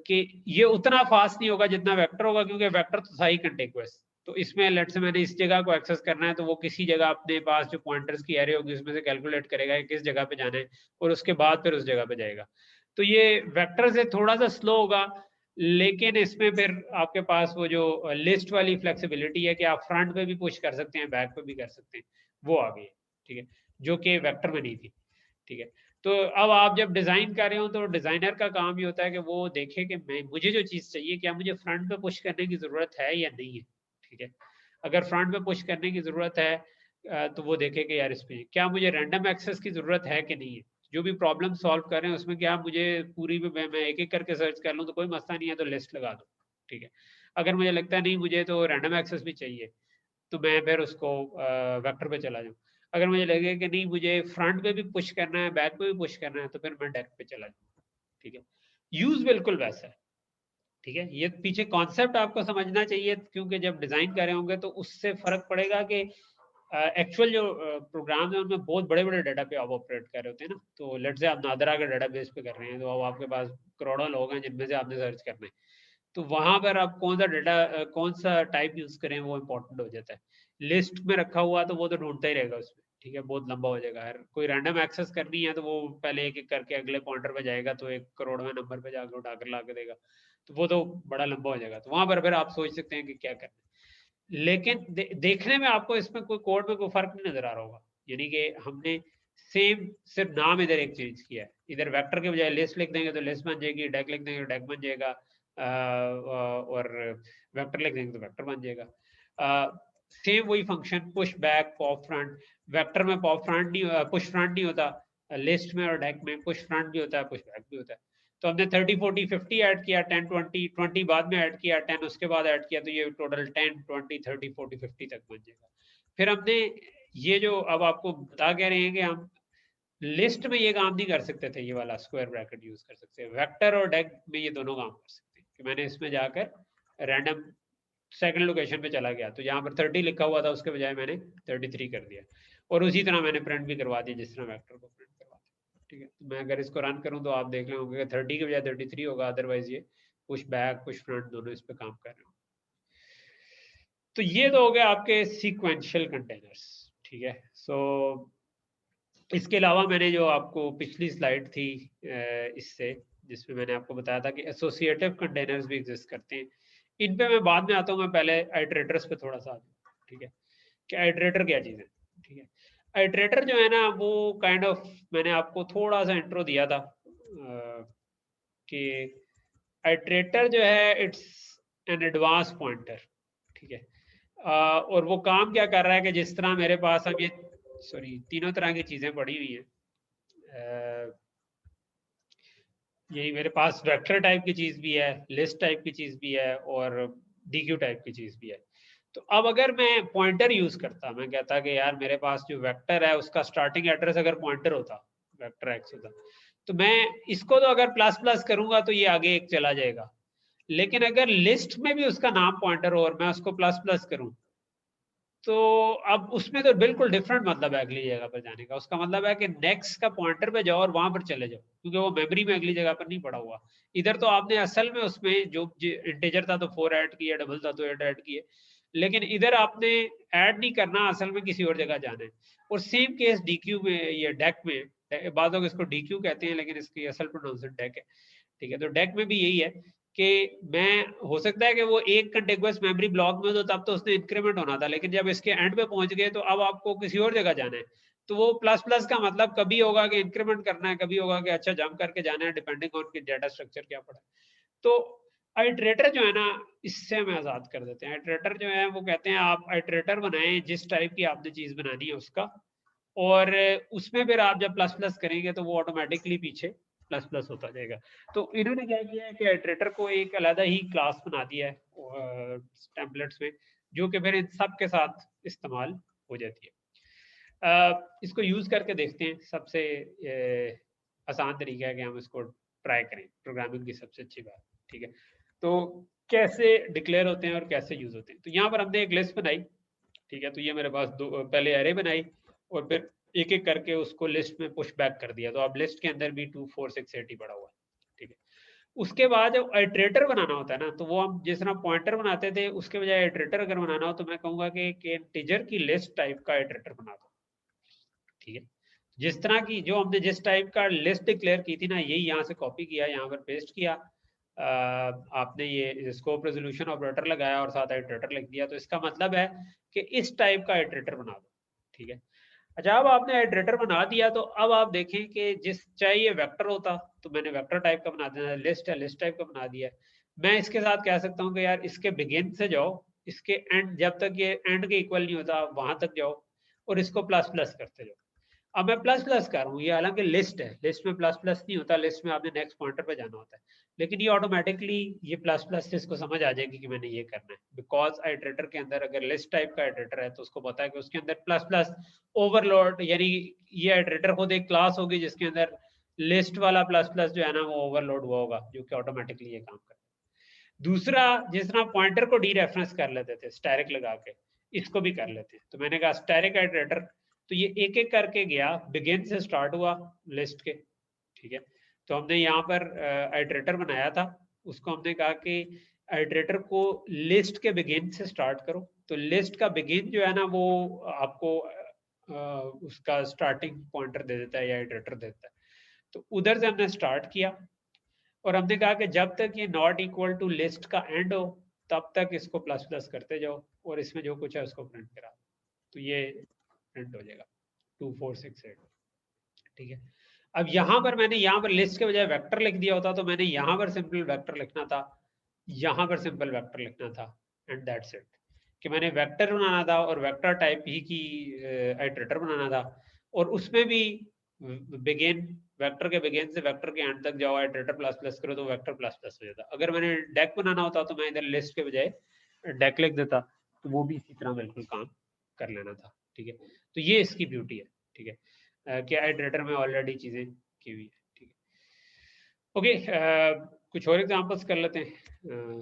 कि ये उतना फास्ट नहीं होगा जितना वेक्टर होगा, क्योंकि वेक्टर तो था ही कंटिग्युअस। तो इसमें लेट से मैंने इस जगह को एक्सेस करना है तो वो किसी जगह अपने पास जो पॉइंटर्स की एरे होगी उसमें से कैलकुलेट करेगा कि किस जगह पे जाना है और उसके बाद फिर उस जगह पे जाएगा। तो ये वेक्टर से थोड़ा सा स्लो होगा, लेकिन इसमें फिर आपके पास वो जो लिस्ट वाली फ्लेक्सिबिलिटी है कि आप फ्रंट पे भी पुश कर सकते हैं, बैक पे भी कर सकते हैं, वो आ गई है, ठीक है, जो कि वेक्टर में नहीं थी, ठीक है। तो अब आप जब डिजाइन कर रहे हो तो डिजाइनर का काम ये होता है कि वो देखे कि मैं मुझे जो चीज चाहिए क्या मुझे फ्रंट पे पुश करने की जरूरत है या नहीं है, ठीक है। अगर फ्रंट पे पुश करने की जरूरत है तो वो देखे कि यार इसमें क्या मुझे रैंडम एक्सेस की जरूरत है कि नहीं है। जो भी प्रॉब्लम सॉल्व कर रहे हैं उसमें क्या मुझे पूरी में मैं एक एक करके सर्च कर लूँ तो कोई मसला नहीं है, तो लिस्ट लगा दो, ठीक है। अगर मुझे लगता है नहीं मुझे तो रैंडम एक्सेस भी चाहिए तो मैं फिर उसको वेक्टर पे चला जाऊँ। अगर मुझे लगे कि नहीं मुझे फ्रंट पे भी पुश करना है, बैक पे भी पुश करना है, तो फिर मैं डेक पे चला जाऊँ, ठीक है। यूज बिल्कुल वैसा है, ठीक है। ये पीछे कॉन्सेप्ट आपको समझना चाहिए, क्योंकि जब डिजाइन कर रहे होंगे तो उससे फर्क पड़ेगा कि एक्चुअल जो प्रोग्राम है उनमें बहुत बड़े बड़े डाटा पे आप ऑपरेट कर रहे होते हैं ना। तो लेट्स से आप नादरा के डाटाबेस पे कर रहे हैं, तो अब आपके पास करोड़ों लोग हैं जिनमें से आपने सर्च करना है, तो वहां पर आप कौन सा डाटा कौन सा टाइप यूज करें वो इंपॉर्टेंट हो जाता है। लिस्ट में रखा हुआ तो वो तो ढूंढता ही रहेगा उसमें, ठीक है, बहुत लंबा हो जाएगा। अगर कोई रैंडम एक्सेस करनी है तो वो पहले एक एक करके अगले पॉइंटर पे जाएगा, तो 1 करोड़वें नंबर पे जाकर उठा कर ला के देगा, तो वो तो बड़ा लंबा हो जाएगा। तो वहां पर फिर आप सोच सकते हैं कि क्या करना है। लेकिन देखने में आपको इसमें कोई कोड में कोई फर्क नहीं नजर आ रहा होगा, यानी कि हमने सेम सिर्फ नाम इधर एक चेंज किया है। इधर वेक्टर के बजाय लिस्ट लिख देंगे तो लिस्ट बन जाएगी, डेक लिख देंगे तो डेक बन जाएगा, और वेक्टर लिख देंगे तो वेक्टर बन जाएगा। सेम वही function push back pop front. Vector में पॉप फ्रंट नहीं, पुश फ्रंट नहीं होता, लिस्ट में और डेक में पुश फ्रंट भी होता है पुश बैक भी होता है। तो हमने 30 40 50 ऐड किया, 10 20 20 बाद में ऐड किया, 10 उसके बाद ऐड किया, तो ये टोटल 10 20 30 40 50 तक बन जाएगा। फिर हमने ये जो अब आपको बता कह रहे हैं कि हम लिस्ट में ये काम नहीं कर सकते थे, ये वाला स्क्वायर ब्रैकेट यूज कर सकते हैं, वेक्टर और डेक में ये दोनों काम कर सकते हैं। कि मैंने इसमें जाकर रैंडम सेकंड लोकेशन पे चला गया, तो यहाँ पर 30 लिखा हुआ था उसके बजाय मैंने 33 कर दिया, और उसी तरह मैंने प्रिंट भी करवा दिया जिस तरह वेक्टर को प्रिंट करवा दिया, ठीक है। तो मैं अगर इसको रन करूँ तो आप देख रहे होंगे 30 के बजाय 33 होगा, अदरवाइज ये पुश बैक पुश फ्रंट दोनों इस पे काम कर रहे हो। तो ये तो हो गया आपके सीक्वेंशियल कंटेनर्स, ठीक है। सो इसके अलावा मैंने जो आपको पिछली स्लाइड थी इससे, जिसमें मैंने आपको बताया था कि एसोसिएटिव कंटेनर्स भी एग्जिस्ट करते हैं। इन पे मैं बाद में आता हूँ, मैं पहले आइटरेटर्स पे थोड़ा सा आ जाऊँ, ठीक है, कि आइटरेटर क्या चीज़ है, ठीक है। आइटरेटर जो है ना वो काइंड ऑफ मैंने आपको थोड़ा सा इंट्रो दिया था कि आइटरेटर जो है इट्स एन एडवांस पॉइंटर, ठीक है। और वो काम क्या कर रहा है कि जिस तरह मेरे पास अब ये सॉरी तीनों तरह की चीज़ें पड़ी हुई हैं, यही मेरे पास वेक्टर टाइप की चीज भी है, लिस्ट टाइप की चीज भी है, और डीक्यू टाइप की चीज भी है। तो अब अगर मैं पॉइंटर यूज करता, मैं कहता कि यार मेरे पास जो वेक्टर है उसका स्टार्टिंग एड्रेस अगर पॉइंटर होता, वेक्टर एक्स होता, तो मैं इसको तो अगर प्लस प्लस करूंगा तो ये आगे एक चला जाएगा। लेकिन अगर लिस्ट में भी उसका नाम पॉइंटर हो और मैं उसको प्लस प्लस करूं, तो अब उसमें तो बिल्कुल डिफरेंट मतलब है अगली जगह पर जाने का। उसका मतलब है कि नेक्स्ट का पॉइंटर पे जाओ और वहां पर चले जाओ, क्योंकि वो मेमोरी में अगली जगह पर नहीं पड़ा हुआ। इधर तो आपने असल में उसमें जो इंटीजर था तो 4 ऐड किया, डबल था तो 8 ऐड किए, लेकिन इधर आपने ऐड नहीं करना, असल में किसी और जगह जाना है। और सेम केस डीक्यू में या डेक में, बाद लोग इसको डीक्यू कहते हैं लेकिन इसकी असल प्रोनाउंसिएशन डेक है, ठीक है। तो डेक में भी यही है कि मैं हो सकता है कि वो एक कंटिगुअस मेमोरी ब्लॉक में, तो तब तो उसने इंक्रीमेंट होना था, लेकिन जब इसके एंड पे पहुंच गए तो अब आपको किसी और जगह जाना है। तो वो प्लस प्लस का मतलब कभी होगा कि इंक्रीमेंट करना है, कभी होगा कि अच्छा जंप करके जाना है, डिपेंडिंग ऑन कि डाटा स्ट्रक्चर क्या पड़ा है। तो आइटरेटर जो है ना, इससे हमें आजाद कर देते हैं। आइटरेटर जो है वो कहते हैं आप आइटरेटर बनाएं जिस टाइप की आपने चीज बनानी है उसका, और उसमें फिर आप जब प्लस प्लस करेंगे तो वो ऑटोमेटिकली पीछे प्लस प्लस होता जाएगा। तो इन्होंने क्या किया है कि आइटरेटर को एक अलग ही क्लास बना दिया है टेम्पलेट्स में, जो कि फिर इन सब के साथ इस्तेमाल हो जाती है। इसको यूज करके देखते हैं। सबसे आसान तरीका है कि हम इसको ट्राई करें, प्रोग्रामिंग की सबसे अच्छी बात, ठीक है। तो कैसे डिक्लेयर होते हैं और कैसे यूज होते हैं। तो यहाँ पर हमने एक लिस्ट बनाई, ठीक है। तो ये मेरे पास दो पहले एरे बनाई और फिर एक एक करके उसको लिस्ट में पुश बैक कर दिया। तो अब लिस्ट के अंदर भी 2 4 6 8 ही पड़ा हुआ है, ठीक है। उसके बाद जब आइटरेटर बनाना होता है ना, तो वो हम जिस तरह पॉइंटर बनाते थे उसके बजाय आइटरेटर अगर बनाना हो तो मैं कहूंगा कि इंटीजर की लिस्ट टाइप का आइटरेटर बना दो, ठीक है। जिस तरह की जो हमने जिस टाइप का लिस्ट डिक्लेयर की थी ना, यही यहाँ से कॉपी किया, यहाँ पर पेस्ट किया, आपने ये स्कोप रेजोल्यूशन ऑपरेटर लगाया और साथ आइटरेटर लिख दिया, तो इसका मतलब है कि इस टाइप का आइटरेटर बना दो, ठीक है। अच्छा, अब आपने आइटरेटर बना दिया तो अब आप देखें कि जिस चाहे ये वेक्टर होता तो मैंने वेक्टर टाइप का बना दिया, लिस्ट है लिस्ट टाइप का बना दिया। मैं इसके साथ कह सकता हूँ कि यार इसके बिगिन से जाओ, इसके एंड, जब तक ये एंड के इक्वल नहीं होता वहां तक जाओ और इसको प्लस प्लस करते जाओ। अब मैं प्लस प्लस कर रहा हूँ, ये हालांकि लिस्ट है, लिस्ट में प्लस प्लस नहीं होता, लिस्ट में आपने नेक्स्ट पॉइंटर पे जाना होता है, लेकिन ये ऑटोमेटिकली ये प्लस प्लस से इसको समझ आ जाएगी कि मैंने ये करना है, बिकॉज आइटरेटर के अंदर अगर लिस्ट टाइप का आइटरेटर है तो उसको पता है कि उसके अंदर प्लस प्लस ओवरलोड, यानी ये आइटरेटर खुद एक क्लास होगी जिसके अंदर लिस्ट वाला प्लस प्लस जो है ना वो ओवरलोड हुआ होगा, जो कि ऑटोमेटिकली ये काम करता है। दूसरा, जिस तरह पॉइंटर को डी रेफरेंस कर लेते थे स्टैरिक लगा के, इसको भी कर लेते हैं। तो मैंने कहा स्टैरिक आइटरेटर, तो ये एक एक करके गया, बिगिन से स्टार्ट हुआ लिस्ट के, ठीक है। तो हमने यहाँ पर आइटरेटर बनाया था, उसको हमने कहा कि आइटरेटर को लिस्ट के बिगिन से स्टार्ट करो। तो लिस्ट का बिगिन जो है ना वो आपको उसका स्टार्टिंग पॉइंटर दे देता है या आइटरेटर देता है। तो उधर से हमने स्टार्ट किया और हमने कहा कि जब तक ये नॉट इक्वल टू लिस्ट का एंड हो तब तक इसको प्लस प्लस करते जाओ और इसमें जो कुछ है उसको प्रिंट करा, तो ये प्रिंट हो जाएगा 2468, ठीक है। अब यहाँ पर मैंने यहाँ पर लिस्ट के बजाय वेक्टर लिख दिया होता तो मैंने यहाँ पर सिंपल वेक्टर लिखना था, यहाँ पर सिंपल वेक्टर लिखना था, एंड दैट्स इट। कि मैंने वेक्टर बनाना था और वेक्टर टाइप ही की आइटरेटर बनाना था, और उसमें भी बिगिन, वेक्टर के बिगिन से वेक्टर के एंड तक जाओ, आइटरेटर प्लस प्लस करो तो वेक्टर प्लस प्लस हो जाता। अगर मैंने डेक बनाना होता तो मैं इधर लिस्ट के बजाय डेक लिख देता, तो वो भी इसी तरह बिल्कुल काम कर लेना था, ठीक है। तो ये इसकी ब्यूटी है, ठीक है, कि आइटरेटर में ऑलरेडी चीजें की हुई है, ठीक है। ओके, कुछ और एग्जांपल्स कर लेते हैं।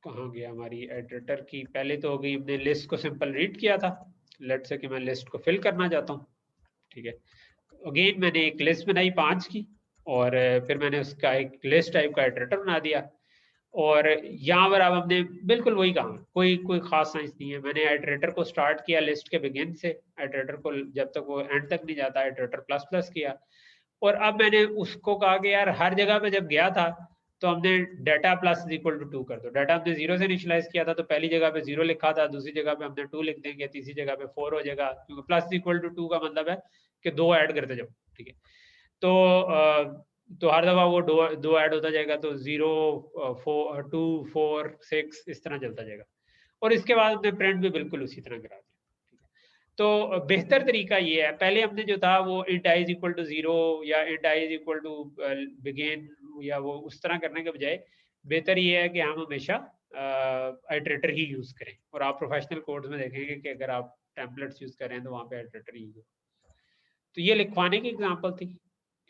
कहाँ गया हमारी आइटरेटर की, पहले तो हो गई, हमने लिस्ट को सिंपल रीड किया था, लेट्स से कि मैं लिस्ट को फिल करना चाहता हूँ, ठीक है। अगेन मैंने एक लिस्ट बनाई 5 की और फिर मैंने उसका एक लिस्ट टाइप का आइटरेटर बना दिया, और यहाँ पर अब हमने बिल्कुल वही काम, कोई कोई खास साइंस नहीं है। मैंने आइटरेटर को स्टार्ट किया लिस्ट के बिगिन से, आइटरेटर को जब तक वो एंड तक नहीं जाता आइटरेटर प्लस प्लस किया, और अब मैंने उसको कहा कि यार हर जगह पे जब गया था तो हमने डाटा प्लस इक्वल टू 2 कर दो। डाटा हमने 0 से इनिशियलाइज किया था तो पहली जगह पे 0 लिखा था, दूसरी जगह पे हमने 2 लिख देंगे, तीसरी जगह पे 4 हो जाएगा, क्योंकि प्लस इक्वल टू 2 का मतलब है कि 2 ऐड करते जाओ, ठीक है। तो हर दफा वो दो ऐड होता जाएगा, तो 0 4 2 4 6 इस तरह चलता जाएगा, और इसके बाद हमने प्रिंट भी बिल्कुल उसी तरह करा दिया, ठीक है। तो बेहतर तरीका ये है, पहले हमने जो था वो int I is equal to 0 या int I is equal to begin या वो उस तरह करने के बजाय बेहतर ये है कि हम हमेशा आइटरेटर ही यूज करें, और आप प्रोफेशनल कोड्स में देखेंगे कि अगर आप टेम्पलेट्स यूज कर रहे हैं तो वहाँ पे आइटरेटर ही यूज। तो ये लिखवाने की एग्जांपल थी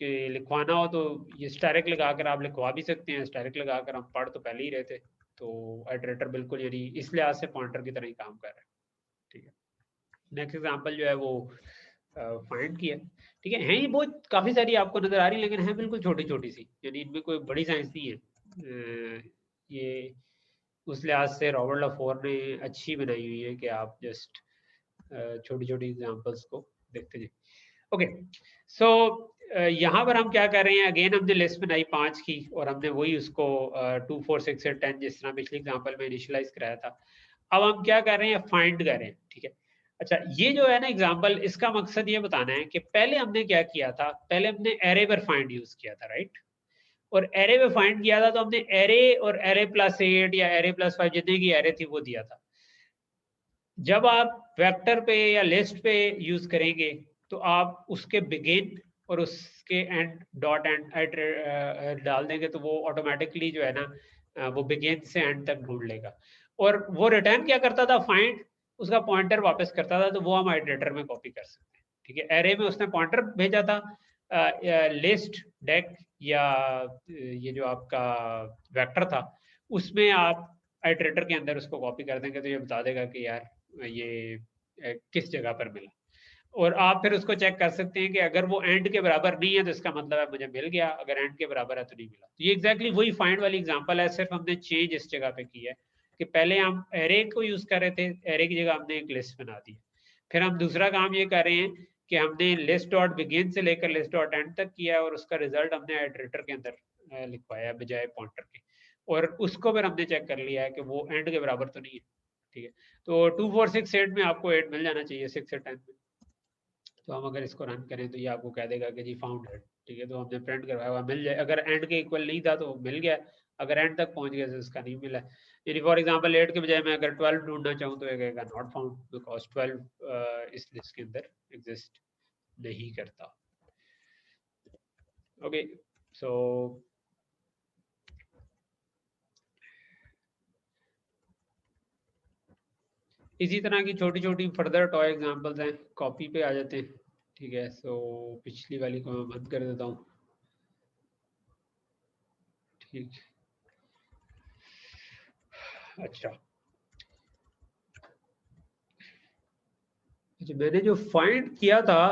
कि लिखवाना हो तो ये स्टैरिक लगाकर आप लिखवा भी सकते हैं, स्टैरिक लगाकर हम पढ़ तो पहले ही रहे थे, तो आइटरेटर बिल्कुल यानी इस लिहाज से पॉइंटर की तरह ही काम कर रहा है, ठीक है। नेक्स्ट एग्जांपल जो है वो फाइंड की है, ठीक है ये बहुत काफी सारी आपको नजर आ रही है, लेकिन है बिल्कुल छोटी छोटी सी, यानी इनमें कोई बड़ी साइंस नहीं है। ये उस लिहाज से रॉबर्ट लाफोर ने अच्छी बनाई हुई है कि आप जस्ट छोटी छोटी एग्जांपल्स को देखते जाए। ओके, सो यहाँ पर हम क्या कर रहे हैं, अगेन हमने लिस्ट बनाई 5 की और हमने वही उसको 2 4 6 8 10 जिस तरह पिछली एग्जांपल में इनिशियलाइज कराया था। अब हम क्या कर रहे हैं, फाइंड कर रहे हैं, ठीक है। अच्छा, ये जो है ना एग्जांपल, इसका मकसद ये बताना है कि पहले हमने क्या किया था, पहले हमने एरे पर फाइंड यूज किया था, राइट। और एरे पे फाइंड किया था तो हमने एरे और एरे प्लस 8 या एरे प्लस 5 जितने की एरे थी वो दिया था। जब आप वेक्टर पे या लिस्ट पे यूज करेंगे तो आप उसके बिगिन और उसके एंड डॉट एंड डाल देंगे तो वो ऑटोमेटिकली जो है ना वो बिगिन से एंड तक ढूंढ लेगा, और वो रिटर्न क्या करता था, फाइंड उसका पॉइंटर वापस करता था, तो वो हम आइटरेटर में कॉपी कर सकते हैं, ठीक है। एरे में उसने पॉइंटर भेजा था, लिस्ट डेक या ये जो आपका वेक्टर था उसमें आप आइटरेटर के अंदर उसको कॉपी कर देंगे तो ये बता देगा कि यार ये किस जगह पर मिला, और आप फिर उसको चेक कर सकते हैं कि अगर वो एंड के बराबर नहीं है तो इसका मतलब है मुझे मिल गया, अगर एंड के बराबर है तो नहीं मिला। तो ये एग्जैक्टली वही फाइंड वाली एग्जांपल है, सिर्फ हमने चेंज इस जगह पे की है कि पहले हम एरे को यूज कर रहे थे, एरे की जगह हमने एक लिस्ट बना दी। फिर हम दूसरा काम ये कर रहे हैं कि हमने लिस्ट डॉट बिगिन से लेकर लिस्ट डॉट एंड तक किया है और उसका रिजल्ट हमने आइटरेटर के अंदर लिखवाया बजाय पॉइंटर के, और उसको फिर हमने चेक कर लिया है कि वो एंड के बराबर तो नहीं है, ठीक है। तो 2 4 6 8 में आपको 8 मिल जाना चाहिए, 6 से 10 में। तो हम अगर इसको रन करें तो ये आपको कह देगा कि जी फाउंड है, ठीक है। तो हमने प्रिंट करवाया हुआ मिल जाए, अगर एंड के इक्वल नहीं था तो मिल गया, अगर एंड तक पहुंच गया तो इसका नहीं मिला। यानी फॉर एग्जांपल 8 के बजाय मैं अगर 12 ढूंढना चाहूँ तो ये कहेगा नॉट फाउंड बिकॉज 12 इस लिस्ट के अंदर एग्जिस्ट नहीं करता। ओके, सो इसी तरह की छोटी छोटी फर्दर टॉय एग्जांपल्स हैं। कॉपी पे आ जाते हैं, ठीक है। सो पिछली वाली को मैं बंद कर देता हूँ, ठीक। अच्छा, मैंने जो फाइंड किया था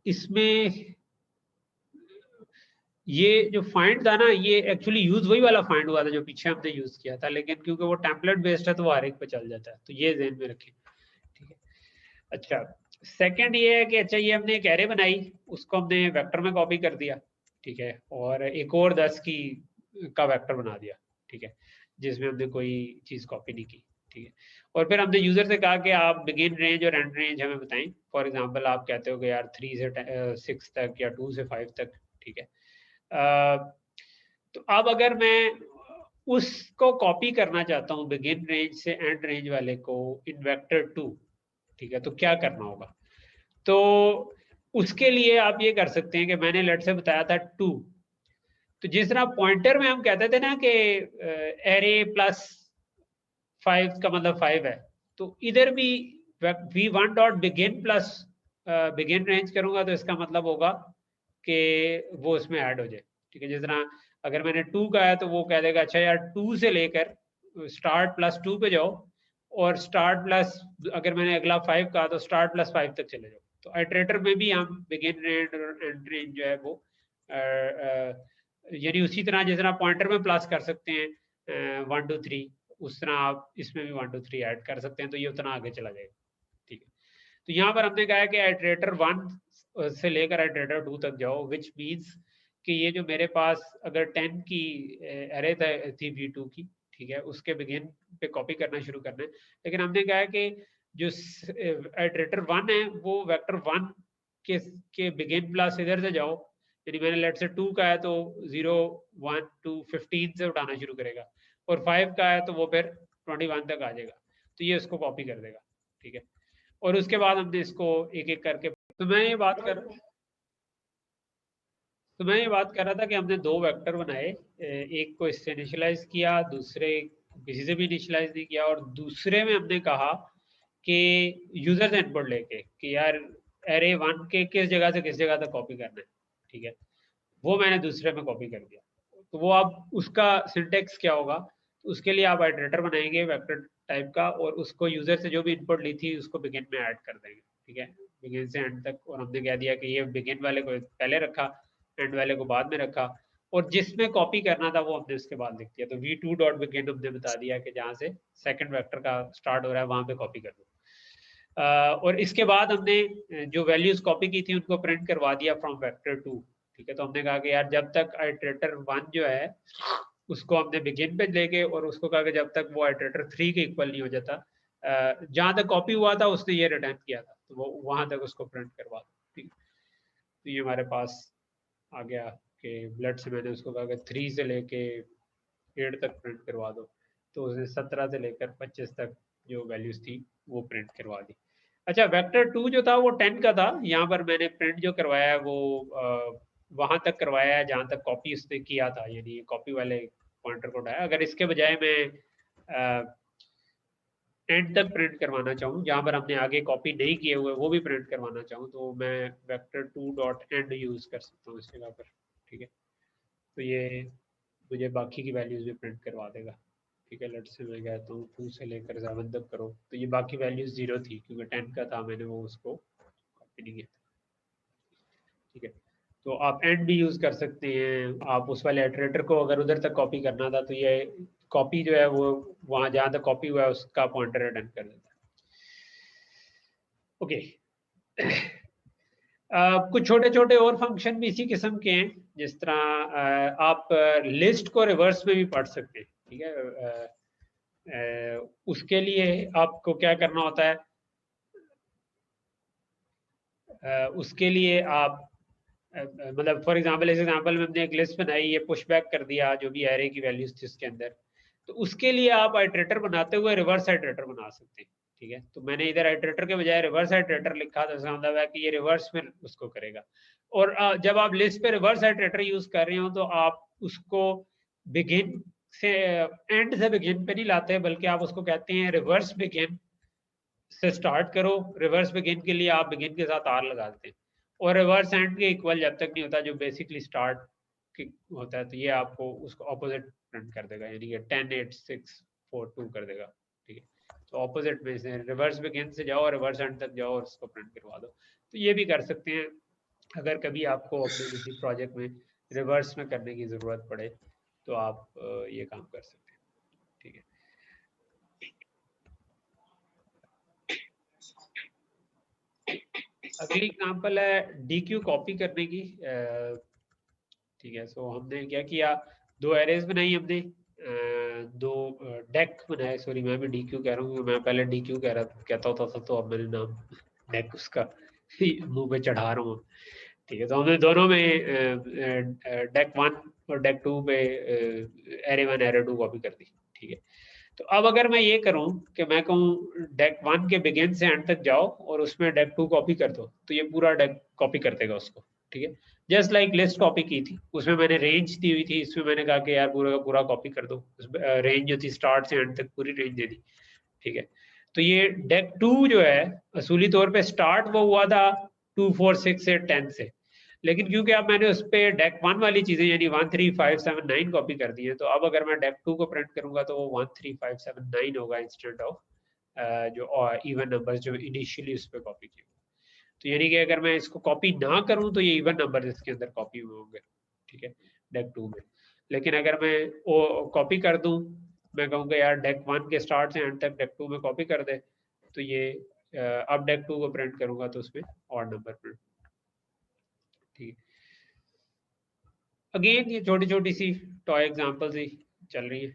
इसमें ये जो फाइंड था ना, ये एक्चुअली यूज वही वाला फाइंड हुआ था जो पीछे हमने यूज किया था, लेकिन क्योंकि वो टेम्पलेट बेस्ड है तो वो हर एक पे चल जाता है, तो ये ध्यान में रखें, ठीक है। अच्छा, सेकंड ये है कि अच्छा ये हमने एक एरे बनाई, उसको हमने वेक्टर में कॉपी कर दिया, ठीक है, और एक और 10 की का वेक्टर बना दिया, ठीक है, जिसमें हमने कोई चीज कॉपी नहीं की, ठीक है। और फिर हमने यूजर से कहा कि आप बिगिन रेंज और एंड रेंज हमें बताएं। फॉर एग्जांपल आप कहते हो कि यार 3 से 6 तक या 2 से 5 तक, ठीक है। तो अब अगर मैं उसको कॉपी करना चाहता हूँ बिगिन रेंज से एंड रेंज वाले को इन वेक्टर 2, ठीक है, तो क्या करना होगा? तो उसके लिए आप ये कर सकते हैं कि मैंने लेट से बताया था 2, तो जिस तरह पॉइंटर में हम कहते थे ना कि एरे प्लस 5 का मतलब 5 है, तो इधर भी v1 dot begin plus begin range करूंगा तो इसका मतलब होगा कि वो उसमें ऐड हो जाए, ठीक है। जिस तरह अगर मैंने 2 का है तो वो कह देगा अच्छा यार 2 से लेकर स्टार्ट प्लस 2 पे जाओ, और स्टार्ट प्लस, अगर मैंने अगला 5 कहा तो स्टार्ट प्लस 5 तक चले जाओ। तो आइटरेटर में भी हम बिगिन रेंज और एंड रेंज जो है वो यानी उसी तरह जिस तरह पॉइंटर में प्लस कर सकते हैं 1 2 3, उस तरह आप इसमें भी 1 2 3 ऐड कर सकते हैं, तो ये उतना आगे चला जाएगा, ठीक है। तो यहाँ पर हमने कहा है कि आइटरेटर 1 से लेकर आइटरेटर 2 तक जाओ, विच मीन्स कि ये जो मेरे पास अगर 10 की एरे थी v2 की, ठीक है, उसके बिगिन पे कॉपी करना शुरू करना है, लेकिन हमने कहा है कि जो आइटरेटर 1 है वो वेक्टर 1 के बिगिन प्लस इधर से जाओ, यानी मैंने लेट से 2 का है तो 0 1 2 15 से उठाना शुरू करेगा, और 5 का है तो वो फिर 21 तक आ जाएगा, तो ये उसको कॉपी कर देगा, ठीक है। और उसके बाद हमने इसको एक एक करके, तो मैं ये बात कर रहा था कि हमने 2 वेक्टर बनाए, एक को इससे इनिशियलाइज किया, दूसरे किसी से भी इनिशियलाइज नहीं किया, और दूसरे में हमने कहा कि यूजर से इनपुट लेके कि यार एरे 1 के किस जगह से किस जगह तक कॉपी करना है, ठीक है, वो मैंने दूसरे में कॉपी कर दिया। तो वो अब उसका सिंटेक्स क्या होगा, तो उसके लिए आप आइटरेटर बनाएंगे वेक्टर टाइप का, और उसको यूजर से जो भी इनपुट ली थी उसको बिगिन में ऐड कर देंगे, ठीक है, बिगिन से एंड तक। और हमने कह दिया कि ये बिगिन वाले को पहले रखा, एंड वाले को बाद में रखा, और जिसमें कॉपी करना था वो हमने उसके बाद लिख दिया। तो v2 डॉट बिगिन हमने बता दिया कि जहाँ से सेकंड वेक्टर का स्टार्ट हो रहा है वहां पे कॉपी कर दो। और इसके बाद हमने जो वैल्यूज कॉपी की थी उनको प्रिंट करवा दिया फ्रॉम वेक्टर 2, ठीक है। तो हमने कहा कि यार जब तक आइटरेटर 1 जो है उसको हमने बिगिन पे लेके, और उसको कहा कि जब तक वो आइटरेटर 3 के इक्वल नहीं हो जाता, जहां तक कॉपी हुआ था उसने ये रिटर्न किया था, तो वो वहां तक उसको प्रिंट करवा दो, ठीक है। तो ये हमारे पास आ गया कि ब्लड से मैंने उसको कहा कि 3 से लेके 8 तक प्रिंट करवा दो, तो उसने 17 से लेकर 25 तक जो वैल्यूज थी वो प्रिंट करवा दी। अच्छा, वेक्टर 2 जो था वो 10 का था, यहाँ पर मैंने प्रिंट जो करवाया है वो वहां तक करवाया है जहां तक कॉपी उसने किया था, यानी कॉपी वाले पॉइंटर को उठाया। अगर इसके बजाय मैं एंड तक प्रिंट करवाना चाहूँ जहां पर हमने आगे कॉपी नहीं किए हुए वो भी प्रिंट करवाना चाहूँ, तो मैं वेक्टर 2 डॉट एंड यूज कर सकता हूँ इस जगह पर, ठीक है। तो ये मुझे बाकी की वैल्यूज भी प्रिंट करवा देगा, ठीक है। लेट से मैं कहता हूँ 2 से लेकर 7 तक करो, तो ये बाकी वैल्यूज 0 थी क्योंकि 10 का था, मैंने वो उसको कॉपी नहीं किया, ठीक है। तो आप एंड भी यूज कर सकते हैं। आप उस वाले इटरेटर को अगर उधर तक कॉपी करना था तो ये कॉपी जो है वो वहां जहां तक कॉपी हुआ है उसका पॉइंटर रिटर्न कर देता है, ओके। कुछ छोटे छोटे और फंक्शन भी इसी किस्म के हैं, जिस तरह आप लिस्ट को रिवर्स में भी पढ़ सकते हैं, ठीक है। उसके लिए आपको क्या करना होता है, उसके लिए आप मतलब फॉर एग्जांपल, इस एग्जांपल में हमने एक लिस्ट बनाई, ये पुश बैक कर दिया जो भी एरे की वैल्यूज थी उसके अंदर, तो उसके लिए आप आइटरेटर बनाते हुए रिवर्स आइटरेटर बना सकते हैं, ठीक है। तो मैंने इधर आइटरेटर के बजाय रिवर्स आइटरेटर लिखा, तो इसका मतलब है कि ये रिवर्स में उसको करेगा। और जब आप लिस्ट पे रिवर्स आइटरेटर यूज कर रहे हो तो आप उसको बिगिन से एंड से बिगिन पे नहीं लाते, बल्कि आप उसको कहते हैं रिवर्स बिगिन से स्टार्ट करो। रिवर्स बिगिन के लिए आप बिगिन के साथ आर लगा देते हैं, और रिवर्स एंड के इक्वल जब तक नहीं होता जो बेसिकली स्टार्ट होता है, तो ये आपको उसको ऑपोजिट प्रिंट कर देगा, यानी कि 10 8 6 4 2 कर देगा, ठीक है। तो ऑपोजिट में से रिवर्स बिगिन से जाओ, रिवर्स एंड तक जाओ और उसको प्रिंट करवा दो। तो ये भी कर सकते हैं अगर कभी आपको अपने किसी प्रोजेक्ट में रिवर्स में करने की ज़रूरत पड़े, तो आप ये काम कर सकते हैं, ठीक है। अगली एग्जांपल है DQ कॉपी करने की, ठीक है। सो हमने क्या किया, दो एरेज बनाई हमने, दो डेक बनाए, सॉरी मैं भी DQ कह रहा हूँ, मैं पहले DQ कहता होता था, तो अब मैंने नाम डेक उसका मुंह पे चढ़ा रहा हूँ, ठीक है। तो हमने दोनों में डेक 1 और डेक 2 पे एरे 1 एरे 2 कॉपी कर दी, ठीक है। तो अब अगर मैं ये करूं कि मैं कहूं डेक 1 के बिगिन से एंड तक जाओ और उसमें डेक 2 कॉपी कर दो, तो ये पूरा डेक कॉपी कर देगा उसको, ठीक है। जस्ट लाइक लिस्ट कॉपी की थी, उसमें मैंने रेंज दी हुई थी, इसमें मैंने कहा कि यार पूरा का पूरा कॉपी कर दो, रेंज जो थी स्टार्ट से एंड तक पूरी रेंज दे दी, ठीक है। तो ये डेक 2 जो है असूली तौर पे स्टार्ट वो हुआ था 2 4 6 से 10 से, लेकिन क्योंकि अब मैंने उस पर डेक 1 वाली चीजें यानी 1 3 5 7 9 कॉपी कर दी है, तो अब अगर मैं डेक 2 को प्रिंट करूंगा तो वो 1 3 5 7 9 होगा इंस्टेंट ऑफ जो इवन नंबर्स जो इनिशियली उस पर कॉपी किए। तो यानी कि अगर मैं इसको कॉपी ना करूं तो ये इवन नंबर इसके अंदर कॉपी हुए होंगे, ठीक है, डेक 2 में। लेकिन अगर मैं वो कॉपी कर दूं, मैं कहूँगा यार डेक 1 के स्टार्ट से एंड तक डेक 2 में कॉपी कर दे, तो ये अब डेक 2 को प्रिंट करूंगा तो उसमें और नंबर प्रिंट, ठीक है। अगेन ये छोटी छोटी सी टॉय एग्जांपल्स ही चल रही है।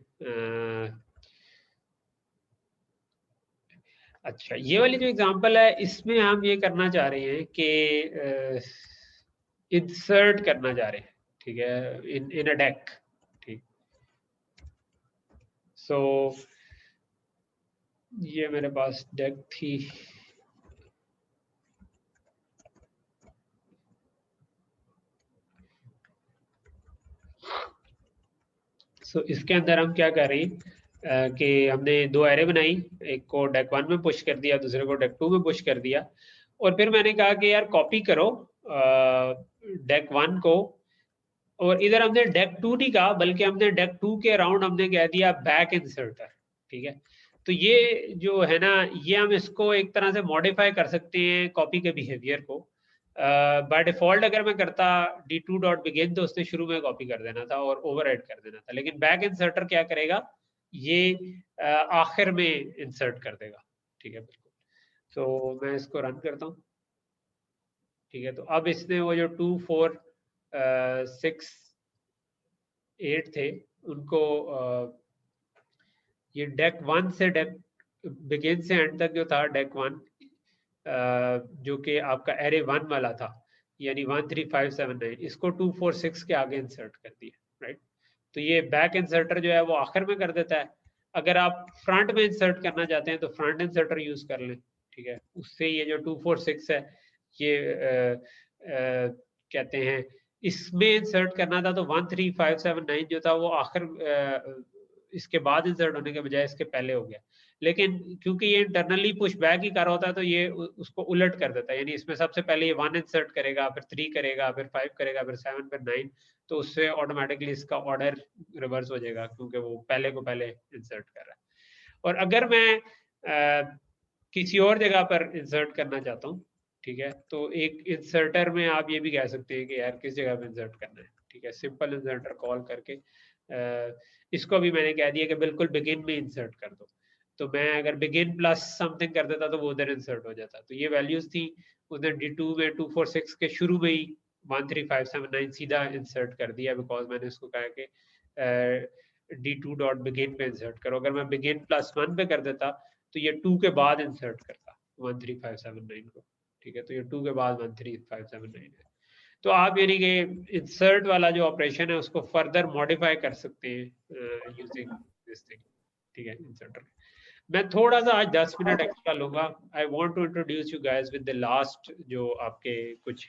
अच्छा, ये वाली जो एग्जांपल है इसमें हम ये करना चाह रहे हैं कि इंसर्ट करना चाह रहे हैं, ठीक है, इन अ डेक, ठीक। सो ये मेरे पास डेक थी, सो इसके अंदर हम क्या कर रहे हैं कि हमने दो एरे बनाई, एक को डेक 1 में पुश कर दिया, दूसरे को डेक 2 में पुश कर दिया, और फिर मैंने कहा कि यार कॉपी करो डेक 1 को, और इधर हमने डेक 2 नहीं कहा, बल्कि हमने डेक 2 के अराउंड हमने कह दिया बैक इंसर्टर, ठीक है। तो ये जो है ना, ये हम इसको एक तरह से मॉडिफाई कर सकते हैं कॉपी के बिहेवियर को। बाय डिफॉल्ट अगर मैं करता d2 डॉट बिगिन, तो उसने शुरू में कॉपी कर देना था और ओवरराइट कर देना था, लेकिन बैक इंसर्टर क्या करेगा, ये आखिर में इंसर्ट कर देगा, ठीक है, बिल्कुल। तो मैं इसको रन करता हूँ, ठीक है। तो अब इसने वो जो 2 4 6 8 थे उनको ये डेक 1 से डेक बिगिन से एंड तक जो था डेक 1, जो कि आपका एरे 1 वाला था, यानी 1 3 5 7 9, इसको 2 4 6 के आगे इंसर्ट कर दिया, राइट। तो ये बैक इंसर्टर जो है वो आखिर में कर देता है। अगर आप फ्रंट में इंसर्ट करना चाहते हैं तो फ्रंट इंसर्टर यूज कर लें, ठीक है। उससे ये जो 2 4 6 है, ये कहते हैं इसमें इंसर्ट करना था, तो 1 3 5 7 9 जो था वो आखिर इसके बाद इंसर्ट होने के बजाय इसके पहले हो गया। लेकिन क्योंकि ये इंटरनली पुश बैक ही कर रहा होता है, तो ये उसको उलट कर देता है, यानी इसमें सबसे पहले ये 1 इंसर्ट करेगा, फिर 3 करेगा, फिर 5 करेगा, फिर 7, फिर 9, तो उससे ऑटोमेटिकली इसका ऑर्डर रिवर्स हो जाएगा, क्योंकि वो पहले को पहले इंसर्ट कर रहा है। और अगर मैं किसी और जगह पर इंसर्ट करना चाहता हूँ, ठीक है, तो एक इंसर्टर में आप ये भी कह सकते हैं कि यार किस जगह पे इंसर्ट करना है, ठीक है, सिंपल इंसर्टर कॉल करके इसको भी मैंने कह दिया कि बिल्कुल बिगिन में इंसर्ट कर दो। तो मैं अगर बिगिन प्लस समथिंग कर देता तो वो उधर इंसर्ट हो जाता। तो ये वैल्यूज थी उसने D2 में 246 के शुरू में ही 13579 सीधा इंसर्ट कर दिया, बिकॉज मैंने उसको कहा कि D2 डॉट बिगिन पे इंसर्ट करो। अगर मैं बिगिन +1 पे कर देता तो ये 2 के बाद इंसर्ट करता 13579 को, ठीक है। तो ये 2 के बाद 13579 है। तो आप यानी कि इंसर्ट वाला जो ऑपरेशन है उसको फर्दर मॉडिफाई कर सकते हैं यूजिंग दिस थिंग, ठीक है, इंसर्टर। मैं थोड़ा सा आज 10 मिनट एक्स्ट्रा लूंगा। I want to introduce you guys with the last जो आपके कुछ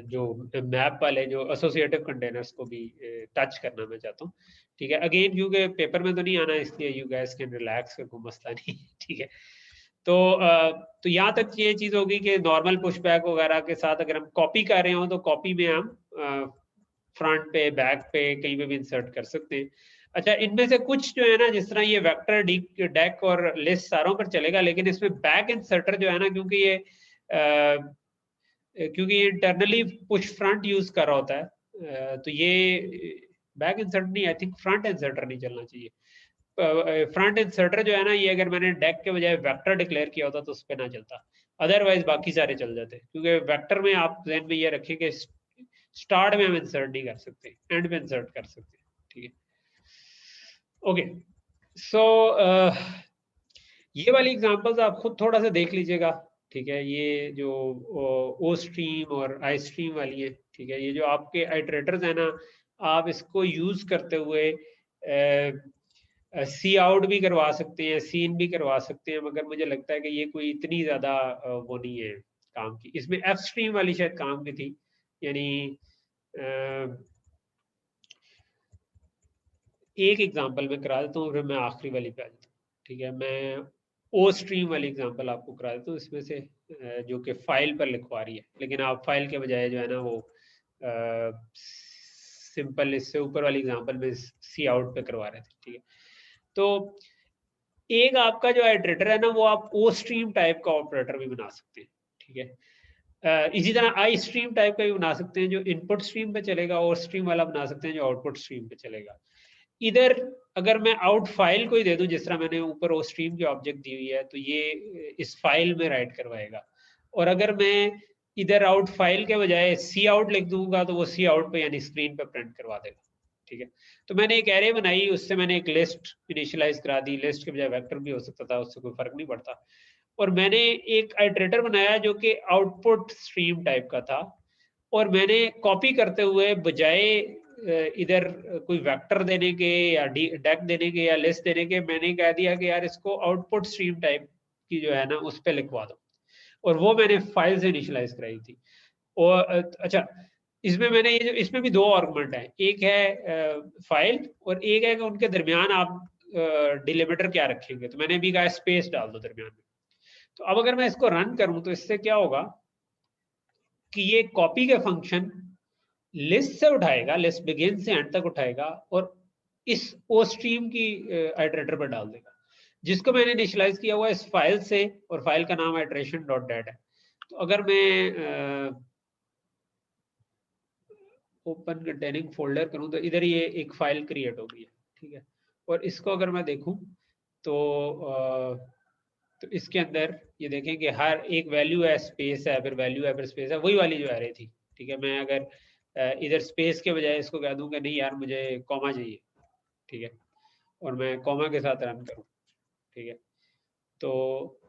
जो मैप वाले जो एसोसिएटिव कंटेनर्स को भी टच करना मैं चाहता हूँ, ठीक है। अगेन क्योंकि पेपर में तो नहीं आना, इसलिए यू गाइस कैन रिलैक्स, कोई मसला नहीं, ठीक है। तो यहाँ तक ये चीज होगी कि नॉर्मल पुशबैक वगैरह के साथ अगर हम कॉपी कर रहे हो तो कॉपी में हम फ्रंट पे, बैक पे, कहीं पे भी इंसर्ट कर सकते हैं। अच्छा, इनमें से कुछ जो है ना, जिस तरह ये वेक्टर, डेक और लिस्ट सारों पर चलेगा, लेकिन इसमें बैक इंसर्टर जो है ना, क्योंकि ये इंटरनली पुश फ्रंट यूज कर रहा होता है, तो ये बैक इंसर्ट नहीं, आई थिंक फ्रंट इंसर्टर नहीं चलना चाहिए। फ्रंट इंसर्टर जो है ना, ये अगर मैंने डेक के बजाय वेक्टर डिक्लेयर किया होता तो उस पर ना चलता, अदरवाइज बाकी सारे चल जाते। क्योंकि वेक्टर में आप ज़हन में ये रखें कि स्टार्ट में हम इंसर्ट नहीं कर सकते, एंड में इंसर्ट कर सकते, ठीक है। ओके, सो ये वाली एग्जांपल्स आप खुद थोड़ा सा देख लीजिएगा, ठीक है। ये जो ओ स्ट्रीम और आई स्ट्रीम वाली है, ठीक है। ये जो आपके आइटरेटर्स है ना, आप इसको यूज करते हुए सी आउट भी करवा सकते हैं, सीन भी करवा सकते हैं, मगर मुझे लगता है कि ये कोई इतनी ज्यादा वो नहीं है काम की। इसमें एफ स्ट्रीम वाली शायद काम की थी, यानी एक एग्जांपल में करा देता हूँ, फिर मैं आखिरी वाली पे आ जाता हूँ, ठीक है। मैं ओ स्ट्रीम वाली एग्जांपल आपको करा देता हूँ, इसमें से जो कि फाइल पर लिखवा रही है, लेकिन आप फाइल के बजाय जो है ना वो सिंपल इससे ऊपर वाली एग्जांपल में सी आउट पे करवा रहे थे, ठीक है। तो एक आपका जो आइटरेटर है ना, वो आप ओ स्ट्रीम टाइप का ऑपरेटर भी बना सकते हैं, ठीक है। इसी तरह आई स्ट्रीम टाइप का भी बना सकते हैं जो इनपुट स्ट्रीम पे चलेगा, और स्ट्रीम वाला बना सकते हैं जो आउटपुट स्ट्रीम पे चलेगा। इधर अगर मैं आउट फाइल को ही दे दूं, जिस तरह मैंने ऊपर वो स्ट्रीम की ऑब्जेक्ट दी हुई है, तो ये इस फाइल में राइट करवाएगा। और अगर मैं इधर आउट फाइल के बजाय सी आउट लिख दूंगा तो वो सी आउट पे यानी स्क्रीन पे प्रिंट करवा देगा, ठीक है। तो मैंने एक एरे बनाई, उससे मैंने एक लिस्ट इनिशियलाइज करा दी, लिस्ट के बजाय वेक्टर भी हो सकता था, उससे कोई फर्क नहीं पड़ता। और मैंने एक आइटरेटर बनाया जो कि आउटपुट स्ट्रीम टाइप का था, और मैंने कॉपी करते हुए बजाय इधर कोई वेक्टर देने के या डेक देने के या लिस्ट देने के, मैंने कह दिया कि यार इसको आउटपुट स्ट्रीम टाइप की जो है ना उस पर लिखवा दो, और वो मैंने फाइल से इनिशियलाइज कराई थी। और अच्छा, इसमें मैंने ये जो, इसमें भी दो आर्गुमेंट है, एक है फाइल और एक है कि उनके दरमियान आप डिलिमिटर क्या रखेंगे। तो मैंने भी कहा स्पेस डाल दो दरमियान में। तो अब अगर मैं इसको रन करूं तो इससे क्या होगा कि ये कॉपी के फंक्शन लिस्ट से उठाएगा, लिस्ट बिगिन से एंड तक उठाएगा, और इस ओ स्ट्रीम की आइटरेटर पर डाल देगा, जिसको मैंने इनिशियलाइज किया हुआ इस फाइल से, और फाइल का नाम आइटरेशन डॉट डेट है। तो अगर मैं ओपन कंटेनिंग फोल्डर करूं तो इधर ये एक फाइल क्रिएट हो गई है, ठीक है। और इसको अगर मैं देखूं तो इसके अंदर ये देखें कि हर एक वैल्यू है, स्पेस है, फिर वैल्यू है, फिर स्पेस है, वही वाली जो एरे थी, ठीक है। मैं अगर इधर स्पेस के बजाय इसको कह दूं कि नहीं यार मुझे कॉमा चाहिए, ठीक है, और मैं कॉमा के साथ रन करूं, ठीक है, तो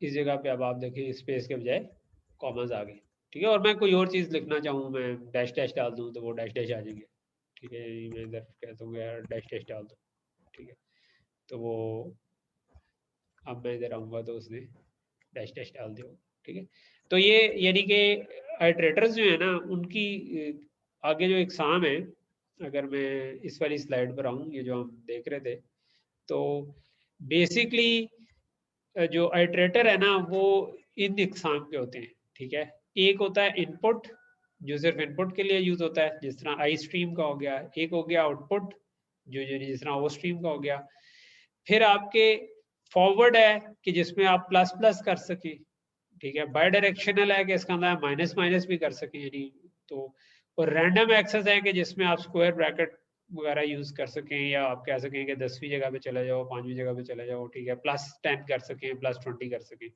इस जगह पे अब आप देखें स्पेस के बजाय कॉमास आ गए, ठीक है। और मैं कोई और चीज़ लिखना चाहूँ, मैं डैश डैश डाल दूँ तो वो डैश डैश आ जाएंगे, ठीक है। मैं इधर कहता हूँ यार डैश डैश डाल दो, ठीक है, तो वो अब मैं इधर आऊँगा तो उसने डैश डैश डाल दिया, ठीक है। तो ये यानी कि आइटरेटर्स जो है ना उनकी आगे जो एग्जाम है, अगर मैं इस वाली स्लाइड पर आऊँ, ये जो हम देख रहे थे, तो बेसिकली जो आइटरेटर है ना वो इन एग्जाम के होते हैं, ठीक है। एक होता है इनपुट जो सिर्फ इनपुट के लिए यूज होता है, जिस तरह आई स्ट्रीम का हो गया। एक हो गया आउटपुट जो जिस तरह ओ स्ट्रीम का हो गया। फिर आपके फॉरवर्ड है कि जिसमें आप प्लस प्लस कर सके, ठीक है। बाय डायरेक्शनल है कि इसका अंदर माइनस माइनस भी कर सके, यानी तो। और रैंडम एक्सेस है कि जिसमें आप स्क्वायर ब्रैकेट वगैरह यूज कर सकें, या आप कह सकें कि 10वीं जगह पे चले जाओ, 5वीं जगह पे चले जाओ, ठीक है, +10 कर सकें, +20 कर सकें।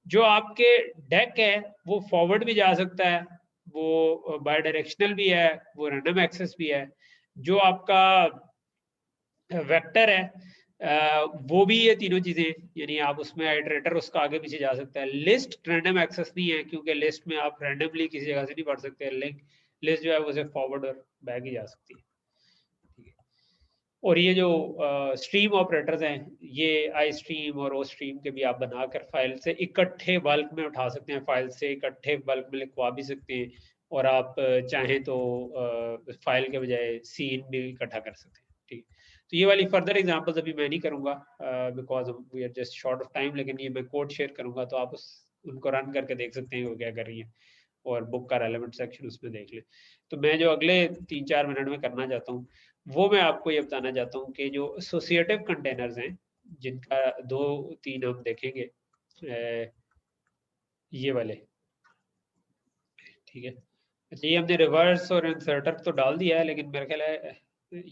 जो आपके डेक है वो फॉरवर्ड भी जा सकता है, वो बाय डायरेक्शनल भी है, वो रैंडम एक्सेस भी है। जो आपका वेक्टर है वो भी ये तीनों चीजें, यानी आप उसमें आइटरेटर उसका आगे पीछे जा सकता है। लिस्ट रैंडम एक्सेस नहीं है, क्योंकि लिस्ट में आप रैंडमली किसी जगह से नहीं पढ़ सकते। लिस्ट जो है वो सिर्फ फॉरवर्ड और बैक ही जा सकती है, ठीक है। और ये जो स्ट्रीम ऑपरेटर्स हैं, ये आई स्ट्रीम और ओ स्ट्रीम के भी आप बनाकर फाइल से इकट्ठे बल्क में उठा सकते हैं, फाइल से इकट्ठे बल्क में लिखवा भी सकते हैं, और आप चाहें तो फाइल के बजाय सीन भी इकट्ठा कर सकते हैं, ठीक है। तो ये वाली फर्दर एग्जांपल्स अभी मैं नहीं करूंगा because we are just short of time, लेकिन ये मैं कोड शेयर करूंगा तो आप उनको रन करके देख सकते हैं वो क्या कर रही है, और बुक का रेलेवेंट सेक्शन उसमें देख लें। तो मैं जो अगले 3-4 मिनट में करना चाहता हूँ वो मैं आपको ये बताना चाहता हूँ कि जो एसोसिएटिव कंटेनर्स हैं, जिनका 2-3 हम देखेंगे, ये वाले, ठीक है। अच्छा, ये हमने रिवर्स और इंसर्टर तो डाल दिया है, लेकिन मेरा ख्याल है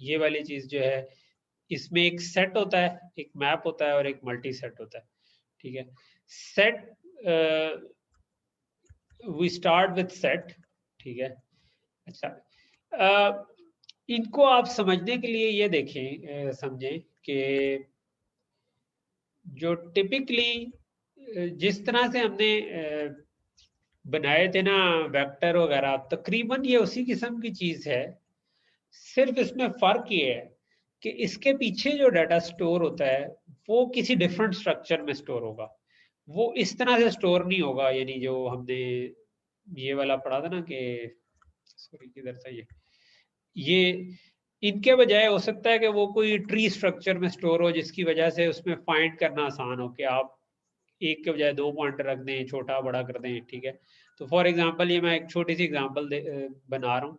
ये वाली चीज जो है, इसमें एक सेट होता है, एक मैप होता है और एक मल्टी सेट होता है, ठीक है। Set, we start with set, ठीक है। अच्छा, इनको आप समझने के लिए ये देखें, समझें कि जो टिपिकली जिस तरह से हमने बनाए थे ना वेक्टर वगैरह, तकरीबन ये उसी किस्म की चीज है। सिर्फ इसमें फर्क ये है कि इसके पीछे जो डाटा स्टोर होता है वो किसी डिफरेंट स्ट्रक्चर में स्टोर होगा, वो इस तरह से स्टोर नहीं होगा। यानी जो हमने ये वाला पढ़ा था ना कि, सॉरी किधर था ये इनके बजाय हो सकता है कि वो कोई ट्री स्ट्रक्चर में स्टोर हो, जिसकी वजह से उसमें फाइंड करना आसान हो, कि आप एक के बजाय 2 पॉइंटर रख दें, छोटा बड़ा कर दें, ठीक है। तो फॉर एग्जांपल ये मैं एक छोटी सी एग्जांपल बना रहा हूँ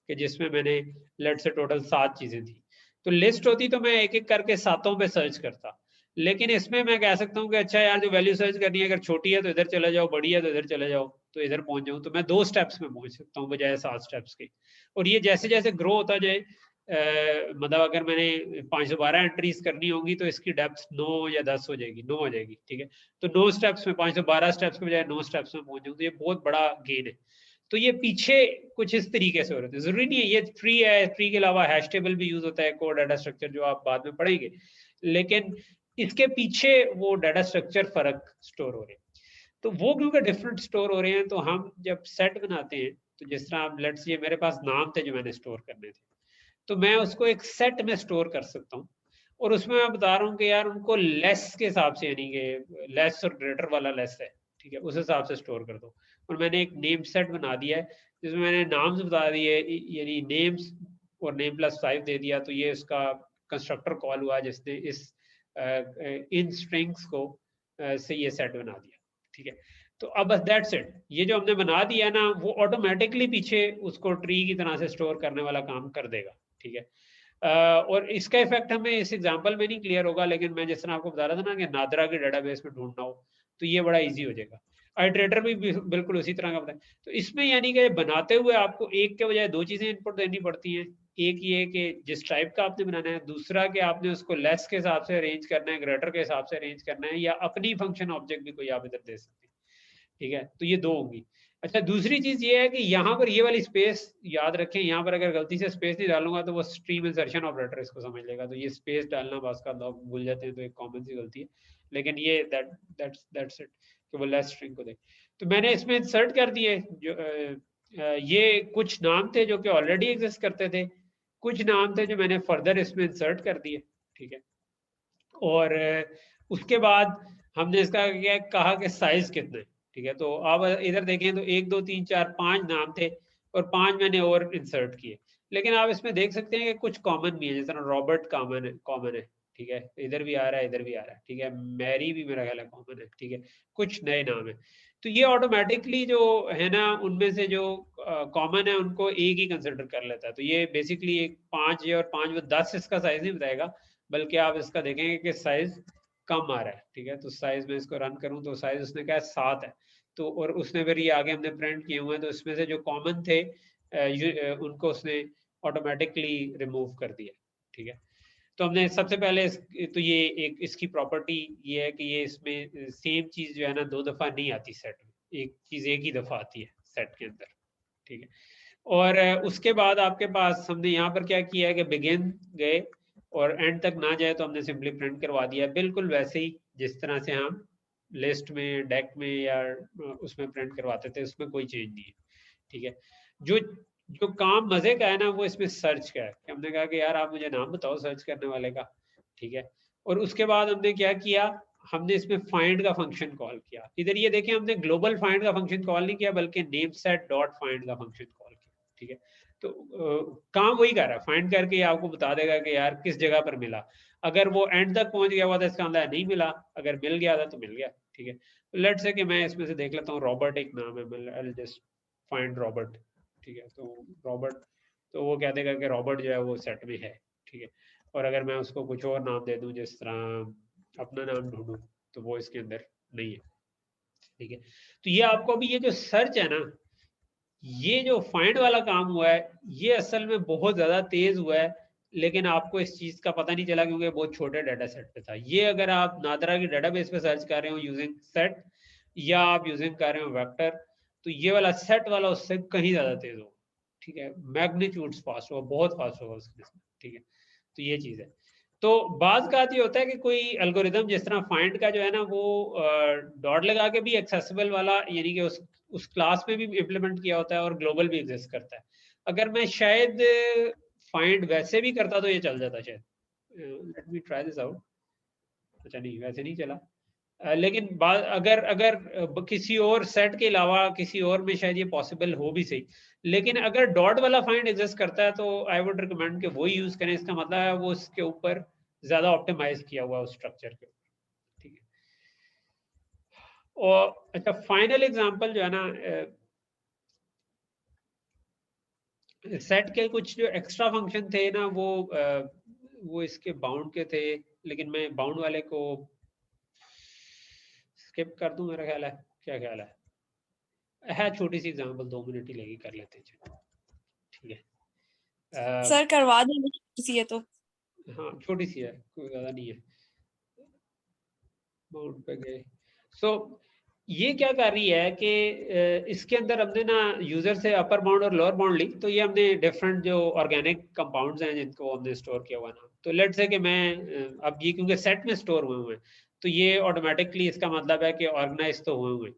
कि जिसमें मैंने लेट से टोटल 7 चीजें थी। तो लिस्ट होती तो मैं एक एक करके 7 पे सर्च करता, लेकिन इसमें मैं कह सकता हूँ कि अच्छा यार, जो वैल्यू सर्च करनी है, अगर छोटी है तो इधर चले जाओ, बड़ी है तो इधर चले जाओ, तो इधर पहुंच जाऊँ। तो मैं 2 स्टेप्स में पहुंच सकता हूँ बजाय 7 स्टेप्स के। और ये जैसे जैसे ग्रो होता जाए, मतलब अगर मैंने 512 एंट्रीज करनी होंगी तो इसकी डेप्थ 9 या 10 हो जाएगी, 9 हो जाएगी, ठीक है। तो 9 स्टेप्स में 512 स्टेप्स के बजाय 9 स्टेप्स में पहुंच जाऊँ, तो ये बहुत बड़ा गेन है। तो ये पीछे कुछ इस तरीके से हो रहे थे। जरूरी नहीं है ये ट्री है, ट्री के अलावा हैश टेबल भी यूज होता है, कोड डाटा स्ट्रक्चर जो आप बाद में पढ़ेंगे, लेकिन इसके पीछे वो डाटा स्ट्रक्चर फर्क स्टोर हो रहे हैं। तो वो क्योंकि डिफरेंट स्टोर हो रहे हैं, तो हम जब सेट बनाते हैं, तो जिस तरह आप लेट्स, ये मेरे पास नाम थे जो मैंने स्टोर करने थे, तो मैं उसको एक सेट में स्टोर कर सकता हूँ। और उसमें मैं बता रहा हूँ कि यार उनको लेस के हिसाब से, यानी कि लेस और ग्रेटर वाला लेस है, ठीक है, उस हिसाब से स्टोर कर दो। और मैंने एक नेम सेट बना दिया है जिसमें मैंने नाम्स बता दिए, यानी नेम्स और नेम +5 दे दिया। तो ये उसका कंस्ट्रक्टर कॉल हुआ जिसने इस इन स्ट्रिंग्स को से ये सेट बना दिया, ठीक है। तो अब बस दैट्स इट। ये जो हमने बना दिया ना, वो ऑटोमेटिकली पीछे उसको ट्री की तरह से स्टोर करने वाला काम कर देगा, ठीक है। और इसका इफेक्ट हमें इस एग्जांपल में नहीं क्लियर होगा, लेकिन मैं जिस तरह आपको बता रहा था ना कि नादरा के डेटाबेस में ढूंढना हो, तो ये बड़ा इजी हो जाएगा। आइटरेटर भी बिल्कुल उसी तरह का बताए। तो इसमें यानी कि बनाते हुए आपको एक के बजाय 2 चीजें इनपुट देनी पड़ती हैं। एक ये कि जिस टाइप का आपने बनाना है, दूसरा कि आपने उसको लेस के हिसाब से अरेंज करना है, ग्रेटर के हिसाब से अरेंज करना है, या अपनी फंक्शन ऑब्जेक्ट भी कोई आप इधर दे सकते हैं, ठीक है। तो ये 2 होंगी। अच्छा, दूसरी चीज ये है कि यहाँ पर ये वाली स्पेस याद रखें, यहाँ पर अगर गलती से स्पेस नहीं डालूंगा तो वो स्ट्रीम इंसर्शन ऑपरेटर इसको समझ लेगा। तो ये स्पेस डालना बस का लोग भूल जाते हैं, तो एक कॉमन सी गलती है। लेकिन ये दैट्स इट कि वो लेस स्ट्रिंग को दे। तो मैंने इसमें इंसर्ट कर दिए जो ये कुछ नाम थे जो कि ऑलरेडी एग्जिस्ट करते थे, कुछ नाम थे जो मैंने फर्दर इसमें इंसर्ट कर दिए, ठीक है। और उसके बाद हमने इसका क्या कहा कि साइज कितना है, ठीक है। तो आप इधर देखें तो 1 2 3 4 5 नाम थे, और 5 मैंने और इंसर्ट किए। लेकिन आप इसमें देख सकते हैं कि कुछ कॉमन भी है, जैसे रॉबर्ट कॉमन है, ठीक है, इधर भी आ रहा है, इधर भी आ रहा है, ठीक है। मैरी भी मेरा ख्याल है कॉमन है, ठीक है। कुछ नए नाम है। तो ये ऑटोमेटिकली जो है ना, उनमें से जो कॉमन है उनको एक ही कंसिडर कर लेता है। तो ये बेसिकली एक 5 है और 5 वो 10 इसका साइज नहीं बताएगा, बल्कि आप इसका देखेंगे कि साइज कम आ रहा है, ठीक है। तो साइज में इसको रन करूं तो साइज उसने कहा 7 है। तो और उसने फिर ये आगे हमने प्रिंट किए हुए हैं, तो इसमें से जो कॉमन थे उनको उसने ऑटोमेटिकली रिमूव कर दिया, ठीक है। तो हमने सबसे पहले तो ये एक इसकी प्रॉपर्टी ये है कि ये इसमें सेम चीज जो है ना 2 दफा नहीं आती सेट में, एक चीज एक ही दफा आती है सेट के अंदर, ठीक है। और उसके बाद आपके पास हमने यहाँ पर क्या किया है कि बिगिन गए और एंड तक ना जाए तो हमने सिंपली प्रिंट करवा दिया, बिल्कुल वैसे ही जिस तरह से हम लिस्ट में, डेक में या उसमें प्रिंट करवाते थे, उसमें कोई चेंज नहीं है, ठीक है। जो जो काम मजे का है ना वो इसमें सर्च का है कि हमने कहा कि यार आप मुझे नाम बताओ सर्च करने वाले का, ठीक है। और उसके बाद हमने क्या किया, हमने इसमें फाइंड का फंक्शन कॉल किया। इधर ये देखें हमने ग्लोबल फाइंड का फंक्शन कॉल नहीं किया बल्कि नेम सेट डॉट फाइंड का फंक्शन कॉल किया, ठीक है। तो काम वही कर रहा है, फाइंड करके आपको बता देगा कि यार किस जगह पर मिला। अगर वो एंड तक पहुंच गया हुआ था इसका मतलब नहीं मिला, अगर मिल गया था तो मिल गया, ठीक है। लेट से कि मैं इसमें से देख लेता हूँ, रॉबर्ट एक नाम है, आई जस्ट फाइंड रॉबर्ट, ठीक है। तो रॉबर्ट, तो वो कह देगा कि रॉबर्ट जो है वो सेट में है, ठीक है। और अगर मैं उसको कुछ और नाम दे दूं, जिस तरह अपना नाम ढूंढूं, तो वो इसके अंदर नहीं है, ठीक है। तो ये आपको अभी ये जो सर्च है ना, ये जो फाइंड वाला काम हुआ है, ये असल में बहुत ज्यादा तेज हुआ है, लेकिन आपको इस चीज का पता नहीं चला क्योंकि बहुत छोटे डाटा सेट पे था ये। अगर आप नादरा की डाटाबेस पे सर्च कर रहे हो यूजिंग सेट या आप यूजिंग कर रहे हो वेक्टर, तो ये वाला सेट वाला उससे कहीं ज्यादा तेज होगा, ठीक है। मैग्नीट्यूड्स फास्ट होगा, बहुत फास्ट होगा उसके, ठीक है। तो ये चीज है। तो बाज का ये होता है कि कोई एल्गोरिदम जिस तरह फाइंड का जो है ना वो डॉट लगा के भी एक्सेसिबल वाला, यानी कि उस क्लास में भी इम्प्लीमेंट किया होता है और ग्लोबल भी एग्जिस्ट करता है। अगर मैं शायद फाइंड वैसे भी करता तो ये चल जाता शायद। Let me try this out. अच्छा नहीं, वैसे नहीं चला। लेकिन अगर अगर किसी और सेट के अलावा किसी और में शायद ये पॉसिबल हो भी सही, लेकिन अगर डॉट वाला फाइंड एग्जिस्ट करता है तो आई वुड रिकमेंड कि वो यूज करें। इसका मतलब है वो उसके ऊपर ज्यादा ऑप्टिमाइज किया हुआ उस स्ट्रक्चर के, ठीक है। और अच्छा फाइनल एग्जांपल जो है ना, सेट के कुछ जो एक्स्ट्रा फंक्शन थे ना वो इसके बाउंड के थे, लेकिन मैं बाउंड वाले को स्किप कर दूं, मेरा ख्याल है। क्या ख्याल है छोटी सी एग्जांपल 2 मिनट ही लेगी, कर लेते हैं, ठीक है। सर करवा देंगे किसी है तो। हाँ छोटी सी है, कोई ज्यादा नहीं है। बाउंड पे गए। सो ये क्या कर रही है कि इसके अंदर हमने ना यूजर से अपर बाउंड और लोअर बाउंड ली, तो ये हमने डिफरेंट जो ऑर्गेनिक कंपाउंड्स हैं जिनको हमने स्टोर किया हुआ ना, तो लेट से कि मैं अब ये क्योंकि सेट में स्टोर हुए हैं तो ये ऑटोमेटिकली इसका मतलब है कि ऑर्गेनाइज तो हुए हुए।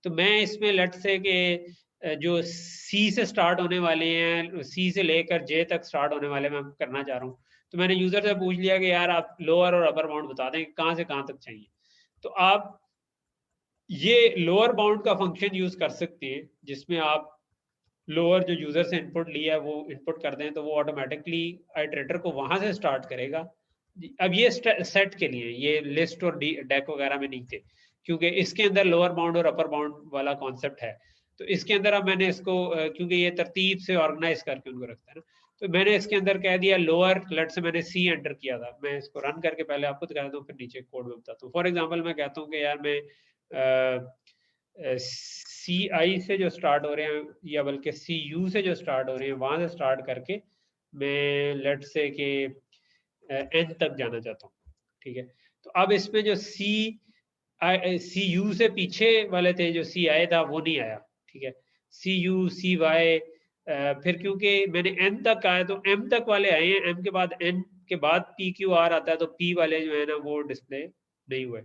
तो मैं इसमें लेट से कि जो सी से स्टार्ट होने वाले हैं, सी से लेकर जे तक स्टार्ट होने वाले मैं करना चाह रहा हूँ, तो मैंने यूजर से पूछ लिया कि यार आप लोअर और अपर बाउंड बता दें कहाँ से कहाँ तक चाहिए। तो आप ये लोअर बाउंड का फंक्शन यूज कर सकते हैं जिसमें आप लोअर जो यूजर से इनपुट लिया है वो इनपुट कर दें, तो वो ऑटोमेटिकली आइटरेटर को वहां से स्टार्ट करेगा। अब ये सेट के लिए, ये लिस्ट और डेक वगैरह में नहीं थे, क्योंकि इसके अंदर लोअर बाउंड और अपर बाउंड वाला कॉन्सेप्ट है। तो इसके अंदर अब मैंने इसको क्योंकि ये तरतीब से ऑर्गेनाइज करके उनको रखता है ना, तो मैंने इसके अंदर कह दिया लोअर, लेट से मैंने सी एंटर किया था। मैं इसको रन करके पहले आपको दिखा देता हूँ, फिर नीचे कोड में बताता हूँ। फॉर एग्जाम्पल मैं कहता हूँ कि यार मैं सी आई से जो स्टार्ट हो रहे हैं या बल्कि सी यू से जो स्टार्ट हो रहे हैं वहां से स्टार्ट करके मैं लेट से कि एन तक जाना चाहता हूँ, ठीक है। तो अब इसमें जो सी यू से पीछे वाले थे, जो सी आई था वो नहीं आया, ठीक है। सी यू सी वाई, फिर क्योंकि मैंने एन तक आया तो एम तक वाले आए हैं, एम के बाद एन के बाद पी क्यू आर आता है, तो पी वाले जो है ना वो डिस्प्ले नहीं हुए।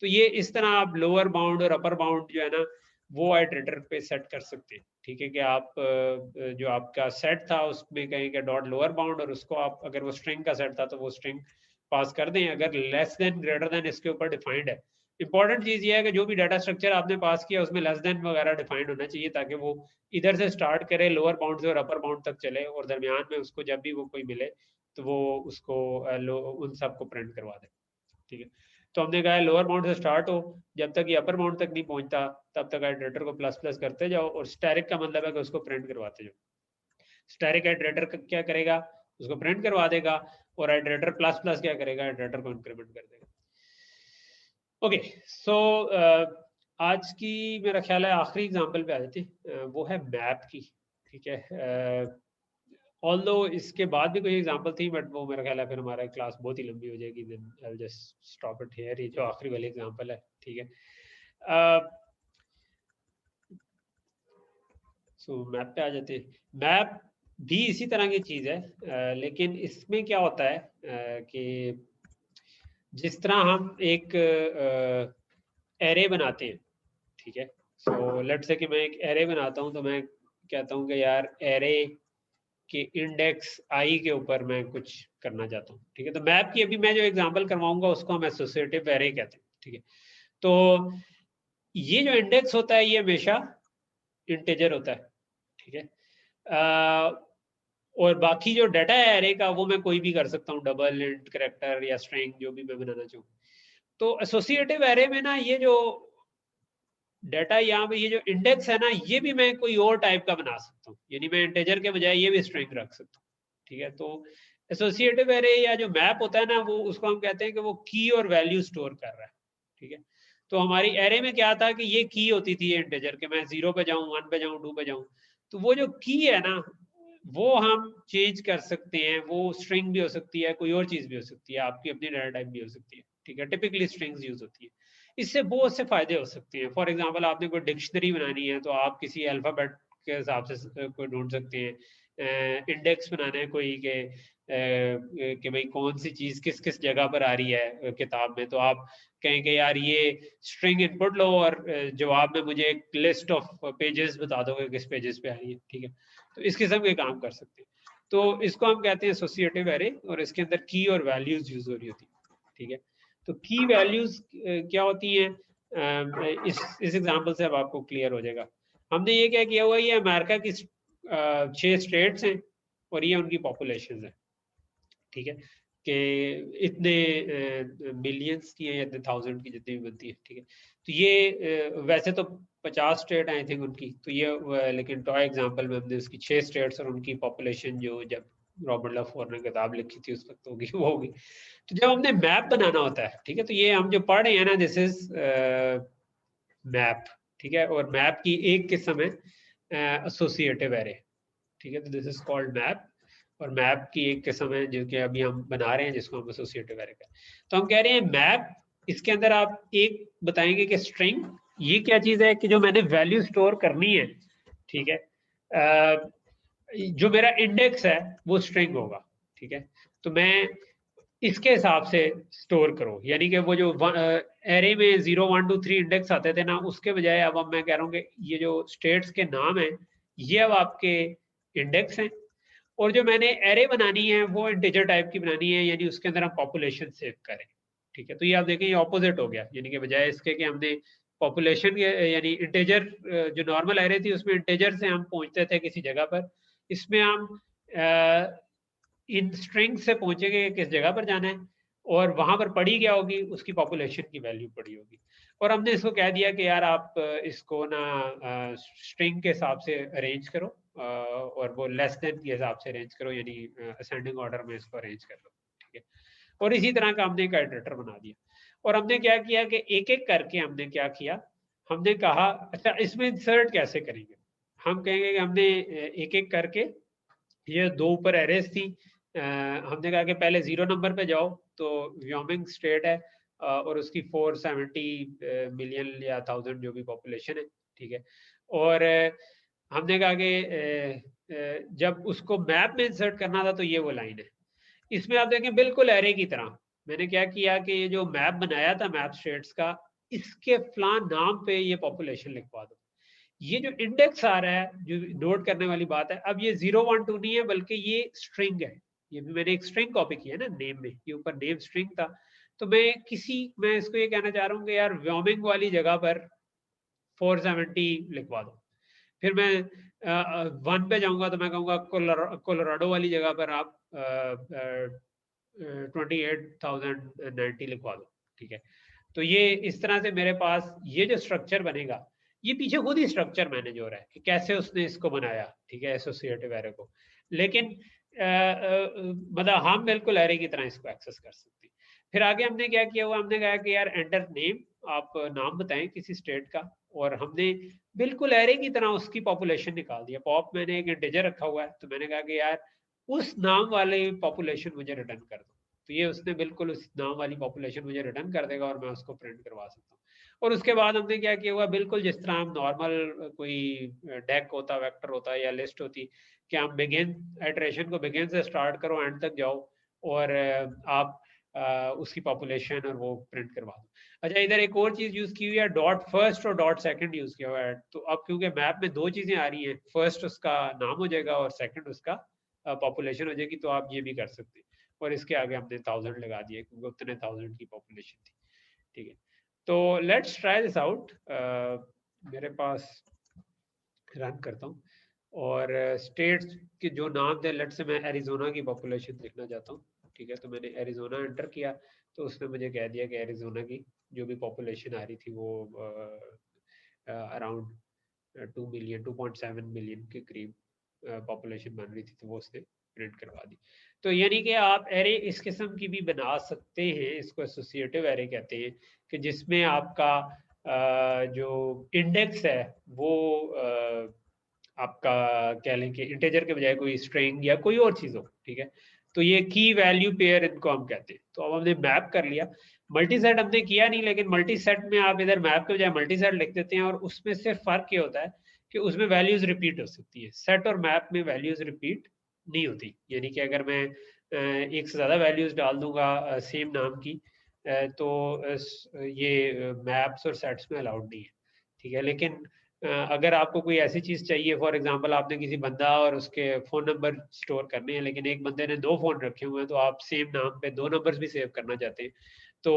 तो ये इस तरह आप लोअर बाउंड और अपर बाउंड जो है ना वो आइटरेटर पे सेट कर सकते हैं, ठीक है। कि आप जो आपका सेट था उसमें कहें कि डॉट लोअर बाउंड, और उसको आप अगर वो स्ट्रिंग का सेट था तो वो स्ट्रिंग पास कर दें, अगर लेस देन ग्रेटर देन इसके ऊपर डिफाइंड है। इंपॉर्टेंट चीज ये है कि जो भी डाटा स्ट्रक्चर आपने पास किया उसमें लेस देन वगैरह डिफाइंड होना चाहिए, ताकि वो इधर से स्टार्ट करे लोअर बाउंड से और अपर बाउंड तक चले, और दरमियान में उसको जब भी वो कोई मिले तो वो उसको उन सबको प्रिंट करवा दे, ठीक है। तो हमने कहा लोअर बाउंड से स्टार्ट हो, जब तक ये अपर बाउंड तक नहीं पहुंचता तब तक आइटरेटर को प्लस प्लस करते जाओ, और स्टैरिक का मतलब है कि उसको प्रिंट करवाते जाओ। स्टैरिक आइटरेटर क्या करेगा, उसको प्रिंट करवा देगा, और आइटरेटर प्लस प्लस क्या करेगा, आइटरेटर को इंक्रीमेंट कर देगा। ओके सो आज की मेरा ख्याल है आखिरी एग्जांपल पे आ जाते हैं, वो है मैप की, ठीक है। ऑल्दो इसके बाद भी कोई एग्जांपल थी, बट वो मेरा ख्याल है फिर हमारा क्लास बहुत ही लंबी हो जाएगी, then I will just stop it here. ये जो आखिरी वाली एग्जांपल है, ठीक है। सो मैप पे आ जाते हैं। मैप भी इसी तरह की चीज है, लेकिन इसमें क्या होता है कि जिस तरह हम एक एरे बनाते हैं, ठीक है। सो लेट्स से कि मैं एक एरे बनाता हूँ, तो मैं कहता हूँ कि यार एरे कि इंडेक्स आई के ऊपर मैं कुछ करना चाहता हूँ, ठीक है। तो मैप की अभी मैं जो एग्जांपल करवाऊंगा उसको हम एसोसिएटिव एरे कहते हैं, ठीक है। तो ये जो इंडेक्स होता है ये हमेशा इंटीजर होता है, ठीक है। और बाकी जो डाटा है एरे का वो मैं कोई भी कर सकता हूँ, डबल, इंट, कैरेक्टर या स्ट्रिंग, जो भी मैं बनाना चाहूँ। तो एसोसिएटिव एरे में ना ये जो डाटा यहाँ पे ये जो इंडेक्स है ना, ये भी मैं कोई और टाइप का बना सकता हूँ, यानी मैं इंटीजर के बजाय ये भी स्ट्रिंग रख सकता हूँ, ठीक है। तो एसोसिएटिव एरे या जो मैप होता है ना, वो उसको हम कहते हैं कि वो की और वैल्यू स्टोर कर रहा है, ठीक है। तो हमारी एरे में क्या था कि ये की होती थी इंटीजर के, मैं 0 पे जाऊँ, 1 पे जाऊँ, 2 पे जाऊँ, तो वो जो की है ना वो हम चेंज कर सकते हैं। वो स्ट्रिंग भी हो सकती है, कोई और चीज भी हो सकती है, आपकी अपनी डाटा टाइप भी हो सकती है, ठीक है। टिपिकली स्ट्रिंग्स यूज होती है। इससे बहुत से फायदे हो सकते हैं। फॉर एग्जांपल आपने कोई डिक्शनरी बनानी है तो आप किसी अल्फाबेट के हिसाब से कोई ढूंढ सकते हैं। इंडेक्स बनाना है कोई के कि भाई कौन सी चीज किस किस जगह पर आ रही है किताब में, तो आप कहेंगे यार ये स्ट्रिंग इनपुट लो और जवाब में मुझे एक लिस्ट ऑफ पेजेस बता दो कि किस पेजेस पे आ रही है, ठीक है। तो इस किस्म के काम कर सकते हैं। तो इसको हम कहते हैं एसोसिएटिव एरे, और इसके अंदर की और वैल्यूज यूज हो रही होती है, ठीक है। तो की वैल्यूज क्या होती हैं, इस एग्जांपल से अब आपको क्लियर हो जाएगा। हमने ये क्या किया हुआ, ये अमेरिका की 6 स्टेट्स हैं और ये उनकी पॉपुलेशन है, ठीक है। कि इतने मिलियंस की है या इतने थाउजेंड की जितनी भी बनती है, ठीक है। तो ये वैसे तो 50 स्टेट आई थिंक उनकी, तो ये लेकिन टॉय एग्जांपल में हमने उसकी 6 स्टेट्स और उनकी पॉपुलेशन जो जब रॉबर्ट लफोर ने किताब लिखी थी उस वक्त होगी वो होगी। तो जब हमने मैप बनाना होता है, ठीक है, तो ये हम जो पढ़ रहे हैं ना, दिस इज मैप, ठीक है। और मैप की एक किस्म है एसोसिएटिव एरे, ठीक है। तो दिस इज कॉल्ड मैप, और मैप की एक किस्म है जो कि अभी हम बना रहे हैं जिसको हम एसोसिएटिव एरे कहते हैं। तो हम कह रहे हैं मैप, इसके अंदर आप एक बताएंगे कि स्ट्रिंग ये क्या चीज है कि जो मैंने वैल्यू स्टोर करनी है, ठीक है। जो मेरा इंडेक्स है वो स्ट्रिंग होगा, ठीक है। तो मैं इसके हिसाब से स्टोर करो, यानी कि वो जो एरे में 0 1 2 3 इंडेक्स आते थे ना, उसके बजाय अब मैं कह रहा हूँ कि ये जो स्टेट्स के नाम है ये अब आपके इंडेक्स हैं। और जो मैंने एरे बनानी है वो इंटीजर टाइप की बनानी है, यानी उसके अंदर हम पॉपुलेशन सेव करें, ठीक है। तो ये आप देखें ये ऑपोजिट हो गया, यानी कि बजाय इसके कि हमने पॉपुलेशन यानी इंटीजर जो नॉर्मल एरे थी उसमें इंटीजर से हम पहुंचते थे किसी जगह पर, इसमें हम इन स्ट्रिंग से पहुंचेंगे किस जगह पर जाना है, और वहां पर पड़ी क्या होगी, उसकी पॉपुलेशन की वैल्यू पड़ी होगी। और हमने इसको कह दिया कि यार आप इसको ना स्ट्रिंग के हिसाब से अरेंज करो, और वो लेस देन के हिसाब से अरेंज करो, यानी असेंडिंग ऑर्डर में इसको अरेंज कर लो, ठीक है। और इसी तरह का हमने एक इटरेटर बना दिया। और हमने क्या किया कि एक एक करके हमने क्या किया, हमने कहा अच्छा इसमें इंसर्ट कैसे करेंगे। हम कहेंगे कि हमने एक एक करके, ये 2 ऊपर एरेस थी, हमने कहा कि पहले 0 नंबर पे जाओ, तो व्योमिंग स्टेट है और उसकी 470 मिलियन या 1000 जो भी पॉपुलेशन है, ठीक है। और हमने कहा कि जब उसको मैप में इंसर्ट करना था तो ये वो लाइन है। इसमें आप देखें बिल्कुल एरे की तरह मैंने क्या किया कि ये जो मैप बनाया था मैप स्टेट्स का, इसके फलान नाम पे ये पॉपुलेशन लिखवा दो। ये जो इंडेक्स आ रहा है, जो नोट करने वाली बात है, अब ये 0 1 2 नहीं है बल्कि ये स्ट्रिंग है। ये भी मैंने एक स्ट्रिंग कॉपी की है ना नेम में, ये ऊपर नेम स्ट्रिंग था। तो मैं इसको ये कहना चाह रहा हूँ कि यार व्योमिंग वाली जगह पर 470 लिखवा दो। फिर मैं 1 पे जाऊंगा तो मैं कहूँगा कोलोराडो वाली जगह पर आप 28,090 लिखवा दो, ठीक है। तो ये इस तरह से मेरे पास ये जो स्ट्रक्चर बनेगा, ये पीछे खुद ही स्ट्रक्चर मैनेज हो रहा है कि कैसे उसने इसको बनाया, ठीक है, एसोसिएटिव एरे को। लेकिन मतलब हम बिल्कुल एरे की तरह इसको एक्सेस कर सकते हैं। फिर आगे हमने क्या किया हुआ, हमने कहा कि यार एंटर नेम, आप नाम बताएं किसी स्टेट का, और हमने बिल्कुल एरे की तरह उसकी पॉपुलेशन निकाल दिया। पॉप मैंने एक इंटीजर रखा हुआ है, तो मैंने कहा कि यार उस नाम वाली पॉपुलेशन मुझे रिटर्न कर दो। तो ये उसने बिल्कुल उस नाम वाली पॉपुलेशन मुझे रिटर्न कर देगा और मैं उसको प्रिंट करवा सकता हूँ। और उसके बाद हमने क्या किया हुआ, बिल्कुल जिस तरह हम नॉर्मल कोई डेक होता, वेक्टर होता या लिस्ट होती, कि हम बिगिन इटरेशन को बिगिन से स्टार्ट करो एंड तक जाओ और आप उसकी पॉपुलेशन और वो प्रिंट करवा दो। अच्छा, इधर एक और चीज यूज की हुई है, डॉट फर्स्ट और डॉट सेकंड यूज किया हुआ है। तो अब क्योंकि मैप में दो चीजें आ रही हैं, फर्स्ट उसका नाम हो जाएगा और सेकंड उसका पॉपुलेशन हो जाएगी, तो आप ये भी कर सकते हैं। और इसके आगे हमने 1000 लगा दिए क्योंकि उतने 1000 की पॉपुलेशन थी। ठीक है, तो लेट्स ट्राई दिस आउट। मेरे पास रन करता हूँ और स्टेट्स के जो नाम थे, लेट्स से मैं एरिजोना की पॉपुलेशन देखना चाहता हूँ। ठीक है, तो मैंने एरिजोना एंटर किया तो उसने मुझे कह दिया कि एरिजोना की जो भी पॉपुलेशन आ रही थी वो अराउंड 2 मिलियन 2.7 मिलियन के करीब पॉपुलेशन बन रही थी, तो वो उसने प्रिंट करवा दी। तो यानी कि आप एरे इस किस्म की भी बना सकते हैं, इसको एसोसिएटिव एरे कहते हैं, कि जिसमें आपका जो इंडेक्स है वो आपका कह लें कि इंटीजर के बजाय कोई स्ट्रिंग या कोई और चीज हो। ठीक है, तो ये की वैल्यू पेयर इनको हम कहते हैं। तो अब हमने मैप कर लिया, मल्टी सेट हमने किया नहीं, लेकिन मल्टी सेट में आप इधर मैप के बजाय मल्टी सेट लिख देते हैं और उसमें सिर्फ फर्क ये होता है कि उसमें वैल्यूज रिपीट हो सकती है। सेट और मैप में वैल्यूज रिपीट नहीं होती, यानी कि अगर मैं एक से ज्यादा वैल्यूज डाल दूंगा सेम नाम की तो ये मैप्स और सेट्स में अलाउड नहीं है। ठीक है, लेकिन अगर आपको कोई ऐसी चीज चाहिए, फॉर एग्जांपल आपने किसी बंदा और उसके फोन नंबर स्टोर करने हैं, लेकिन एक बंदे ने 2 फोन रखे हुए हैं, तो आप सेम नाम पे 2 नंबर्स भी सेव करना चाहते हैं, तो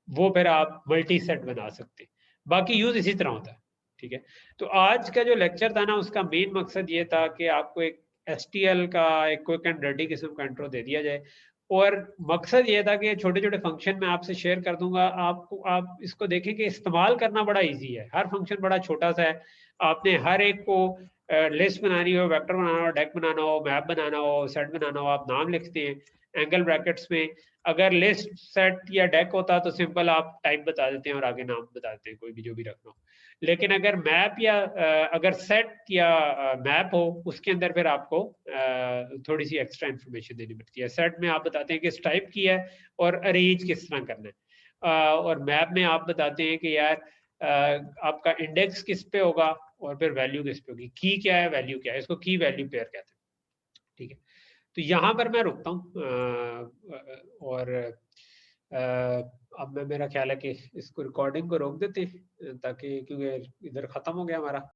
वो फिर आप मल्टी सेट बना सकते हैं। बाकी यूज इसी तरह होता है। ठीक है, तो आज का जो लेक्चर था ना, उसका मेन मकसद ये था कि आपको एक STL का एक क्विक एंड डर्टी किस्म का इंट्रो दे दिया जाए। और मकसद ये था कि छोटे छोटे फंक्शन मैं आपसे शेयर कर दूंगा, आपको आप इसको देखें कि इस्तेमाल करना बड़ा इजी है। हर फंक्शन बड़ा छोटा सा है, आपने हर एक को लिस्ट बनानी हो, वेक्टर बनाना हो, डेक बनाना हो, मैप बनाना हो, सेट बनाना हो, आप नाम लिखते हैं एंगल ब्रैकेट्स में। अगर लिस्ट सेट या डेक होता तो सिंपल आप टाइप बता देते हैं और आगे नाम बता देते हैं, कोई भी जो भी रखना हो। लेकिन अगर मैप या अगर सेट या मैप हो, उसके अंदर फिर आपको थोड़ी सी एक्स्ट्रा इन्फॉर्मेशन देनी पड़ती है। सेट में आप बताते हैं किस टाइप की है और अरेंज किस तरह करना है, और मैप में आप बताते हैं कि यार आपका इंडेक्स किस पे होगा और फिर वैल्यू किस पे होगी, की क्या है, वैल्यू क्या है, इसको की वैल्यू पेयर कहते हैं। ठीक है, तो यहाँ पर मैं रुकता हूँ और अब मैं, मेरा ख्याल है कि इसको रिकॉर्डिंग को रोक देते हैं ताकि, क्योंकि इधर खत्म हो गया हमारा।